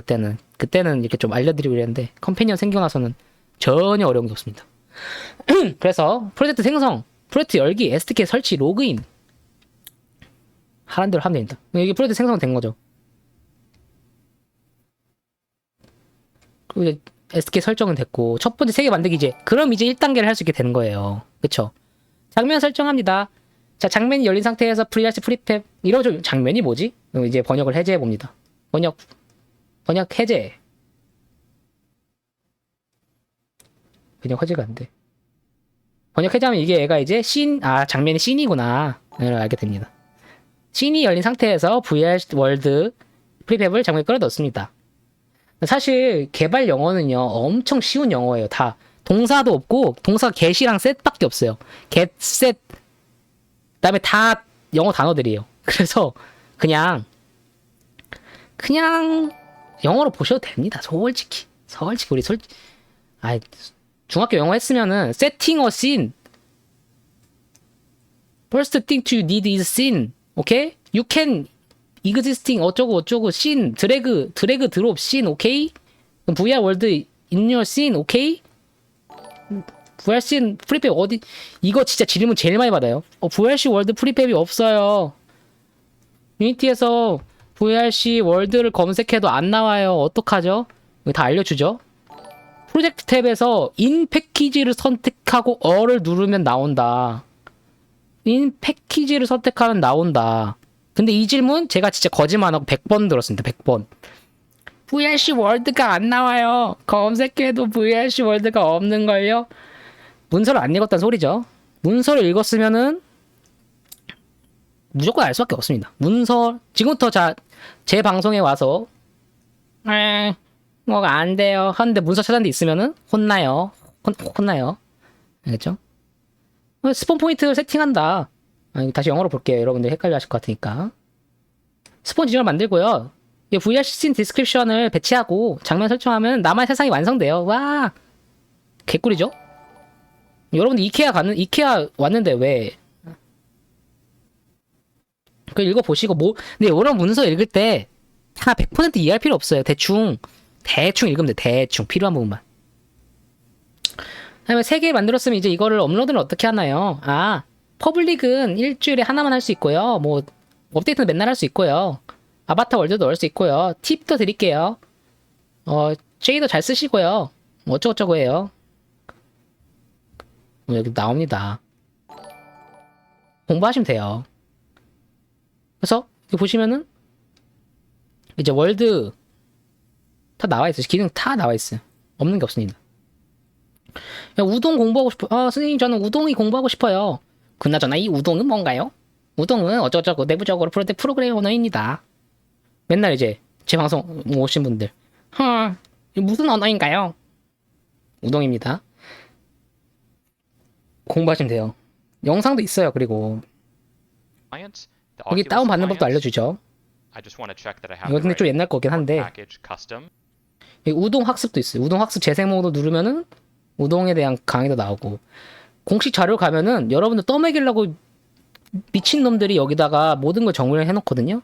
그때는 이렇게 좀 알려드리고 이랬는데 컴패니언 생기고 나서는 전혀 어려운 게 없습니다. 그래서 프로젝트 생성, 프로젝트 열기, SDK 설치, 로그인 하란 대로 하면 됩니다. 이게 프로젝트 생성된 거죠. 그리고 이제 SDK 설정은 됐고 첫 번째 세계 만들기 그럼 이제 1단계를 할 수 있게 되는 거예요. 그쵸? 장면 설정합니다. 자, 장면이 열린 상태에서 프리알스 프리팹 이러죠. 장면이 뭐지? 그럼 이제 번역을 해제해 봅니다. 번역 해제. 번역 해제가 안 돼. 번역 해제하면 이게 얘가 이제 장면이 씬이구나. 알게 됩니다. 씬이 열린 상태에서 VR 월드 프리팹을 장면에 끌어넣습니다. 사실 개발 영어는요 엄청 쉬운 영어예요. 다 동사도 없고 동사 get이랑 set밖에 없어요. get, set 그다음에 다 영어 단어들이에요. 그래서 그냥 영어로 보셔도 됩니다. 솔직히 우리 중학교 영어 했으면은 setting a scene first thing to need is scene. 오케이? You can existing 어쩌고 scene 드래그 드롭 scene. 오케이? VR 월드 in your scene. 오케이? VRC 프리팹 어디 이거 진짜 질문 제일 많이 받아요. VRC 월드 프리팹이 없어요. 유니티에서 VRC 월드를 검색해도 안 나와요. 어떡하죠? 이거 다 알려주죠. 프로젝트 탭에서 인 패키지를 선택하고 어를 누르면 나온다. 인 패키지를 선택하면 나온다. 근데 이 질문 제가 진짜 거짓말 안 하고 100번 들었습니다. 100번. VRC 월드가 안 나와요. 검색해도 VRC 월드가 없는걸요. 문서를 안 읽었다는 소리죠. 문서를 읽었으면은 무조건 알 수밖에 없습니다. 문서 지금부터 제 방송에 와서 뭐가 안 돼요 하는데 문서 찾았는데 있으면은 혼나요. 혼나요. 알겠죠? 스폰 포인트 세팅한다. 다시 영어로 볼게요. 여러분들 헷갈려 하실 것 같으니까. 스폰 지정을 만들고요. 이 VRC 씬 디스크립션을 배치하고 장면 설정하면 나만의 세상이 완성돼요. 와, 개꿀이죠? 여러분들 이케아 왔는데 왜? 그 읽어보시고 근데 이런 문서 읽을 때 다 100% 이해할 필요 없어요. 대충 읽으면 돼. 대충 필요한 부분만. 그다음에 3개 만들었으면 이제 이거를 업로드를 어떻게 하나요? 퍼블릭은 일주일에 하나만 할 수 있고요. 업데이트는 맨날 할 수 있고요. 아바타 월드도 넣을 수 있고요. 팁도 드릴게요. 제이도 잘 쓰시고요. 어쩌고저쩌고 해요. 여기 나옵니다. 공부하시면 돼요. 그래서 여기 보시면은 이제 월드 다 나와 있어요. 기능 다 나와 있어요. 없는 게 없습니다. 야, 우동 공부하고 싶어. 선생님 저는 우동이 공부하고 싶어요. 그나저나 이 우동은 뭔가요? 우동은 어쩌고저쩌고 내부적으로 프로그램 언어입니다. 맨날 이제 제 방송 오신 분들 이게 무슨 언어인가요? 우동입니다. 공부하시면 돼요. 영상도 있어요. 그리고 clients, the 여기 Oculus 다운받는 법도 clients, 알려주죠. I just want to check that I have 이거 the 근데 좀 right 옛날 거긴 한데 package custom. 여기 우동 학습도 있어요. 우동 학습 재생 모드 누르면은 우동에 대한 강의도 나오고 공식 자료 가면은 여러분들 떠먹이려고 미친놈들이 여기다가 모든 걸 정리를 해놓거든요.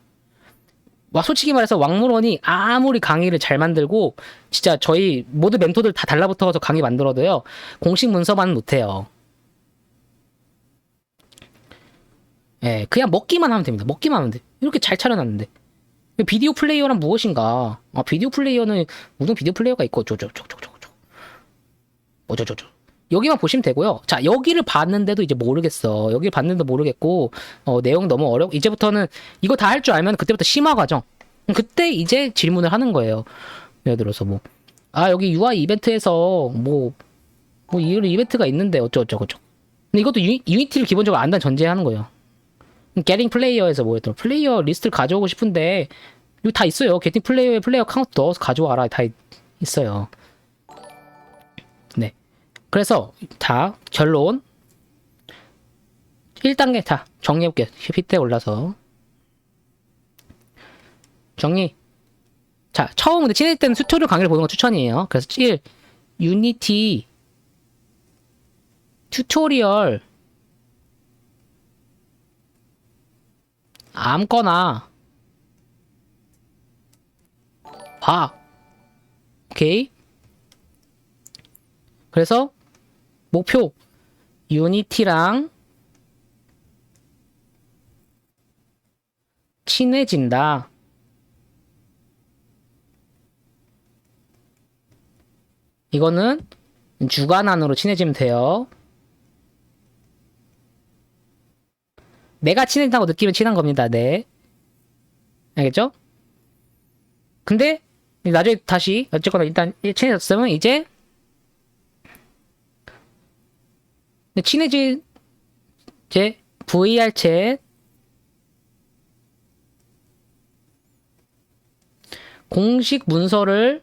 와 솔직히 말해서 왕물원이 아무리 강의를 잘 만들고 진짜 저희 모두 멘토들 다 달라붙어서 강의 만들어도요. 공식 문서만은 못해요. 예, 그냥 먹기만 하면 됩니다. 먹기만 하면 돼. 이렇게 잘 차려놨는데. 비디오 플레이어란 무엇인가? 비디오 플레이어는 우동 비디오 플레이어가 있고 어쩌저쩌. 여기만 보시면 되고요. 자, 여기를 봤는데도 이제 모르겠어. 여기를 봤는데도 모르겠고 내용 너무 이제부터는 이거 다 할 줄 알면 그때부터 심화 과정. 그때 이제 질문을 하는 거예요. 예를 들어서 여기 UI 이벤트에서 이런 이벤트가 있는데 어쩌고저쩌고. 근데 이것도 유니티를 기본적으로 안다는 전제하는 거예요. 게팅 플레이어에서 뭐였더라? 플레이어 리스트를 가져오고 싶은데 여기 다 있어요. 게팅 플레이어에 플레이어 카운트 넣어서 가져와라. 다 있어요. 네. 그래서 다 결론 1단계 다 정리해볼게요. 휘때 올라서 정리. 자, 처음 근데 친해질 때는 튜토리얼 강의를 보는 거 추천이에요. 그래서 1. 유니티 튜토리얼 아무거나 봐. 오케이? 그래서 목표 유니티랑 친해진다. 이거는 주간 안으로 친해지면 돼요. 내가 친해진다고 느끼면 친한 겁니다. 네. 알겠죠? 근데 나중에 다시 어쨌거나 일단 친해졌으면 이제 친해진 이제 VR 챗 공식 문서를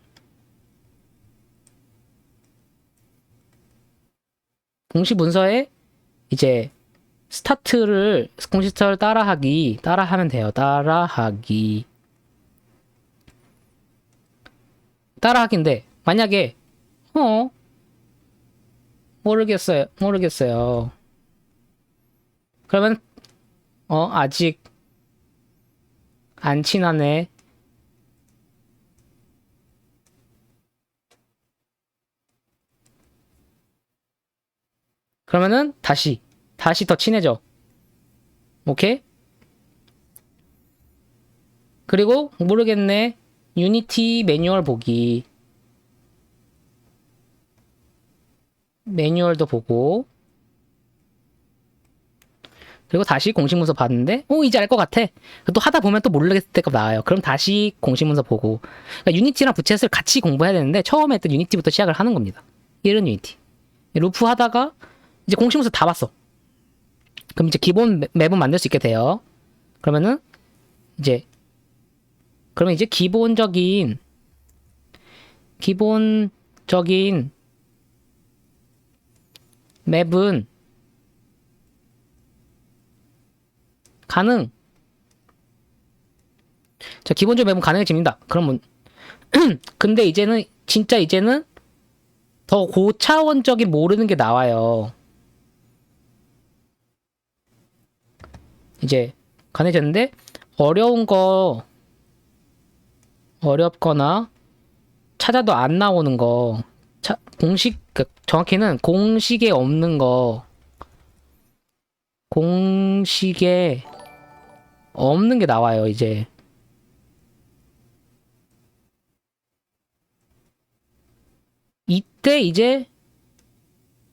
공식 문서에 이제 공식 스타트를 따라하면 돼요. 따라하기인데 만약에 모르겠어요. 그러면 아직 안 친하네. 그러면은 다시 더 친해져. 오케이? 그리고 모르겠네. 유니티 매뉴얼 보기. 매뉴얼도 보고. 그리고 다시 공식 문서 봤는데 이제 알 것 같아. 또 하다 보면 또 모르겠을 때가 나와요. 그럼 다시 공식 문서 보고. 그러니까 유니티랑 부챗을 같이 공부해야 되는데 처음에 했던 유니티부터 시작을 하는 겁니다. 이런 유니티. 루프 하다가 이제 공식 문서 다 봤어. 그럼 이제 기본 맵은 만들 수 있게 돼요. 그러면 이제 기본적인 맵은 가능. 자, 기본적인 맵은 가능해집니다. 그러면 근데 이제는 더 고차원적인 모르는 게 나와요. 이제 가능해졌는데 어렵거나 찾아도 안 나오는 거 정확히는 공식에 없는 거 없는 게 나와요, 이제. 이때 이제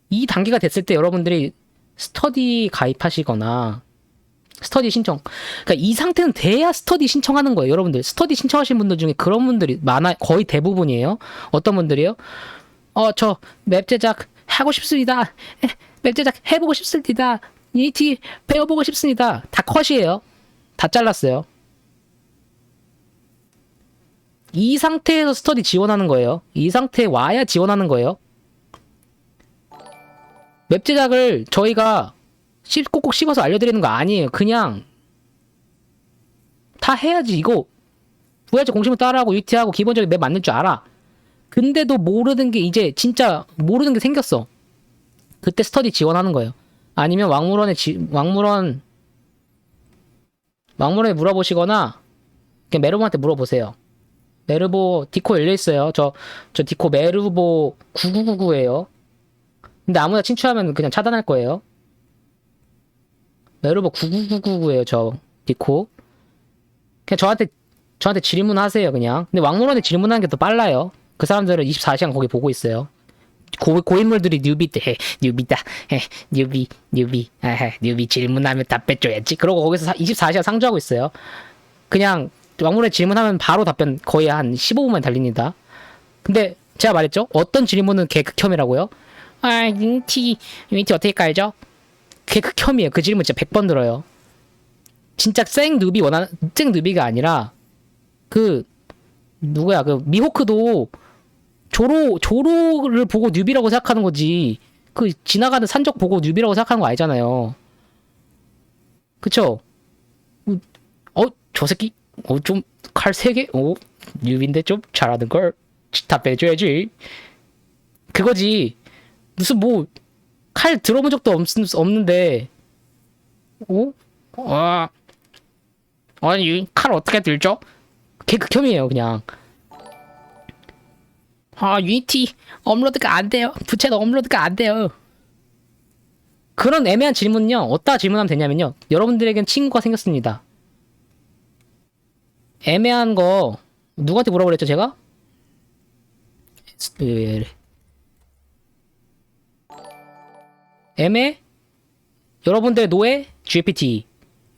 이 단계가 됐을 때 여러분들이 스터디 가입하시거나 스터디 신청. 그러니까 이 상태는 돼야 스터디 신청하는 거예요, 여러분들. 스터디 신청하신 분들 중에 그런 분들이 많아, 거의 대부분이에요. 어떤 분들이요? 저 맵 제작 하고 싶습니다. 맵 제작 해보고 싶습니다. 유니티 배워보고 싶습니다. 다 컷이에요. 다 잘랐어요. 이 상태에서 스터디 지원하는 거예요. 이 상태에 와야 지원하는 거예요. 맵 제작을 저희가 꼭꼭 씹어서 알려드리는 거 아니에요. 그냥 다 해야지. 이거 VRC 공식을 따라하고 UT하고 기본적인 맵 만들 줄 알아. 근데도 모르는 게 이제 진짜 모르는 게 생겼어. 그때 스터디 지원하는 거예요. 아니면 왕물원에 물어보시거나 그냥 메르보한테 물어보세요. 메르보 디코 열려있어요. 저 디코 메르보 9999예요. 근데 아무나 친추하면 그냥 차단할 거예요. 메르보 9999예요. 저 디코. 그냥 저한테 질문하세요. 그냥. 근데 왕물원에 질문하는 게 더 빨라요. 그 사람들은 24시간 거기 보고 있어요. 고인물들이 뉴비다. 뉴비 질문하면 답해줘야지. 그러고 거기서 24시간 상주하고 있어요. 그냥 왕물에 질문하면 바로 답변 거의 한 15분만 달립니다. 근데 제가 말했죠? 어떤 질문은 개극혐이라고요? 유니티 어떻게 깔죠? 개극혐이에요. 그 질문 진짜 100번 들어요. 진짜 생 누비가 아니라 누구야, 미호크도 조로를 보고 뉴비라고 생각하는 거지. 지나가는 산적 보고 뉴비라고 생각하는 거 아니잖아요. 그쵸? 저 새끼, 좀 칼 3개? 뉴비인데 좀 잘하는 걸 답해줘야지. 그거지. 무슨 칼 들어본 적도 없는데, 아니, 칼 어떻게 들죠? 개극혐이에요, 그냥. 유니티 업로드가 안 돼요. 부채도 업로드가 안 돼요. 그런 애매한 질문은요, 어디다 질문하면 되냐면요, 여러분들에겐 친구가 생겼습니다. 애매한 거 누구한테 물어보랬죠, 제가? 여러분들의 노예? GPT.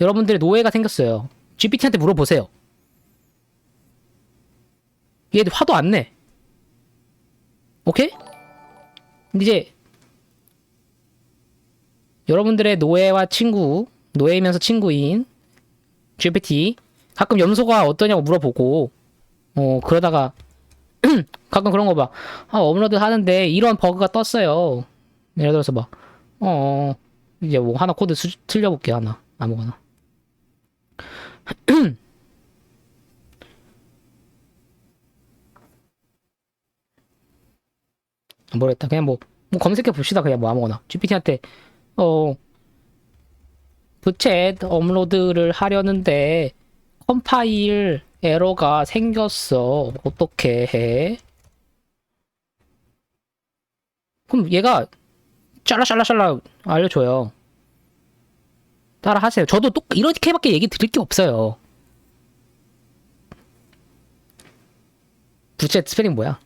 여러분들의 노예가 생겼어요. GPT한테 물어보세요. 얘 화도 안 내. 오케이? 근데 이제 여러분들의 노예이면서 친구인 GPT 가끔 염소가 어떠냐고 물어보고 그러다가 가끔 그런 거 봐. 업로드 하는데 이런 버그가 떴어요. 예를 들어서 막 이제 하나 코드 틀려볼게. 하나 아무거나. 모르겠다. 그냥 검색해 봅시다. 그냥 아무거나. GPT한테 부채 업로드를 하려는데 컴파일 에러가 생겼어. 어떻게 해? 그럼 얘가 샬라샬라 알려줘요. 따라 하세요. 저도 이렇게밖에 얘기 드릴 게 없어요. 부채 스페링 뭐야?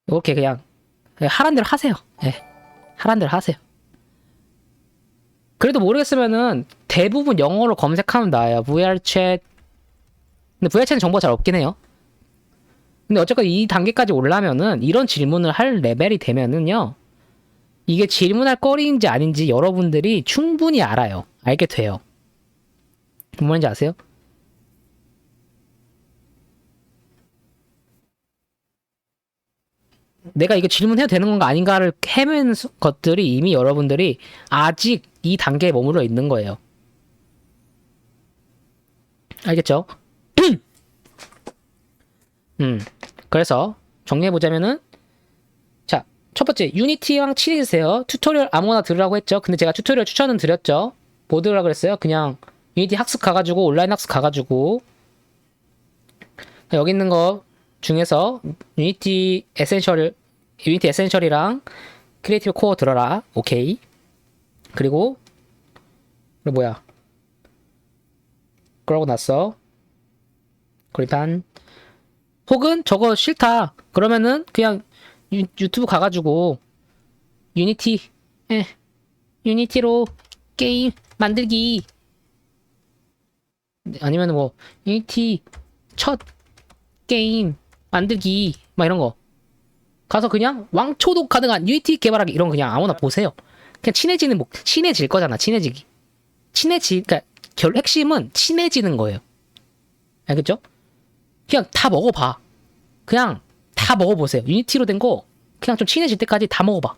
이렇게 그냥 하란 대로 하세요. 하란 대로 하세요. 그래도 모르겠으면은 대부분 영어로 검색하면 나와요. VR챗. 근데 VR챗은 정보가 잘 없긴 해요. 근데 어쨌건 이 단계까지 올라면은 이런 질문을 할 레벨이 되면은요, 이게 질문할 거리인지 아닌지 여러분들이 충분히 알아요. 알게 돼요. 무슨 말인지 아세요? 내가 이거 질문해도 되는 건가 아닌가를 헤매는 것들이 이미 여러분들이 아직 이 단계에 머물러 있는 거예요. 알겠죠? 그래서 정리해보자면은, 자, 첫 번째, 유니티랑 친해지세요. 튜토리얼 아무거나 들으라고 했죠. 근데 제가 튜토리얼 추천은 드렸죠. 뭐 들으라고 그랬어요? 그냥 유니티 학습 가가지고, 온라인 학습 가가지고, 여기 있는 거 중에서 유니티 에센셜이랑 크리에이티브 코어 들어라. 오케이. 그리고 뭐야? 그러고 났어. 그리판 혹은 저거 싫다. 그러면은 그냥 유튜브 가가지고 유니티로 게임 만들기 아니면 뭐 유니티 첫 게임 만들기 막 이런 거 가서 그냥 왕초도 가능한 유니티 개발하기 이런 거 그냥 아무나 보세요. 그냥 친해질 거잖아. 그러니까 핵심은 친해지는 거예요. 알겠죠? 그냥 다 먹어봐. 그냥 다 먹어보세요. 유니티로 된 거 그냥 좀 친해질 때까지 다 먹어봐.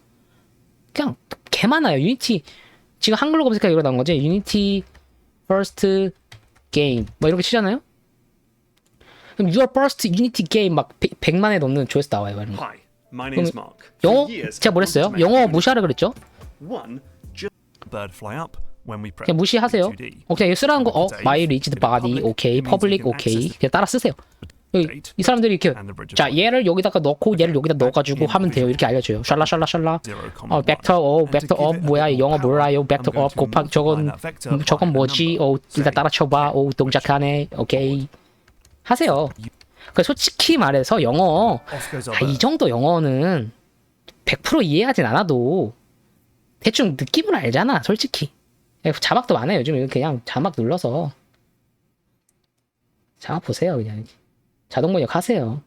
그냥 개 많아요. 유니티 지금 한글로 검색하기 이거 나온 거지. 유니티 first game 뭐 이렇게 치잖아요. 그럼 your first Unity game 막 100만에 넘는 조회수 나와요. 이런 거. Hi, my name's Mark. 영어 For years, 제가 I've 뭐랬어요? wanted to make 영어 a 무시하라 그랬죠? One, just bird fly up when we press 그냥 무시하세요. B2D. 오케이 쓰라는 거 my rigid body 오케이 public 오케이 그냥 따라 쓰세요. 이 사람들이 이렇게 자 얘를 여기다가 넣고 얘를 여기다 넣어가지고 하면 돼요. 이렇게 알려줘요. 샬라 벡터 뭐야 영어 몰라요. 벡터 곱하기 저건 뭐지? 일단 따라쳐봐. 동작하네. 오케이 하세요. 그 솔직히 말해서 영어 이 정도 영어는 100% 이해하진 않아도 대충 느낌은 알잖아. 솔직히 자막도 많아요. 요즘 그냥 자막 눌러서 자막 보세요. 그냥 자동 번역 하세요.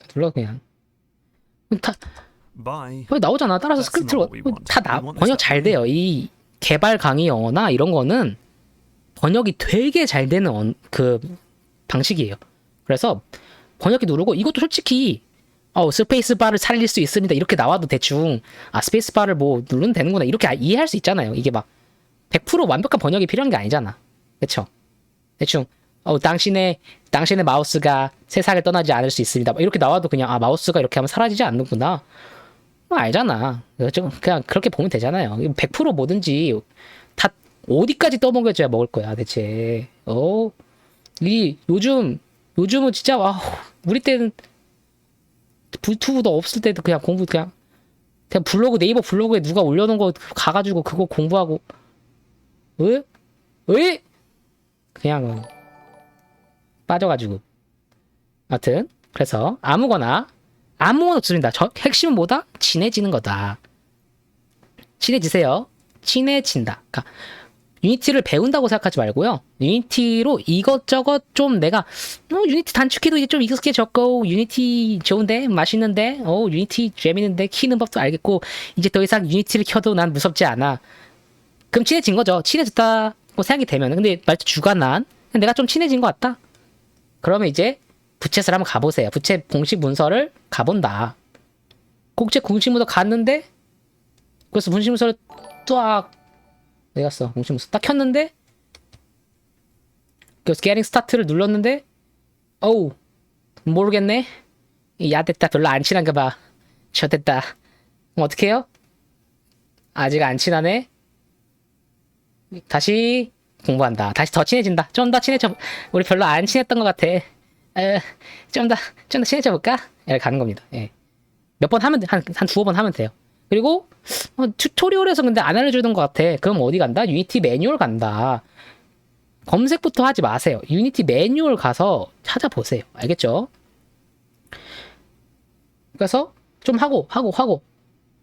눌러 그냥 다 Bye. 나오잖아. 따라서 스크립트로 번역 잘 돼요. 이 개발 강의 영어나 이런 거는 번역이 되게 잘 되는 그 방식이에요. 그래서 번역기 누르고 이것도 솔직히 스페이스 바를 살릴 수 있습니다. 이렇게 나와도 대충 스페이스 바를 뭐 누르면 되는구나 이렇게 이해할 수 있잖아요. 이게 막 100% 완벽한 번역이 필요한 게 아니잖아. 그쵸? 대충 당신의 마우스가 세상을 떠나지 않을 수 있습니다. 이렇게 나와도 그냥 마우스가 이렇게 하면 사라지지 않는구나. 알잖아. 그냥 그렇게 보면 되잖아요. 100% 뭐든지 다 어디까지 떠먹여줘야 먹을 거야 대체. 요즘은 진짜 우리 때는 유튜브도 없을 때도 그냥 공부 그냥 블로그 네이버 블로그에 누가 올려놓은 거 가가지고 그거 공부하고 왜? 그냥 빠져가지고 하여튼 그래서 아무거나 없습니다. 핵심은 뭐다? 친해지는 거다. 친해지세요. 친해진다. 그러니까 유니티를 배운다고 생각하지 말고요. 유니티로 이것저것 좀 내가 유니티 단축키도 이제 좀 익숙해졌고 유니티 좋은데 맛있는데 유니티 재밌는데 키는 법도 알겠고 이제 더 이상 유니티를 켜도 난 무섭지 않아. 그럼 친해진 거죠. 친해졌다고 생각이 되면. 근데 말투 주관난 내가 좀 친해진 것 같다. 그러면 이제 부채를 한번 가보세요. 부채 공식 문서를 가본다. 국제 공식 문서 갔는데 그래서 공식 문서를 딱 어디 갔어? 공식 문서 딱 켰는데 그래서 getting start를 눌렀는데 모르겠네. 야 됐다. 별로 안 친한가 봐. 저 됐다. 그럼 어떻게 해요? 아직 안 친하네. 다시 공부한다. 다시 더 친해진다. 좀 더 친해져. 우리 별로 안 친했던 것 같아. 좀 더 친해져 볼까? 이렇게 가는 겁니다. 예. 몇 번 하면 한 두어 번 하면 돼요. 그리고 튜토리얼에서 근데 안 알려주던 것 같아. 그럼 어디 간다? 유니티 매뉴얼 간다. 검색부터 하지 마세요. 유니티 매뉴얼 가서 찾아보세요. 알겠죠? 그래서 좀 하고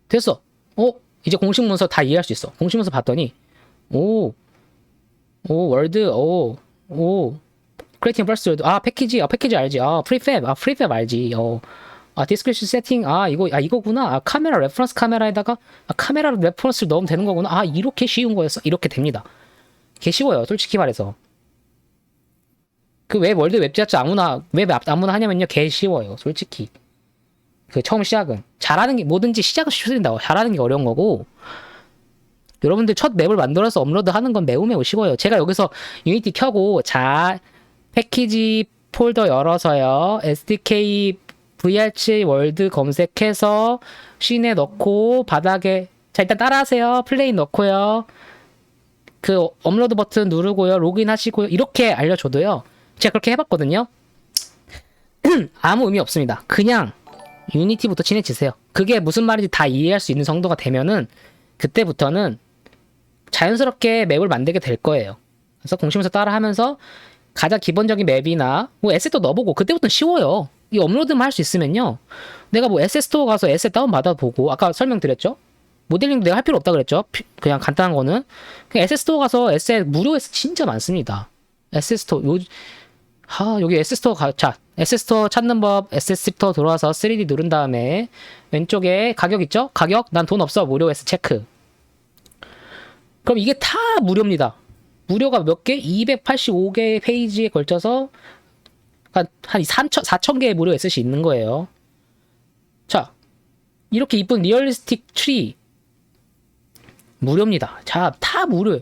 됐어. 이제 공식 문서 다 이해할 수 있어. 공식 문서 봤더니 월드 크리에이팅 버스 패키지 알지. 프리팹 알지. 디스크리션 세팅 이거구나. 카메라 레퍼런스 카메라에다가 카메라 레퍼런스를 넣으면 되는 거구나. 이렇게 쉬운 거였어. 이렇게 됩니다. 개 쉬워요. 솔직히 말해서. 그 왜 월드 웹 제작자 아무나 하냐면요. 개 쉬워요. 솔직히. 그 처음 시작은 잘하는 게 뭐든지 시작은 쉬워진다고. 잘하는 게 어려운 거고. 여러분들 첫 맵을 만들어서 업로드하는 건 매우 쉬워요. 제가 여기서 유니티 켜고 패키지 폴더 열어서요. SDK VRC 월드 검색해서 씬에 넣고 바닥에 일단 따라하세요. 플레이 넣고요. 그 업로드 버튼 누르고요. 로그인 하시고요. 이렇게 알려줘도요. 제가 그렇게 해봤거든요. 아무 의미 없습니다. 그냥 유니티부터 친해지세요. 그게 무슨 말인지 다 이해할 수 있는 정도가 되면은 그때부터는 자연스럽게 맵을 만들게 될 거예요. 그래서 공식문서 따라하면서 가장 기본적인 맵이나 뭐 에셋도 넣어보고 그때부터는 쉬워요. 이 업로드만 할 수 있으면요. 내가 뭐 에셋 스토어 가서 에셋 다운받아보고 아까 설명드렸죠? 모델링도 내가 할 필요 없다 그랬죠? 그냥 간단한 거는 그냥 에셋 스토어 가서 에셋 무료 에셋 진짜 많습니다. 에셋 스토어 여기 에셋 스토어 자 에셋 스토어 찾는 법 에셋 스토어 들어와서 3D 누른 다음에 왼쪽에 가격 있죠? 가격 난 돈 없어 무료 에셋 체크. 그럼 이게 다 무료입니다. 무료가 몇 개? 285개의 페이지에 걸쳐서 한 4,000개의 무료 에셋이 있는 거예요. 자, 이렇게 이쁜 리얼리스틱 트리 무료입니다. 자, 다 무료예요.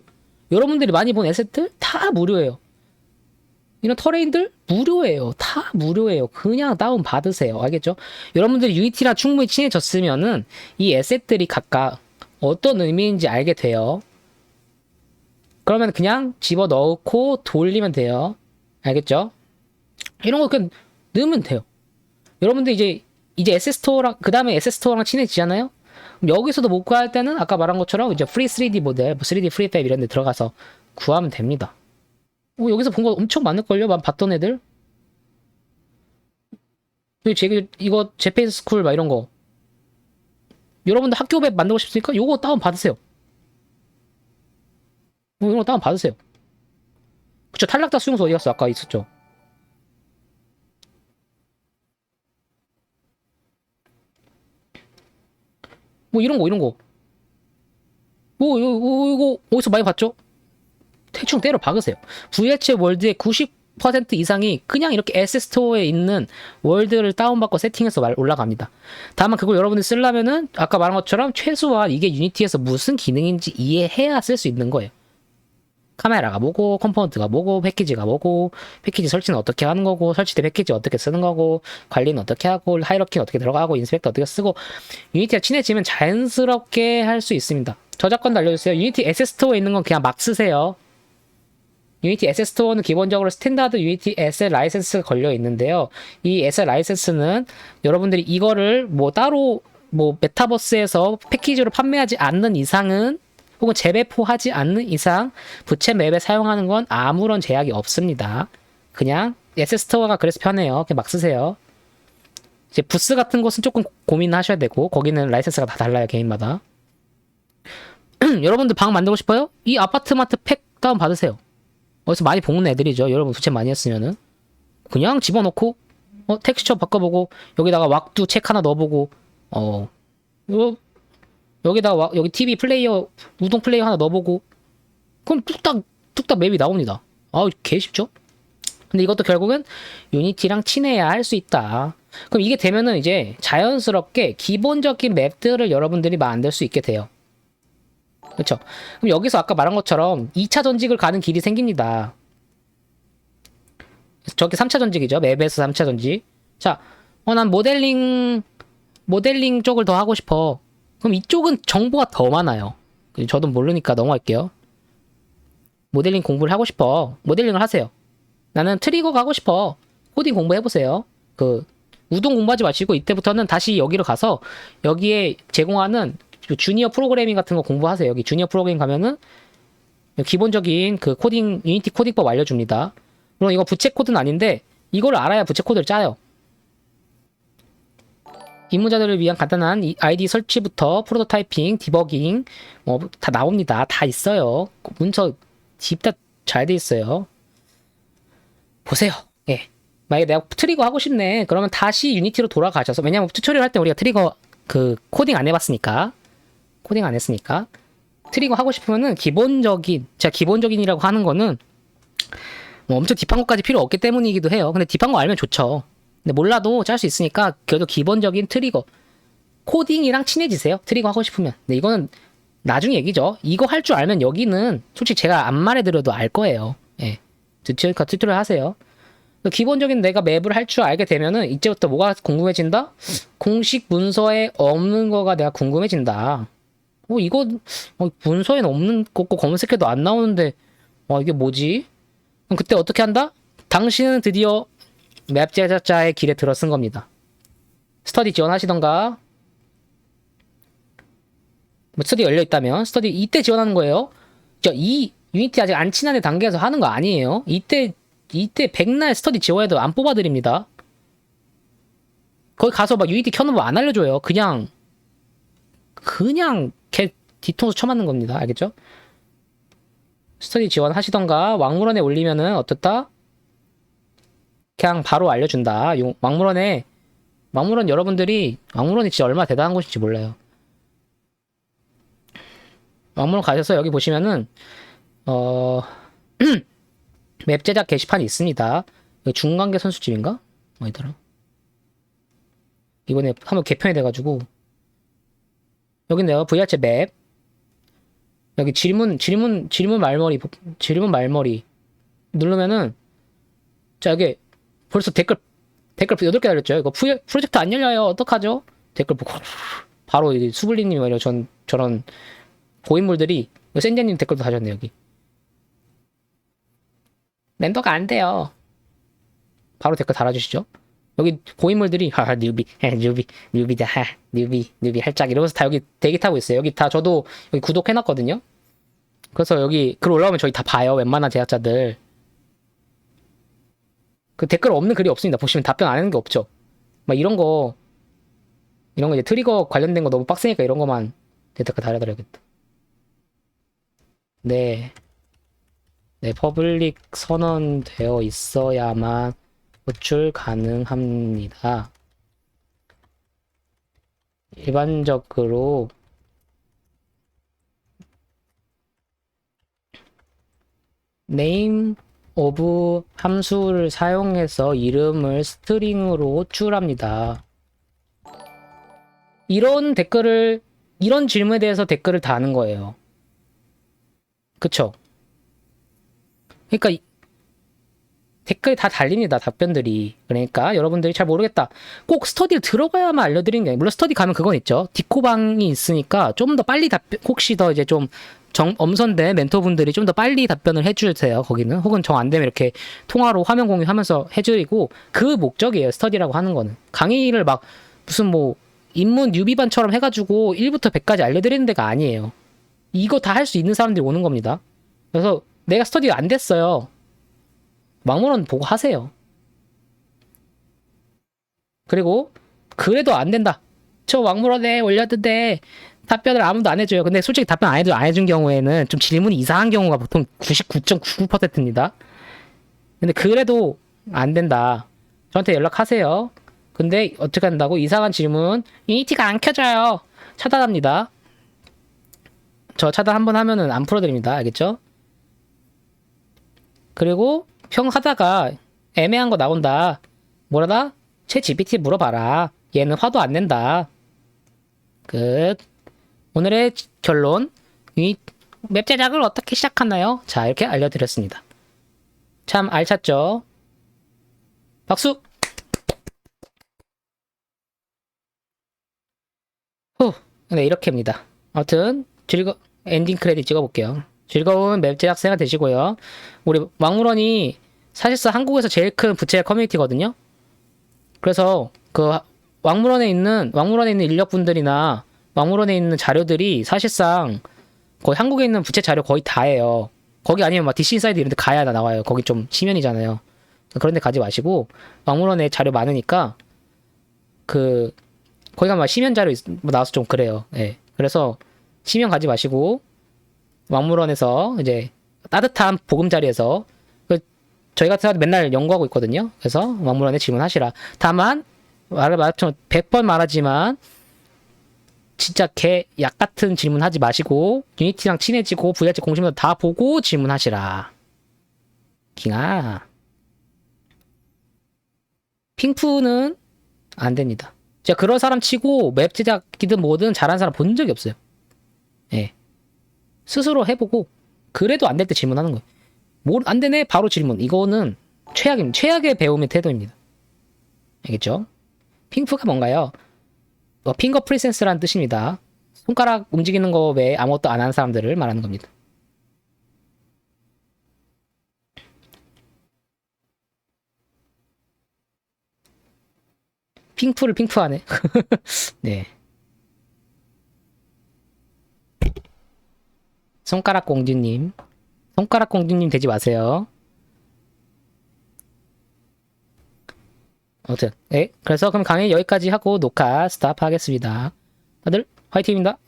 여러분들이 많이 본 에셋들 다 무료예요. 이런 터레인들 무료예요. 다 무료예요. 그냥 다운 받으세요. 알겠죠? 여러분들이 유니티랑 충분히 친해졌으면은 이 에셋들이 각각 어떤 의미인지 알게 돼요. 그러면 그냥 집어 넣고 돌리면 돼요. 알겠죠? 이런 거 그냥 넣으면 돼요. 여러분들 이제 에셋 스토어랑 그 다음에 에셋 스토어랑 친해지잖아요. 그럼 여기서도 못 구할 때는 아까 말한 것처럼 이제 프리 3D 모델, 뭐 3D 프리팹 이런 데 들어가서 구하면 됩니다. 여기서 본 거 엄청 많을걸요? 봤던 애들? 이거 제페이스 스쿨 막 이런 거. 여러분들 학교 맵 만들고 싶으니까 요거 다운 받으세요. 이런 거 다운 받으세요. 그쵸? 탈락자 수용소 어디 갔어? 아까 있었죠? 이런 거. 이거 어디서 많이 봤죠? 대충 때려 박으세요. VH 월드의 90% 이상이 그냥 이렇게 에셋 스토어에 있는 월드를 다운받고 세팅해서 올라갑니다. 다만 그걸 여러분들이 쓰려면은 아까 말한 것처럼 최소한 이게 유니티에서 무슨 기능인지 이해해야 쓸 수 있는 거예요. 카메라가 뭐고, 컴포넌트가 뭐고, 패키지가 뭐고, 패키지 설치는 어떻게 하는 거고, 설치된 패키지 어떻게 쓰는 거고, 관리는 어떻게 하고, 하이러키는 어떻게 들어가고, 인스펙터 어떻게 쓰고, 유니티가 친해지면 자연스럽게 할 수 있습니다. 저작권도 알려주세요. 유니티 에셋 스토어에 있는 건 그냥 막 쓰세요. 유니티 에셋 스토어는 기본적으로 스탠다드 유니티 에셋 라이센스가 걸려 있는데요. 이 에셋 라이센스는 여러분들이 이거를 따로 메타버스에서 패키지로 판매하지 않는 이상은 혹은 재배포하지 않는 이상 부채 맵에 사용하는 건 아무런 제약이 없습니다. 그냥 에셋 스토어가 그래서 편해요. 그냥 막 쓰세요. 이제 부스 같은 것은 조금 고민하셔야 되고 거기는 라이센스가 다 달라요. 개인마다. 여러분들 방 만들고 싶어요? 이 아파트마트 팩 다운 받으세요. 어디서 많이 본 애들이죠. 여러분 부채 많이 했으면은 그냥 집어넣고 텍스처 바꿔보고 여기다가 왁두 책 하나 넣어보고 여기다가 여기 TV 플레이어 우동 플레이어 하나 넣어보고 그럼 뚝딱 맵이 나옵니다. 개 쉽죠? 근데 이것도 결국은 유니티랑 친해야 할 수 있다. 그럼 이게 되면은 이제 자연스럽게 기본적인 맵들을 여러분들이 만들 수 있게 돼요. 그렇죠? 그럼 여기서 아까 말한 것처럼 2차 전직을 가는 길이 생깁니다. 저기 3차 전직이죠. 맵에서 3차 전직. 자, 난 모델링 쪽을 더 하고 싶어. 그럼 이쪽은 정보가 더 많아요. 저도 모르니까 넘어갈게요. 모델링 공부를 하고 싶어. 모델링을 하세요. 나는 트리거 가고 싶어. 코딩 공부해보세요. 우동 공부하지 마시고 이때부터는 다시 여기로 가서 여기에 제공하는 주니어 프로그래밍 같은 거 공부하세요. 여기 주니어 프로그래밍 가면은 기본적인 유니티 코딩법 알려줍니다. 물론 이거 부채 코드는 아닌데 이걸 알아야 부채 코드를 짜요. 입문자들을 위한 간단한 아이디 설치부터 프로토타이핑, 디버깅 다 나옵니다. 다 있어요. 문서 집다 잘 돼 있어요. 보세요. 예. 만약에 내가 트리거 하고 싶네. 그러면 다시 유니티로 돌아가셔서 왜냐면 튜토리얼 할 때 우리가 트리거 코딩 안 해봤으니까 코딩 안 했으니까 트리거 하고 싶으면은 제가 기본적인이라고 하는 거는 엄청 딥한 것까지 필요 없기 때문이기도 해요. 근데 딥한 거 알면 좋죠. 근데 몰라도 짤 수 있으니까 그래도 기본적인 트리거 코딩이랑 친해지세요. 트리거 하고 싶으면. 근데 이거는 나중 얘기죠. 이거 할 줄 알면 여기는 솔직히 제가 안 말해드려도 알 거예요. 예. 튜토리얼 하세요. 기본적인 내가 맵을 할 줄 알게 되면은 이제부터 뭐가 궁금해진다? 공식 문서에 없는 거가 내가 궁금해진다. 이거 문서에는 없는 거고 검색해도 안 나오는데 이게 뭐지? 그럼 그때 어떻게 한다? 당신은 드디어 맵 제작자의 길에 들어선 겁니다. 스터디 지원하시던가, 뭐 스터디 열려 있다면 스터디 이때 지원하는 거예요. 이 유니티 아직 안 친한 애 단계에서 하는 거 아니에요. 이때 백날 스터디 지원해도 안 뽑아드립니다. 거기 가서 막 유니티 켜놓으면 안 알려줘요. 그냥 개 뒤통수 쳐맞는 겁니다. 알겠죠? 스터디 지원하시던가, 왕물원에 올리면은 어떻다? 그냥 바로 알려준다. 왕물원 여러분들이, 왕물원이 진짜 얼마나 대단한 곳인지 몰라요. 왕물원 가셔서 여기 보시면은, 맵 제작 게시판이 있습니다. 여기 중간계 선수집인가? 어디더라? 이번에 한번 개편이 돼가지고, 여기네요. VR챗 맵. 여기 질문 말머리 누르면은, 자, 여기 벌써 댓글 8개 달렸죠. 이거 프로젝트 안 열려요. 어떡하죠? 댓글 보고 바로 수블리님 말이요. 저런 고인물들이, 센자님 댓글도 다셨네. 여기 렌더가 안 돼요. 바로 댓글 달아주시죠. 여기 고인물들이 뉴비다, 뉴비 할짝 이러면서 다 여기 대기 타고 있어요. 여기 다 저도 여기 구독해놨거든요. 그래서 여기 글 올라오면 저희 다 봐요. 웬만한 제작자들. 그 댓글 없는 글이 없습니다. 보시면 답변 안 하는 게 없죠. 막 이런 거 이제 트리거 관련된 거 너무 빡세니까 이런 거만 댓글 달아드려야겠다. 네, 퍼블릭 선언되어 있어야만 호출 가능합니다. 일반적으로 name of 함수를 사용해서 이름을 스트링으로 호출합니다. 이런 질문에 대해서 댓글을 다는 거예요. 그쵸? 그러니까 댓글이 다 달립니다. 답변들이. 그러니까 여러분들이 잘 모르겠다. 꼭 스터디를 들어가야만 알려드리는 게 아니라, 물론 스터디 가면 그건 있죠. 디코방이 있으니까 좀 더 빨리 혹시 더 이제 좀 엄선된 멘토분들이 좀 더 빨리 답변을 해주세요. 거기는. 혹은 정 안 되면 이렇게 통화로 화면 공유하면서 해드리고, 그 목적이에요. 스터디라고 하는 거는. 강의를 막 무슨 뭐 입문 뉴비반처럼 해가지고 1부터 100까지 알려드리는 데가 아니에요. 이거 다 할 수 있는 사람들이 오는 겁니다. 그래서 내가 스터디가 안 됐어요. 왕물원 보고 하세요. 그리고 그래도 안 된다. 저 왕물원에 올렸는데 답변을 아무도 안 해줘요. 근데 솔직히 답변 안 해준 경우에는 좀 질문이 이상한 경우가 보통 99.99%입니다. 근데 그래도 안 된다. 저한테 연락하세요. 근데 어떻게 한다고? 이상한 질문, 유니티가 안 켜져요. 차단합니다. 저 차단 한번 하면은 안 풀어드립니다. 알겠죠? 그리고 평하다가 애매한 거 나온다. 뭐라다? 챗 GPT 물어봐라. 얘는 화도 안 낸다. 끝. 오늘의 결론. 맵 제작을 어떻게 시작하나요? 자, 이렇게 알려드렸습니다. 참 알찼죠? 박수! 후. 네, 이렇게입니다. 아무튼 엔딩 크레딧 찍어볼게요. 즐거운 맵 제작 생활 되시고요. 우리 왕물원이 사실상 한국에서 제일 큰 부채 커뮤니티거든요. 그래서 그 왕물원에 있는 인력분들이나 왕물원에 있는 자료들이 사실상 거의 한국에 있는 부채 자료 거의 다예요. 거기 아니면 막 DC 인사이드 이런 데 가야 나와요. 거기 좀 심연이잖아요. 그런 데 가지 마시고, 왕물원에 자료 많으니까 거기 가면 막 심연 자료 나와서 좀 그래요. 예. 그래서 심연 가지 마시고 왕물원에서 이제 따뜻한 보금자리에서 저희 같은 사람 맨날 연구하고 있거든요. 그래서 왕물원에 질문하시라. 다만 말을 100번 말하지만 진짜 개 약 같은 질문 하지 마시고 유니티랑 친해지고 VR챗 공식도 다 보고 질문하시라. 킹아. 핑프는 안 됩니다. 제가 그런 사람 치고 맵 제작이든 뭐든 잘하는 사람 본 적이 없어요. 예. 스스로 해보고 그래도 안 될 때 질문하는 거예요. 뭐 안 되네? 바로 질문. 이거는 최악의 배움의 태도입니다. 알겠죠? 핑프가 뭔가요? 핑거 프리센스라는 뜻입니다. 손가락 움직이는 거 외에 아무것도 안 하는 사람들을 말하는 겁니다. 핑프를 핑프하네. 네. 손가락 공주님. 손가락 공주님 되지 마세요. 아무튼, 네. 그래서 그럼 강의 여기까지 하고 녹화 스탑 하겠습니다. 다들 화이팅입니다.